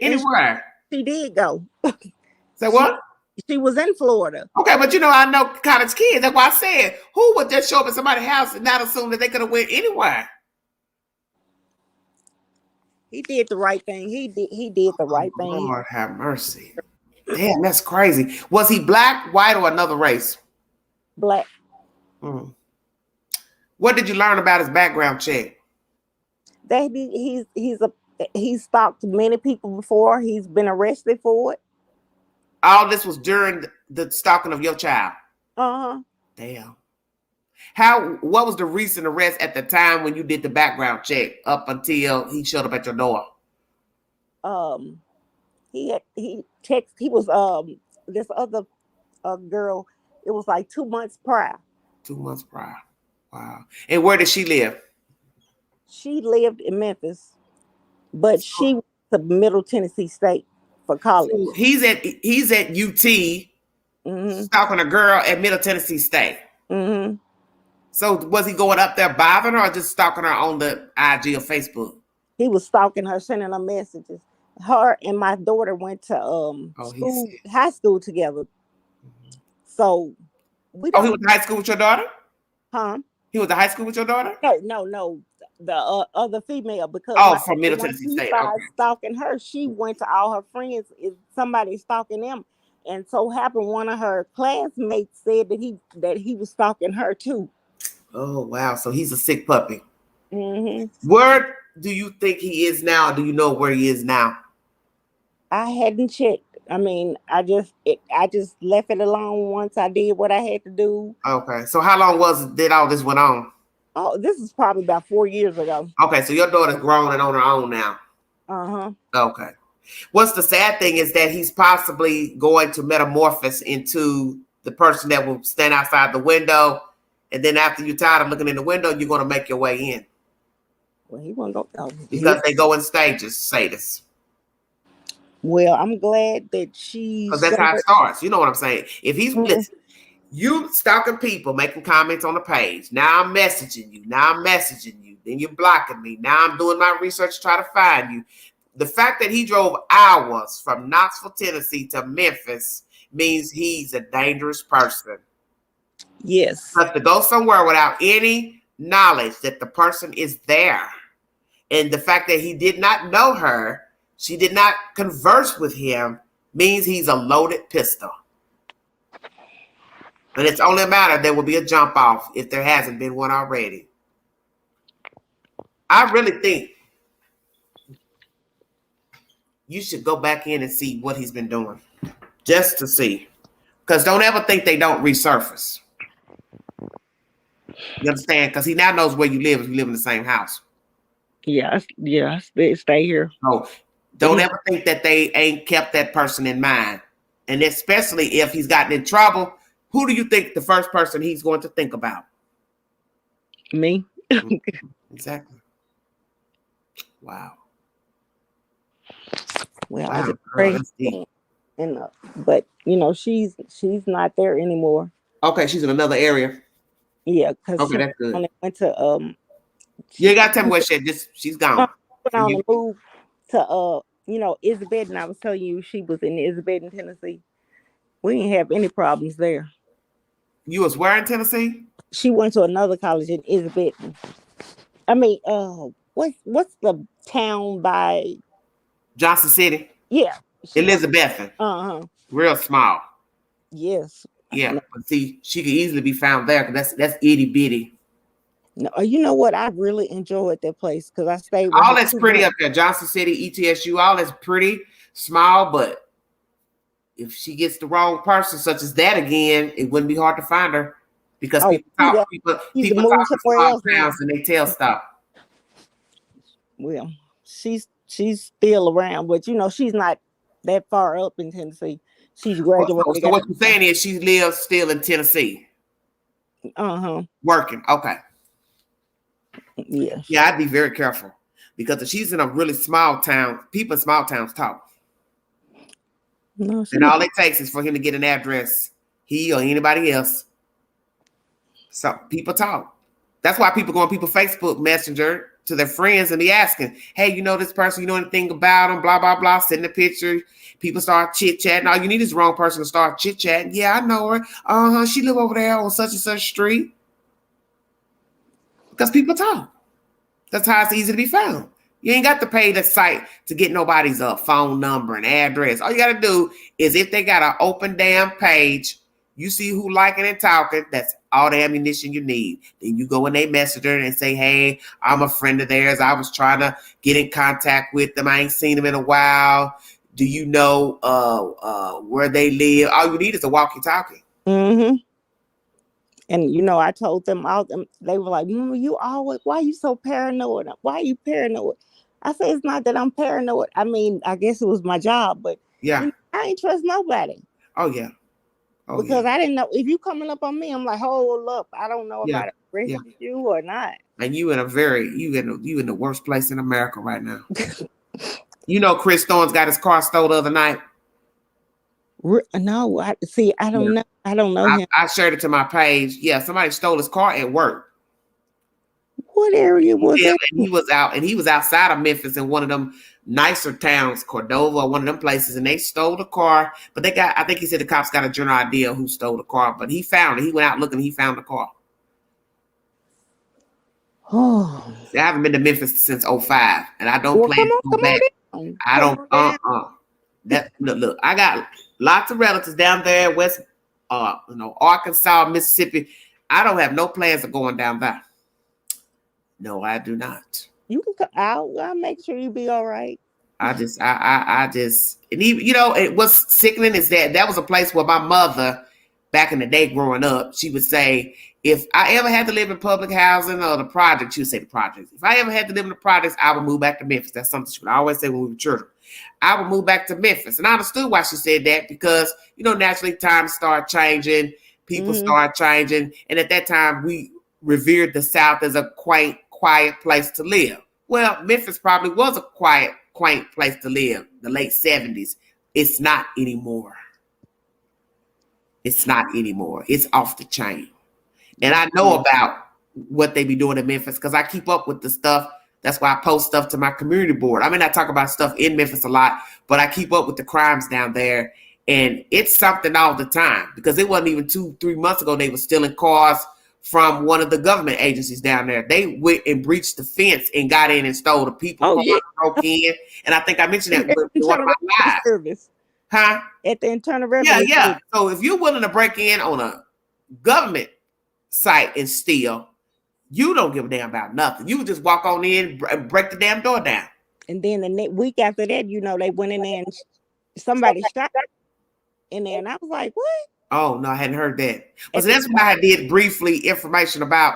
anywhere. She did go. Say what? She was in Florida. Okay, but I know college kids. That's why I said, who would just show up at somebody's house and not assume that they could have went anywhere? He did the right thing. He did the right thing. Lord have mercy. Damn, that's crazy. Was he black, white, or another race? Black. What did you learn about his background check? That he's stalked many people before. He's been arrested for it. All this was during the stalking of your child. Damn. What was the recent arrest at the time when you did the background check up until he showed up at your door? He was this other girl. It was like 2 months prior. 2 months prior. Wow. And where did she live? She lived in Memphis, but she went to Middle Tennessee State for college. So he's at UT stalking a girl at Middle Tennessee State. So was he going up there bothering her or just stalking her on the IG or Facebook? He was stalking her, sending her messages. Her and my daughter went to high school together. So he went to high school with your daughter? Huh? He went to high school with your daughter? No. The other female, because from Middle Tennessee State. Stalking her, she went to all her friends. If somebody stalking them, and so happened one of her classmates said that he was stalking her too. Oh wow! So he's a sick puppy. Where do you think he is now? Do you know where he is now? I hadn't checked. I mean, I just left it alone once I did what I had to do. Okay, so how long did all this went on? Oh, this is probably about 4 years ago. Okay, so your daughter's grown and on her own now. Okay. What's the sad thing is that he's possibly going to metamorphose into the person that will stand outside the window, and then after you're tired of looking in the window, you're going to make your way in. Well, he won't go. Because they go in stages, say this. Well, I'm glad that because that's how it starts. You know what I'm saying? If he's listen, you stalking people, making comments on the page. Now I'm messaging you. Then you're blocking me. Now I'm doing my research to try to find you. The fact that he drove hours from Knoxville, Tennessee to Memphis means he's a dangerous person. Yes. Because to go somewhere without any knowledge that the person is there, and the fact that he did not know her, she did not converse with him, means he's a loaded pistol. And it's only a matter there will be a jump off if there hasn't been one already. I really think you should go back in and see what he's been doing. Just to see. Because don't ever think they don't resurface. You understand? Because he now knows where you live if you live in the same house. Yeah, stay here. So don't ever think that they ain't kept that person in mind. And especially if he's gotten in trouble, who do you think the first person he's going to think about? Me. Exactly. Wow. Well, I just pray. But she's not there anymore. Okay, she's in another area. Yeah, because that's good. Only went to you ain't got to tell me where she's gone. Went on and moved to Elizabeth, and I was telling you she was in Elizabeth, Tennessee. We didn't have any problems there. You was where in Tennessee? She went to another college in Elizabeth. I mean, what's the town by Johnson City? Yeah. Elizabethan. Real small. Yes. Yeah, but see, she could easily be found there because that's itty bitty. No, you know what? I really enjoyed that place because I stayed with all that's pretty up there. Johnson City, ETSU, all that's pretty small, but if she gets the wrong person, such as that again, it wouldn't be hard to find her. because Oh, people talk, people he's people moved talk in somewhere small else now. towns and they tell stuff. Well, she's still around, but she's not that far up in Tennessee. She's graduated. So what you're saying is she lives still in Tennessee, working. Okay. Yes. Yeah, I'd be very careful because if she's in a really small town, people in small towns talk. No, And all it takes is for him to get an address, he or anybody else. So people talk. That's why people go on people's Facebook Messenger to their friends and be asking, hey, you know this person, you know anything about them, blah, blah, blah, sending a picture. People start chit-chatting. All you need is the wrong person to start chit-chatting. Yeah, I know her. She live over there on such and such street. Because people talk. That's how it's easy to be found. You ain't got to pay the site to get nobody's phone number and address. All you got to do is if they got an open damn page, you see who liking and talking, that's all the ammunition you need. Then you go in their messenger and say, hey, I'm a friend of theirs. I was trying to get in contact with them. I ain't seen them in a while. Do you know where they live? All you need is a walkie-talkie. Mm-hmm. And I told them all. They were like, "You always? Why are you so paranoid? Why are you paranoid?" I said, "It's not that I'm paranoid. I mean, I guess it was my job, but yeah, I ain't trust nobody." Oh yeah. Oh, because I didn't know if you coming up on me. I'm like, hold up, I don't know if I arrested you or not. And you in the worst place in America right now. Chris Thorne's got his car stole the other night. No, I don't know. I don't know him. I shared it to my page. Yeah, somebody stole his car at work. What area was it? And he was outside of Memphis in one of them nicer towns, Cordova, or one of them places, and they stole the car. But I think he said the cops got a general idea who stole the car, but he found it. He went out looking, he found the car. Oh, I haven't been to Memphis since 2005, and I don't plan to go back. I don't. Look, I got lots of relatives down there, West, Arkansas, Mississippi. I don't have no plans of going down there. No, I do not. You can come out. I'll make sure you be all right. I just, and even, what's sickening is that was a place where my mother, back in the day growing up, she would say, if I ever had to live in public housing or the projects, she would say the projects. If I ever had to live in the projects, I would move back to Memphis. That's something she would always say when we were children. I would move back to Memphis. And I understood why she said that because, naturally times start changing, people start changing. And at that time, we revered the South as a quaint, quiet place to live. Well, Memphis probably was a quiet, quaint place to live, the late 70s. It's not anymore. It's not anymore. It's off the chain. And I know about what they be doing in Memphis because I keep up with the stuff. That's why I post stuff to my community board. I mean, I talk about stuff in Memphis a lot, but I keep up with the crimes down there. And it's something all the time because it wasn't even 2-3 months ago they were stealing cars from one of the government agencies down there. They went and breached the fence and got in and stole the people. Broke in. And I think I mentioned that in one of my lives. Service. Huh? At the Internal Revenue. Yeah. So if you're willing to break in on a government site and steal, you don't give a damn about nothing. You just walk on in and break the damn door down. And then the next week after that, they went in there and somebody shot in there. And I was like, what? Oh, no, I hadn't heard that. But so that's why I did briefly information about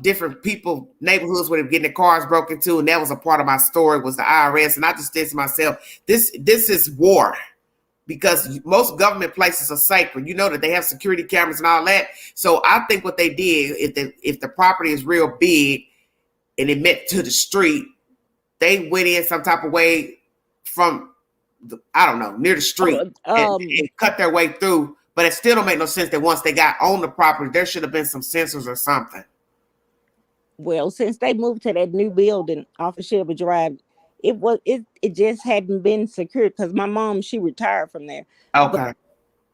different people, neighborhoods where they're getting their cars broken into. And that was a part of my story was the IRS. And I just said to myself, this is war. Because most government places are sacred. You know that they have security cameras and all that. So I think what they did, if the property is real big and it met to the street, they went in some type of way from, near the street and cut their way through. But it still don't make no sense that once they got on the property, there should have been some sensors or something. Well, since they moved to that new building off of Shelby Drive, it just hadn't been secured because my mom, she retired from there. Okay.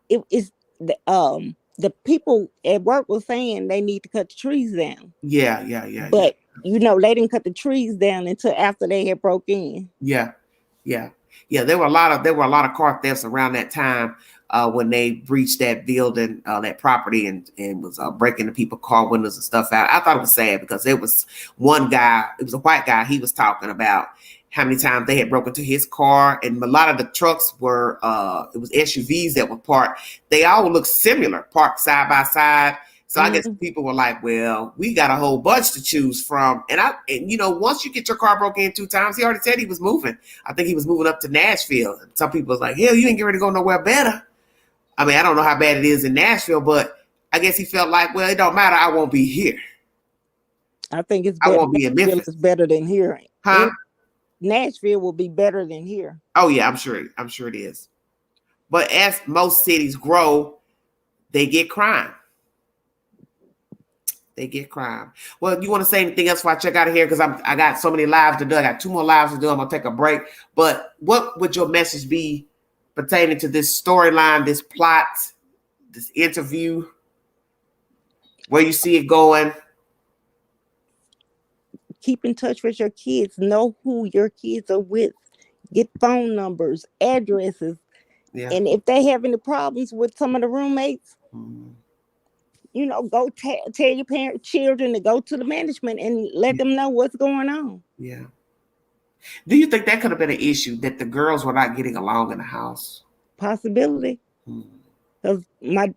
But it's the people at work were saying they need to cut the trees down. Yeah. But they didn't cut the trees down until after they had broke in. Yeah. There were a lot of car thefts around that time when they breached that building, that property, and was breaking the people's car windows and stuff out. I thought it was sad because there was one guy, it was a white guy, he was talking about how many times they had broken into his car, and a lot of the trucks were, it was SUVs that were parked. They all look similar, parked side by side. So I guess people were like, well, we got a whole bunch to choose from. And you know, once you get your car broken in 2 times, he already said he was moving. I think he was moving up to Nashville. Some people was like, hell, you ain't getting ready to go nowhere better. I mean, I don't know how bad it is in Nashville, but I guess he felt like, well, it don't matter. I won't be here. I think it's I better. won't be in Nashville Memphis. is better than here. Huh? Nashville will be better than here. Oh yeah, I'm sure it is. But as most cities grow, they get crime. They get crime. Well, you want to say anything else before I check out of here? Because I got so many lives to do. I got 2 more lives to do. I'm gonna take a break. But what would your message be pertaining to this storyline, this plot, this interview? Where you see it going? Keep in touch with your kids. Know who your kids are with. Get phone numbers, addresses. Yeah. And if they have any problems with some of the roommates, Mm-hmm. you know, go tell your children to go to the management and let them know what's going on. Yeah. Do you think that could have been an issue, that the girls were not getting along in the house? Possibility. Because my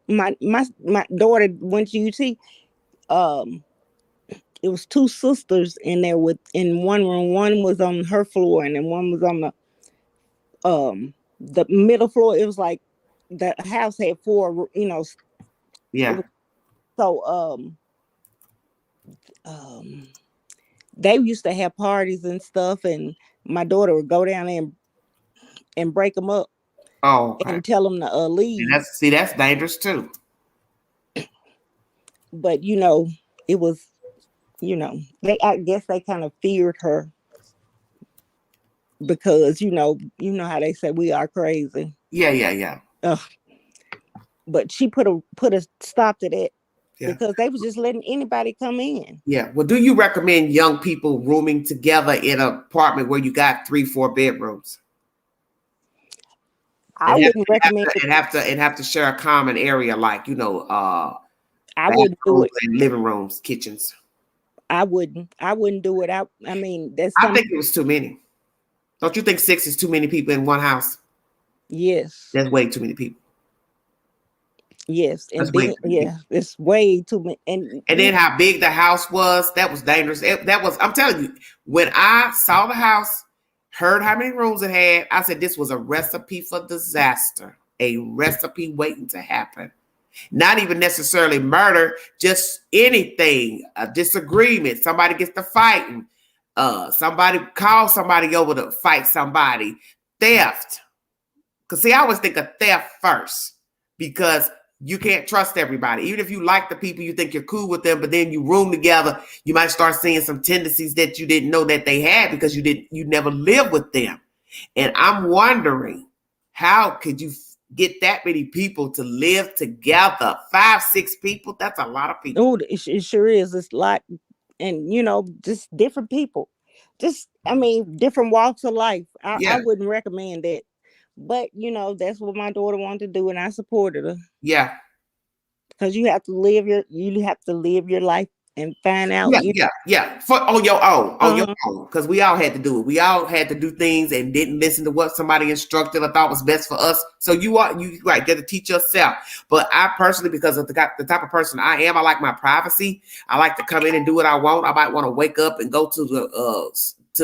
daughter went to UT. It was 2 sisters in there in one room. One was on her floor, and then one was on the middle floor. It was like the house had 4, you know. Yeah. So they used to have parties and stuff, and my daughter would go down there and break them up. Oh, okay. And tell them to leave. That's dangerous too. But you know, it was, you know, I guess they kind of feared her because you know how they say we are crazy. Yeah. But she put a stop to that. Yeah. Because they was just letting anybody come in. Yeah. Well, do you recommend young people rooming together in an apartment where you got 3-4 bedrooms? I wouldn't recommend it. Have to share a common area, like, you know, I wouldn't do it. And living rooms, kitchens. I wouldn't do it. I mean, I think it was too many. Don't you think 6 is too many people in one house? Yes. That's way too many people. Yes, and then, it's way too many. And then how big the house was, that was dangerous. That was, I'm telling you, when I saw the house, heard how many rooms it had, I said this was a recipe for disaster, a recipe waiting to happen. Not even necessarily murder, just anything, a disagreement, somebody gets to fighting, somebody calls somebody over to fight somebody, theft. Because see, I always think of theft first, because you can't trust everybody. Even if you like the people, you think you're cool with them, but then you room together, you might start seeing some tendencies that you didn't know that they had because you never lived with them. And I'm wondering, how could you get that many people to live together? 5, 6 people, that's a lot of people. Oh, it sure is. It's a lot. And you know, just different people. Just, I mean, different walks of life. I wouldn't recommend that. But you know, that's what my daughter wanted to do, and I supported her. Yeah, because you have to live your life and find out. On your own, because we all had to do it. We all had to do things and didn't listen to what somebody instructed or thought was best for us. So you got to teach yourself. But I personally, because of the type of person I am, I like my privacy. I like to come in and do what I want. I might want to wake up and go to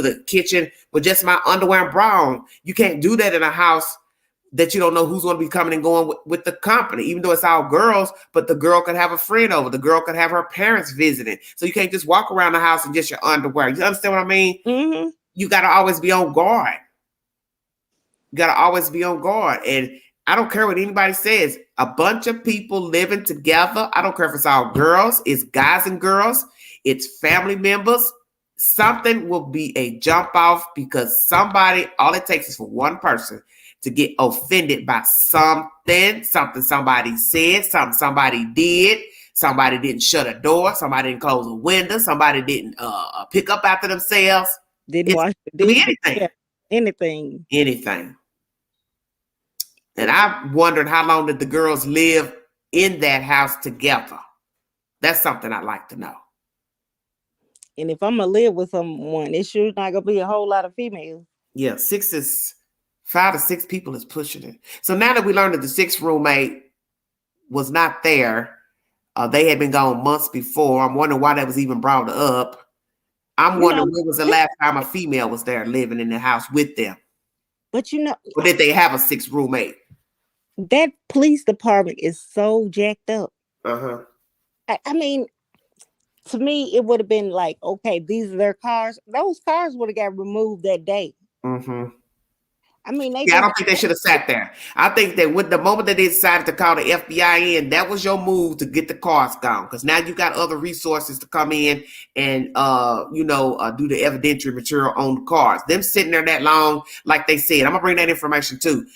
the kitchen with just my underwear and bra on. You can't do that in a house that you don't know who's going to be coming and going with the company, even though it's all girls, but the girl could have a friend over. The girl could have her parents visiting. So you can't just walk around the house in just your underwear. You understand what I mean? Mm-hmm. You got to always be on guard. And I don't care what anybody says. A bunch of people living together. I don't care if it's all girls, it's guys and girls, it's family members. Something will be a jump off because all it takes is for one person to get offended by something somebody said, something somebody did. Somebody didn't shut a door. Somebody didn't close a window. Somebody didn't pick up after themselves. Didn't wash the dishes. Anything. Yeah, anything. And I wondered, how long did the girls live in that house together? That's something I'd like to know. And if I'm going to live with someone, it's sure not going to be a whole lot of females. Yeah, 5 to 6 people is pushing it. So now that we learned that the 6th roommate was not there, They had been gone months before. I'm wondering why that was even brought up. I'm You know, wondering when was the last time a female was there living in the house with them? but Or did they have a 6th roommate? that police department is so jacked up. Uh-huh. I mean, to me, it would have been like, okay, these are their cars. Those cars would have got removed that day. Mm-hmm. I mean, they Yeah, I just don't think they should have sat there. I think that with the moment that they decided to call the FBI in, that was your move to get the cars gone. Because now you got other resources to come in and do the evidentiary material on the cars. Them sitting there that long, like they said, I'm gonna bring that information too.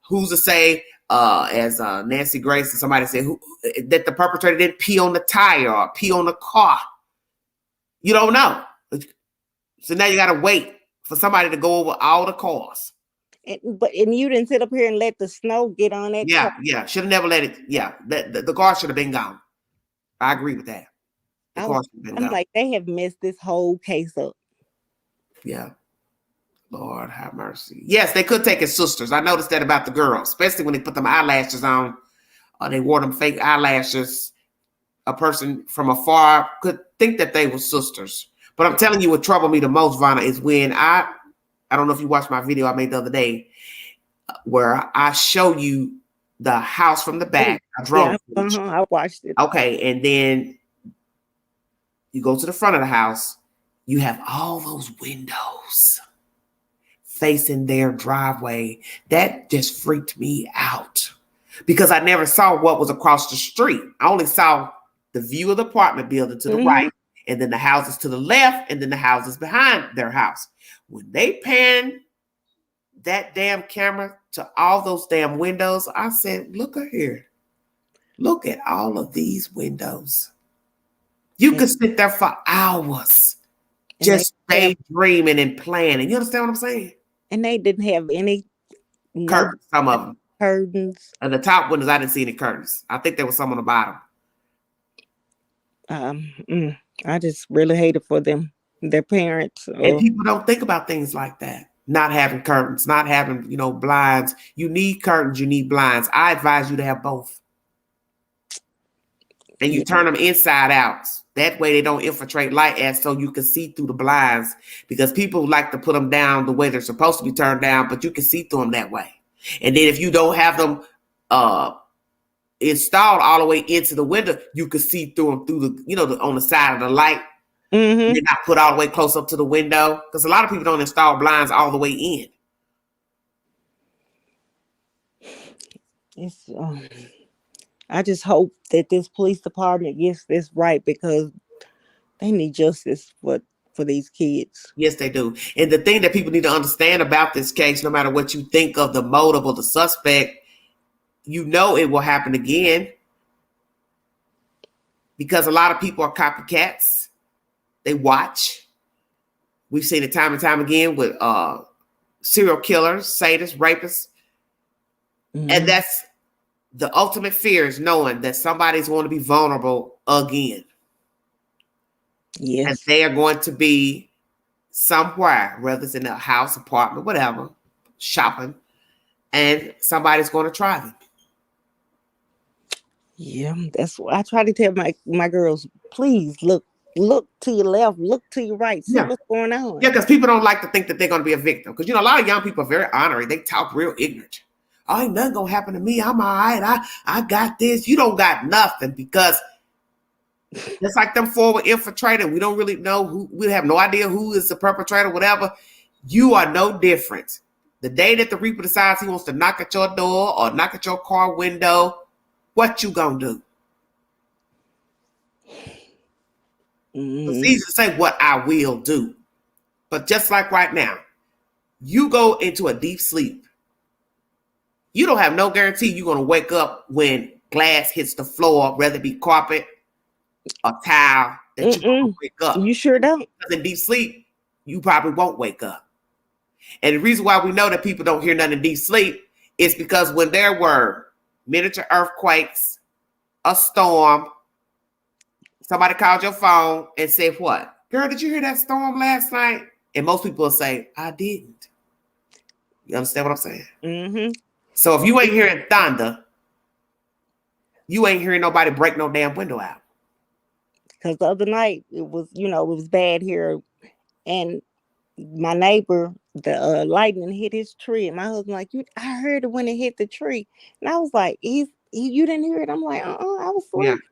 Who's to say, as Nancy Grace and somebody said, that the perpetrator didn't pee on the tire or pee on the car. You don't know. So now you gotta wait for somebody to go over all the cars. And you didn't sit up here and let the snow get on that car. Yeah. Should have never let it. Yeah, the car should have been gone. I agree with that. The car should have been I'm gone. like, they have messed this whole case up. Yeah. Lord have mercy. Yes, they could take his sisters. I noticed that about the girls, especially when they put them eyelashes on. They wore them fake eyelashes. A person from afar could think that they were sisters. But I'm telling you, what troubled me the most, Vanna, is when I don't know if you watched my video I made the other day, where I show you the house from the back. Yeah, I watched it. Okay, and then you go to the front of the house. You have all those windows facing their driveway. That just freaked me out because I never saw what was across the street. I only saw the view of the apartment building to the right, and then the houses to the left, and then the houses behind their house. When they panned that damn camera to all those damn windows, I said, look at here. Look at all of these windows. You could sit there for hours just daydreaming and planning. You understand what I'm saying? And they didn't have any curtains, some of them. Curtains. And the top windows, I didn't see any curtains. I think there was some on the bottom. I just really hate it for them, their parents. And people don't think about things like that. Not having curtains, not having, blinds. You need curtains, you need blinds. I advise you to have both. And you turn them inside out. That way they don't infiltrate light as so you can see through the blinds, because people like to put them down the way they're supposed to be turned down, but you can see through them that way. And then if you don't have them installed all the way into the window, you can see through them through the, on the side of the light. Mm-hmm. They're not put all the way close up to the window, because a lot of people don't install blinds all the way in. I just hope that this police department gets this right, because they need justice for these kids. Yes, they do. And the thing that people need to understand about this case, no matter what you think of the motive or the suspect, it will happen again, because a lot of people are copycats. They watch. We've seen it time and time again with serial killers, sadists, rapists. Mm-hmm. And that's the ultimate fear, is knowing that somebody's going to be vulnerable again. Yes. And they are going to be somewhere, whether it's in a house, apartment, whatever, shopping, and somebody's going to try them. Yeah, that's what I try to tell my girls. Please look to your left, look to your right, see what's going on. Yeah, because people don't like to think that they're going to be a victim. Because, a lot of young people are very honorary. They talk real ignorant. Oh, ain't nothing going to happen to me. I'm all right. I got this. You don't got nothing, because it's like them forward infiltrator. We don't really know who. We have no idea who is the perpetrator, whatever. You are no different. The day that the Reaper decides he wants to knock at your door or knock at your car window, what you gonna do? It's easy to say what I will do. But just like right now, you go into a deep sleep. You don't have no guarantee you're going to wake up when glass hits the floor, whether it be carpet or tile, that you're going to wake up. You sure don't. Because in deep sleep, you probably won't wake up. And the reason why we know that people don't hear nothing in deep sleep is because when there were miniature earthquakes, a storm, somebody called your phone and said, what? Girl, did you hear that storm last night? And most people will say, I didn't. You understand what I'm saying? Mm-hmm. So if you ain't hearing thunder, You ain't hearing nobody break no damn window out. Because the other night it was, it was bad here, and my neighbor, the lightning hit his tree, and my husband like, I heard it when it hit the tree, and I was like, you didn't hear it? I'm like, I was Yeah. asleep.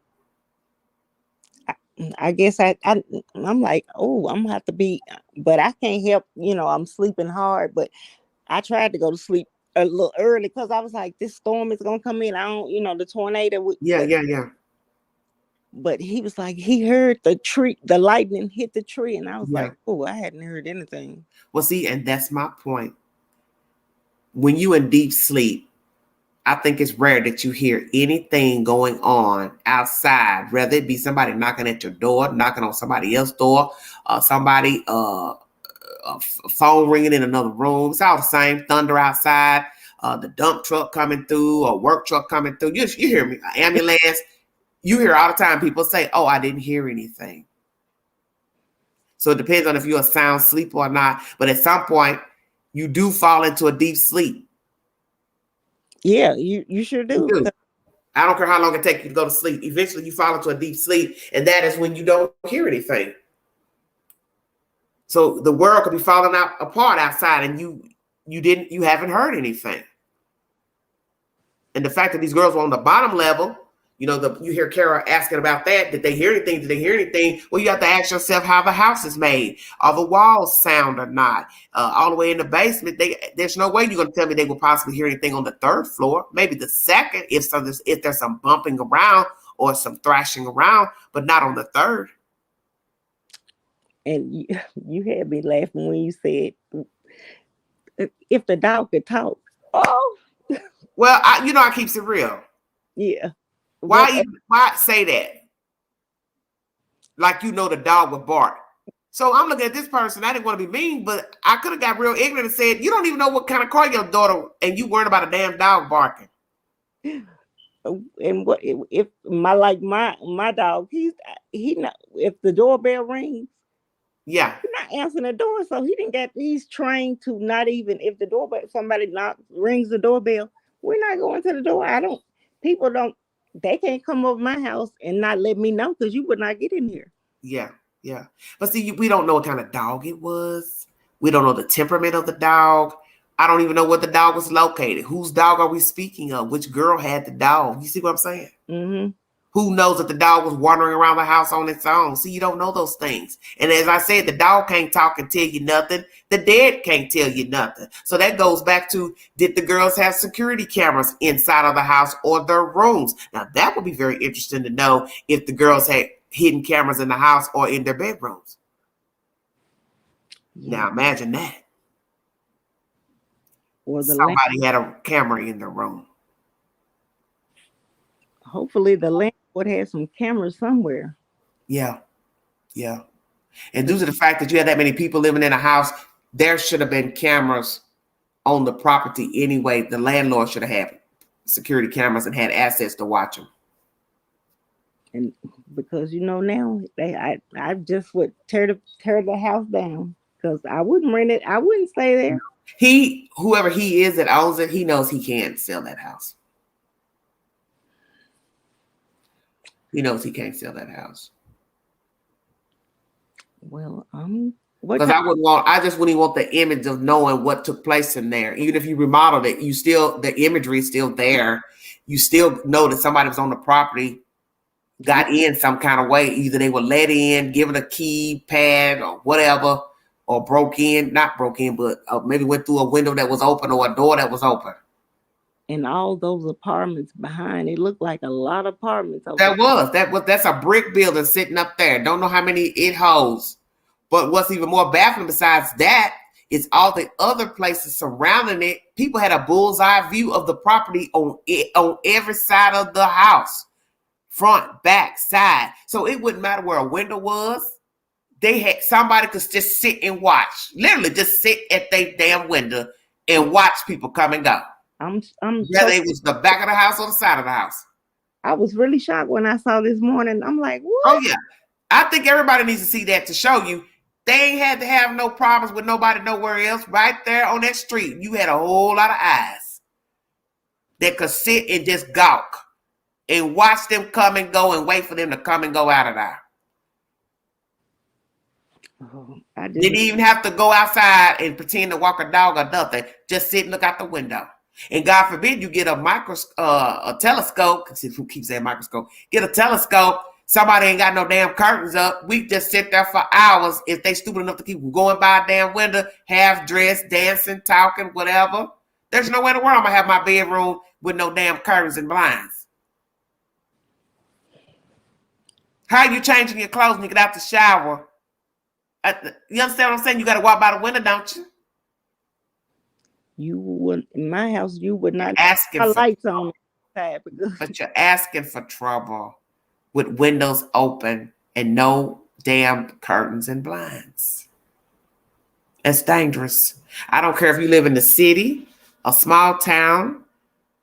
I guess I'm like, oh, I'm gonna have to be, but I can't help, I'm sleeping hard, but I tried to go to sleep a little early because I was like, this storm is gonna come in. I don't, the tornado. Yeah. But he was like, he heard the lightning hit the tree, and I was Yeah. like, oh, I hadn't heard anything. Well, see, and that's my point. When you in deep sleep, I think it's rare that you hear anything going on outside, whether it be somebody knocking at your door, knocking on somebody else's door, somebody a phone ringing in another room. It's all the same. Thunder outside, the dump truck coming through, or work truck coming through. You hear me? Ambulance. You hear all the time people say, "Oh, I didn't hear anything." So it depends on if you're a sound sleeper or not. But at some point, you do fall into a deep sleep. Yeah, you sure do. You do. I don't care how long it takes you to go to sleep. Eventually, you fall into a deep sleep, and that is when you don't hear anything. So the world could be falling apart outside, and you haven't heard anything. And the fact that these girls were on the bottom level, you hear Cara asking about that. Did they hear anything? Did they hear anything? Well, you have to ask yourself how the house is made. Are the walls sound or not? All the way in the basement, there's no way you're going to tell me they will possibly hear anything on the third floor. Maybe the second, if there's some bumping around or some thrashing around, but not on the third. And you had me laughing when you said, if the dog could talk. Oh. Well, I keeps it real. Yeah. Why say that? Like, the dog would bark. So I'm looking at this person. I didn't want to be mean, but I could have got real ignorant and said, you don't even know what kind of car your daughter, and you worried about a damn dog barking. And what if my dog, he not, if the doorbell rings, yeah, he's not answering the door. So he's trained to not even, if the doorbell, somebody rings the doorbell, we're not going to the door. They can't come over my house and not let me know, because you would not get in here. Yeah. But see, we don't know what kind of dog it was. We don't know the temperament of the dog. I don't even know where the dog was located. Whose dog are we speaking of? Which girl had the dog? You see what I'm saying? Mm-hmm. Who knows that the dog was wandering around the house on its own? See, you don't know those things. And as I said, the dog can't talk and tell you nothing. The dead can't tell you nothing. So that goes back to, did the girls have security cameras inside of the house or their rooms? Now, that would be very interesting to know if the girls had hidden cameras in the house or in their bedrooms. Yeah. Now, imagine that. Or somebody had a camera in their room. Hopefully the landlord has some cameras somewhere. Yeah. And due to the fact that you had that many people living in a house, there should have been cameras on the property anyway. The landlord should have had security cameras and had access to watch them. And because now I just would tear the house down, because I wouldn't rent it. I wouldn't stay there. Whoever he is that owns it, he knows he can't sell that house. He knows he can't sell that house. Well, because I just wouldn't want the image of knowing what took place in there. Even if you remodeled it, the imagery is still there. You still know that somebody was on the property, got in some kind of way. Either they were let in, given a key pad or whatever, or not broke in, but maybe went through a window that was open or a door that was open. And all those apartments behind, it looked like a lot of apartments. That's a brick building sitting up there. Don't know how many it holds. But what's even more baffling besides that is all the other places surrounding it. People had a bullseye view of the property on every side of the house. Front, back, side. So it wouldn't matter where a window was. Somebody could just sit and watch. Literally just sit at their damn window and watch people come and go. Whether it was the back of the house or the side of the house. I was really shocked when I saw this morning. I'm like, what? Oh, yeah. I think everybody needs to see that to show you. They ain't had to have no problems with nobody nowhere else. Right there on that street, you had a whole lot of eyes that could sit and just gawk and watch them come and go and wait for them to come and go out of there. Didn't even have to go outside and pretend to walk a dog or nothing. Just sit and look out the window. And God forbid you get a telescope. Who keeps saying microscope? Get a telescope. Somebody ain't got no damn curtains up. We just sit there for hours. If they stupid enough to keep going by a damn window, half dressed, dancing, talking, whatever. There's no way in the world I'm gonna have my bedroom with no damn curtains and blinds. How are you changing your clothes when you get out the shower? You understand what I'm saying? You got to walk by the window, don't you? You would, in my house, you would not asking have for lights on. But you're asking for trouble with windows open and no damn curtains and blinds. It's dangerous. I don't care if you live in the city, a small town.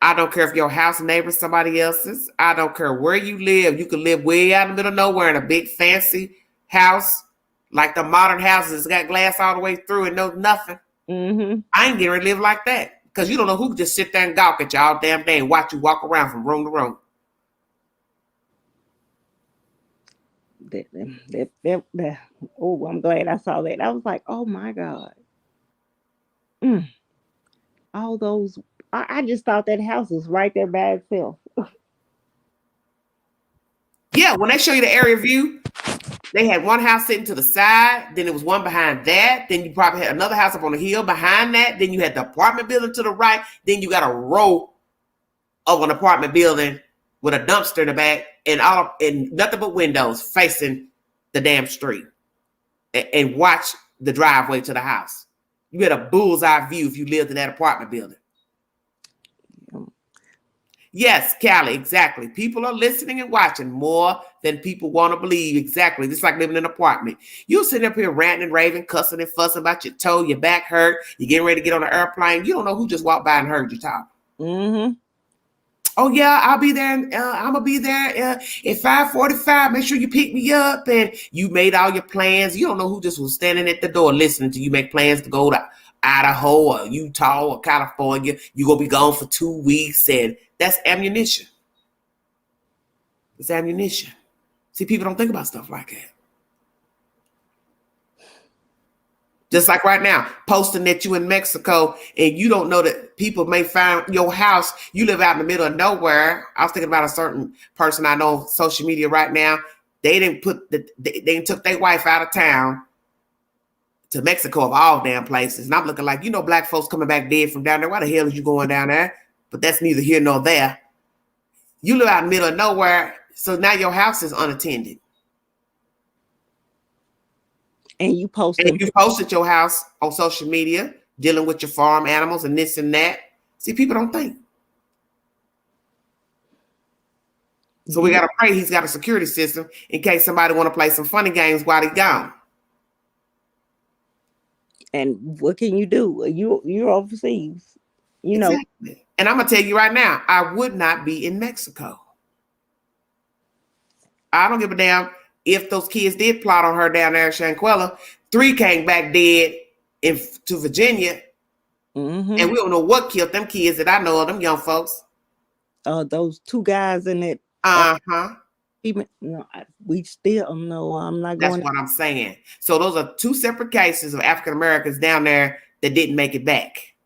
I don't care if your house neighbor is somebody else's. I don't care where you live. You could live way out in the middle of nowhere in a big fancy house, like the modern houses got glass all the way through and no nothing. Mm-hmm. I ain't getting to live like that because you don't know who can just sit there and gawk at you all damn day and watch you walk around from room to room. Oh, I'm glad I saw that. I was like, oh my God. All those, I just thought that house was right there by itself. Yeah, when they show you the area view, they had one house sitting to the side, then there was one behind that, then you probably had another house up on the hill behind that, then you had the apartment building to the right, then you got a row of an apartment building with a dumpster in the back and nothing but windows facing the damn street and watch the driveway to the house. You had a bullseye view if you lived in that apartment building. Yes, Callie, exactly. People are listening and watching more than people want to believe. Exactly. It's like living in an apartment. You're sitting up here ranting and raving, cussing and fussing about your toe, your back hurt, you're getting ready to get on an airplane. You don't know who just walked by and heard you talk. Mm-hmm. Oh, yeah, I'll be there. I'm going to be there at 5:45. Make sure you pick me up. And you made all your plans. You don't know who just was standing at the door listening to you make plans to go to Idaho or Utah or California. You're going to be gone for 2 weeks. And that's ammunition. It's ammunition. See, people don't think about stuff like that. Just like right now, posting that you in Mexico and you don't know that people may find your house. You live out in the middle of nowhere. I was thinking about a certain person I know on social media right now. They took their wife out of town to Mexico of all damn places. And I'm looking like, black folks coming back dead from down there. Why the hell is you going down there? But that's neither here nor there. You live out in the middle of nowhere. So now your house is unattended. And you posted your house on social media, dealing with your farm animals and this and that. See, people don't think. So we got to pray he's got a security system in case somebody want to play some funny games while he's gone. And what can you do? You're overseas, exactly. And I'm going to tell you right now, I would not be in Mexico. I don't give a damn. If those kids did plot on her down there in Shanquella, 3 came back dead to Virginia. Mm-hmm. And we don't know what killed them kids that I know of, them young folks. Those 2 guys in it. We still know. I'm not going. That's what I'm saying. So those are 2 separate cases of African Americans down there that didn't make it back.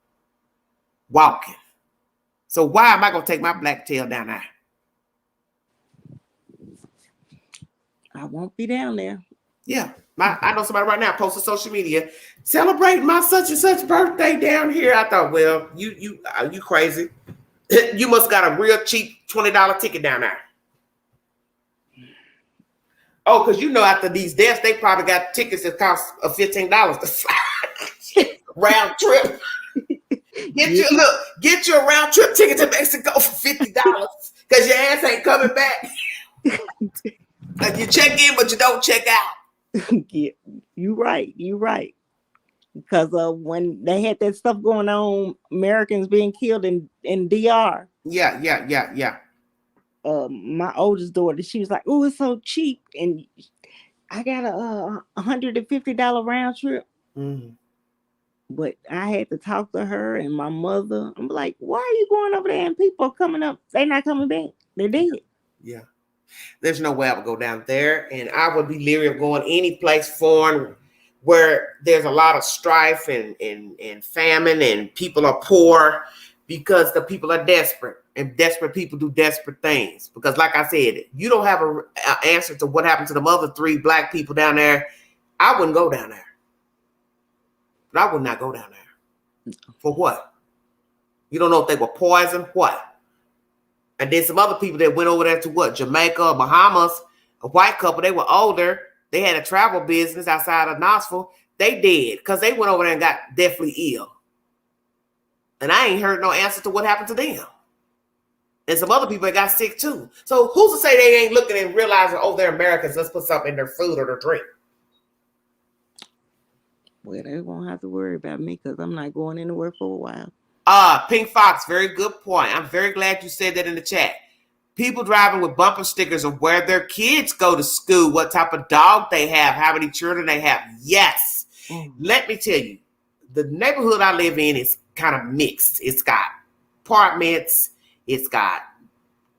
Walking. So why am I going to take my black tail down there? I won't be down there. Yeah. I know somebody right now posted social media celebrating my such and such birthday down here. I thought, well, you crazy. You must got a real cheap $20 ticket down there. Oh, because after these deaths, they probably got tickets that cost $15 to fly round trip. Get you a round trip ticket to Mexico for $50 because your ass ain't coming back. Like you check in, but you don't check out. Yeah, you're right. Because when they had that stuff going on, Americans being killed in DR. Yeah. My oldest daughter, she was like, "Oh, it's so cheap," and I got a $150 round trip. Mm-hmm. But I had to talk to her and my mother. I'm like, "Why are you going over there?" And people are coming up. They're not coming back. They're dead. Yeah. There's no way I would go down there. And I would be leery of going any place foreign where there's a lot of strife and famine and people are poor because the people are desperate. And desperate people do desperate things. Because like I said, you don't have an answer to what happened to the other 3 black people down there. I wouldn't go down there. But I would not go down there. For what? You don't know if they were poisoned. What? And then some other people that went over there to what? Jamaica, Bahamas, a white couple. They were older. They had a travel business outside of Knoxville. They did because they went over there and got deathly ill. And I ain't heard no answer to what happened to them. And some other people that got sick too. So who's to say they ain't looking and realizing, oh, they're Americans. Let's put something in their food or their drink. Well, they won't have to worry about me because I'm not going anywhere for a while. Pink Fox, very good point. I'm very glad you said that in the chat. People driving with bumper stickers of where their kids go to school, what type of dog they have, how many children they have. Yes. Let me tell you, the neighborhood I live in is kind of mixed. It's got apartments. It's got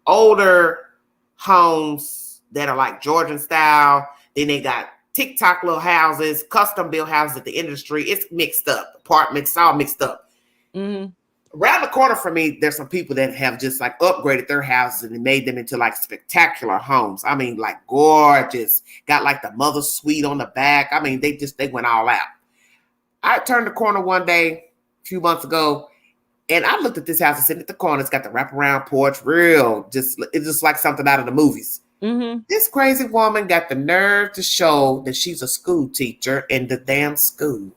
older homes that are like Georgian style. Then they got TikTok little houses, custom built houses at the end of the street. It's mixed up. Apartments, all mixed up. Mm-hmm. Around the corner from me, there's some people that have just like upgraded their houses and made them into like spectacular homes. I mean, like gorgeous. Got like the mother suite on the back. I mean, they went all out. I turned the corner one day, a few months ago, and I looked at this house. It's sitting at the corner. It's got the wraparound porch, it's just like something out of the movies. Mm-hmm. This crazy woman got the nerve to show that she's a school teacher in the damn school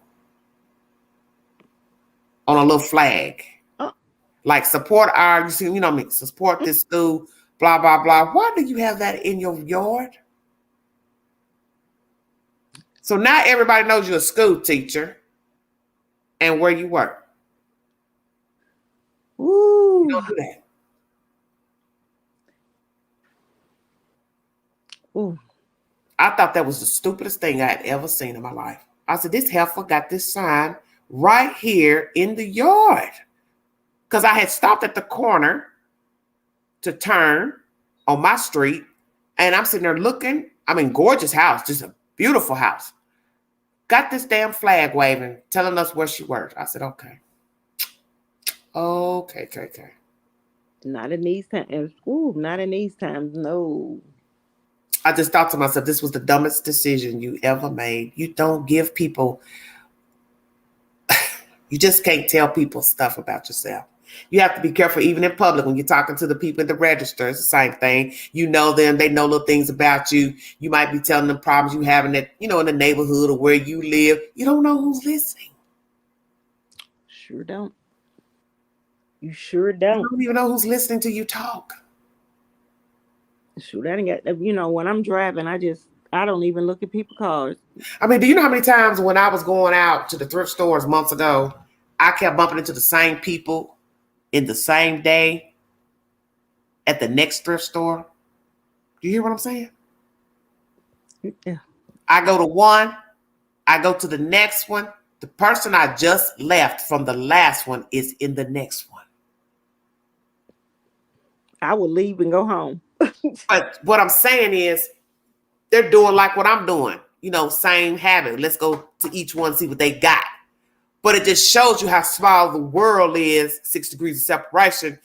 on a little flag. Like support our, support this school, blah, blah, blah. Why do you have that in your yard? So now everybody knows you're a school teacher and where you work. Ooh. You don't do that. Ooh. I thought that was the stupidest thing I had ever seen in my life. I said, this heifer got this sign right here in the yard. Because I had stopped at the corner to turn on my street, and I'm sitting there looking. I mean, gorgeous house, just a beautiful house. Got this damn flag waving, telling us where she worked. I said, okay. Not in these times. Ooh, not in these times, no. I just thought to myself, this was the dumbest decision you ever made. You don't give people, you just can't tell people stuff about yourself. You have to be careful even in public when you're talking to the people at the register. It's the same thing. You know them. They know little things about you. You might be telling them problems you have in that, in the neighborhood or where you live. You don't know who's listening. Sure don't. You sure don't. You don't even know who's listening to you talk. Sure, that ain't got, when I'm driving, I don't even look at people's cars. I mean, do you know how many times when I was going out to the thrift stores months ago, I kept bumping into the same people in the same day at the next thrift store? Do you hear what I'm saying? Yeah. I go to one, I go to the next one. The person I just left from the last one is in the next one. I will leave and go home. But what I'm saying is they're doing like what I'm doing. Same habit. Let's go to each one, see what they got. But it just shows you how small the world is, 6 degrees of separation.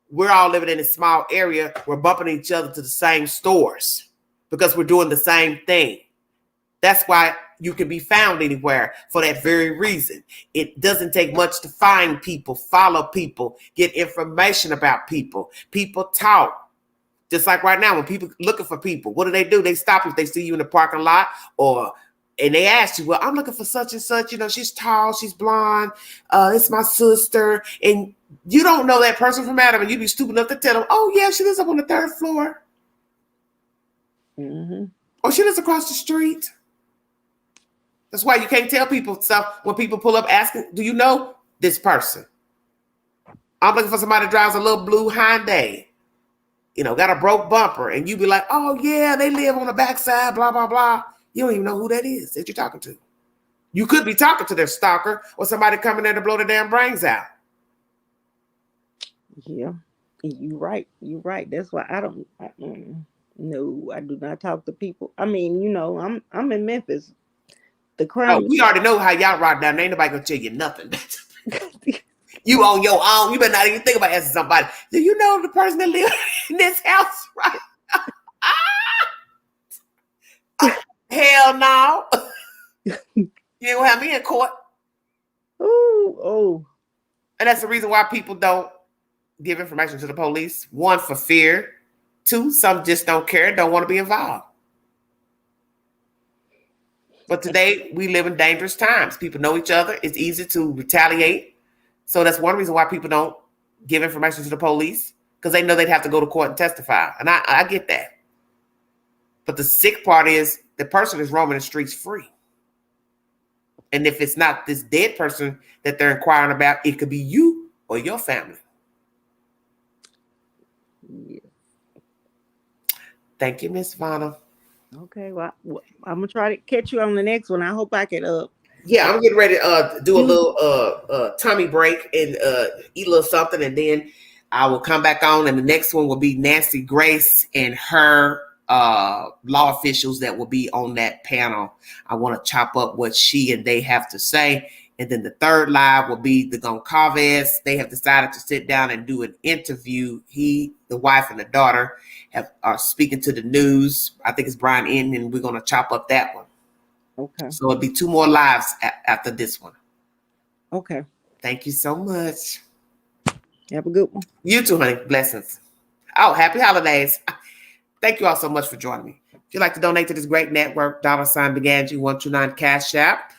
We're all living in a small area. We're bumping each other to the same stores because we're doing the same thing. That's why you can be found anywhere for that very reason. It doesn't take much to find people, follow people, get information about people. People talk. Just like right now, when people looking for people, what do? They stop if they see you in the parking lot and they ask you, well, I'm looking for such and such. She's tall, she's blonde. It's my sister. And you don't know that person from Adam, and you'd be stupid enough to tell them, oh, yeah, she lives up on the 3rd floor. Mm-hmm. Or she lives across the street. That's why you can't tell people stuff when people pull up asking, do you know this person? I'm looking for somebody that drives a little blue Hyundai. Got a broke bumper. And you be like, oh, yeah, they live on the backside, blah, blah, blah. You don't even know who that is that you're talking to. You could be talking to their stalker or somebody coming there to blow their damn brains out. Yeah. You right. You right. That's why I don't. No, I do not talk to people. I mean, I'm in Memphis. The Oh, crime. we already know how y'all rock down. Ain't nobody gonna tell you nothing. You on your own. You better not even think about asking somebody. Do you know the person that lives in this house? Right? Hell no. You ain't gonna have me in court. Oh. And that's the reason why people don't give information to the police. One, for fear. Two, some just don't care, don't want to be involved. But today we live in dangerous times. People know each other. It's easy to retaliate. So that's one reason why people don't give information to the police, because they know they'd have to go to court and testify. And I get that. But the sick part is the person is roaming the streets free. And if it's not this dead person that they're inquiring about, it could be you or your family. Yeah. Thank you, Miss Vanna. Okay. Well, I'm gonna try to catch you on the next one. I hope I can Yeah, I'm getting ready to do a little tummy break and eat a little something, and then I will come back on, and the next one will be Nancy Grace and her law officials that will be on that panel. I want to chop up what she and they have to say. And then the third live will be the Goncalves. They have decided to sit down and do an interview. The wife and the daughter are speaking to the news. I think it's Brian Eden, and we're going to chop up that one. Okay. So it'll be 2 more lives after this one. Okay. Thank you so much. Have a good one. You too, honey. Blessings. Oh, happy holidays. Thank you all so much for joining me. If you'd like to donate to this great network, $Beganji129 Cash App.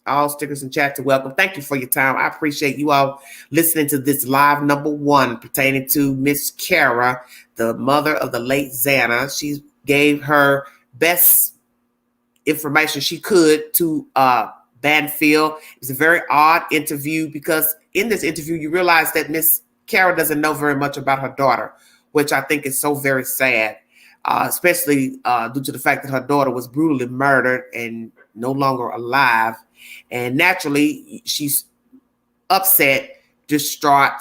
All stickers and chats are welcome. Thank you for your time. I appreciate you all listening to this live number 1 pertaining to Miss Cara, the mother of the late Zana'S. She gave her best information she could to Banfield. It was a very odd interview because in this interview, you realize that Miss Cara doesn't know very much about her daughter, which I think is so very sad, especially due to the fact that her daughter was brutally murdered and no longer alive. And naturally, she's upset, distraught,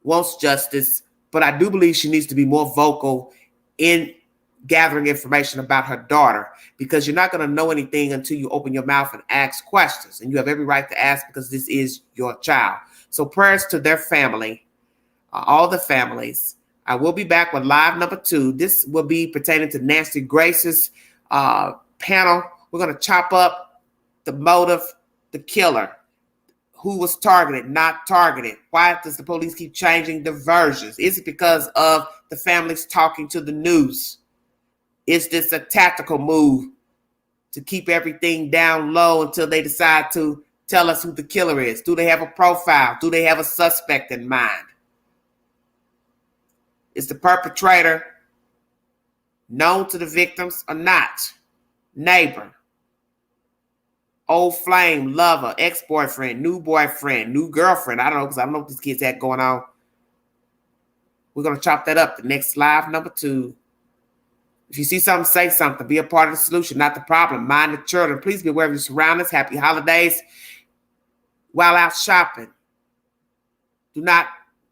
wants justice, but I do believe she needs to be more vocal in gathering information about her daughter, because you're not going to know anything until you open your mouth and ask questions. And you have every right to ask because this is your child. So prayers to their family, all the families. I will be back with live number 2. This will be pertaining to Nancy Grace's panel. We're going to chop up the motive, the killer, who was targeted, not targeted. Why does the police keep changing the versions? Is it because of the families talking to the news? Is this a tactical move to keep everything down low until they decide to tell us who the killer is? Do they have a profile? Do they have a suspect in mind? Is the perpetrator known to the victims or not? Neighbor, old flame, lover, ex-boyfriend, new boyfriend, new girlfriend. I don't know, because I don't know what these kids had going on. We're going to chop that up. The next live number 2. If you see something, say something. Be a part of the solution, not the problem. Mind the children. Please be aware of your surroundings. Happy holidays. While out shopping, do not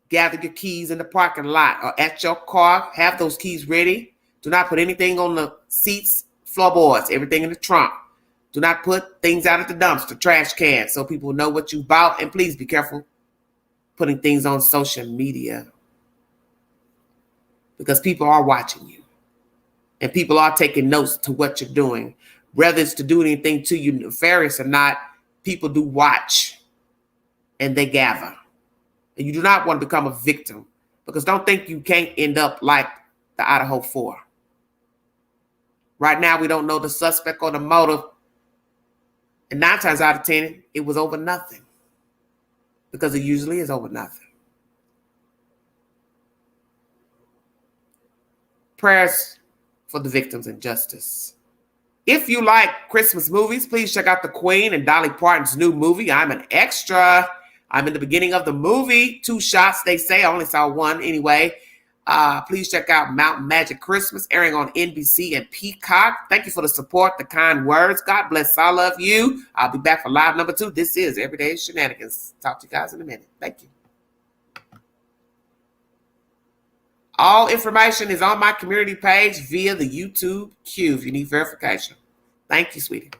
gather your keys in the parking lot or at your car. Have those keys ready. Do not put anything on the seats, floorboards, everything in the trunk. Do not put things out at the dumpster, trash cans, so people know what you bought. And please be careful putting things on social media, because people are watching you and people are taking notes to what you're doing. Whether it's to do anything to you nefarious or not, people do watch and they gather. And you do not want to become a victim, because don't think you can't end up like the Idaho 4. Right now, we don't know the suspect or the motive. And 9 times out of 10, it was over nothing, because it usually is over nothing. Prayers for the victims and justice. If you like Christmas movies, please check out The Queen and Dolly Parton's new movie, I'm an Extra. I'm in the beginning of the movie. 2 shots, they say. I only saw 1 anyway. Please check out Mountain Magic Christmas, airing on NBC and Peacock. Thank you for the support, the kind words. God bless all of you. I'll be back for live number 2. This is Everyday Shenanigans. Talk to you guys in a minute. Thank you. All information is on my community page via the YouTube queue if you need verification. Thank you, sweetie.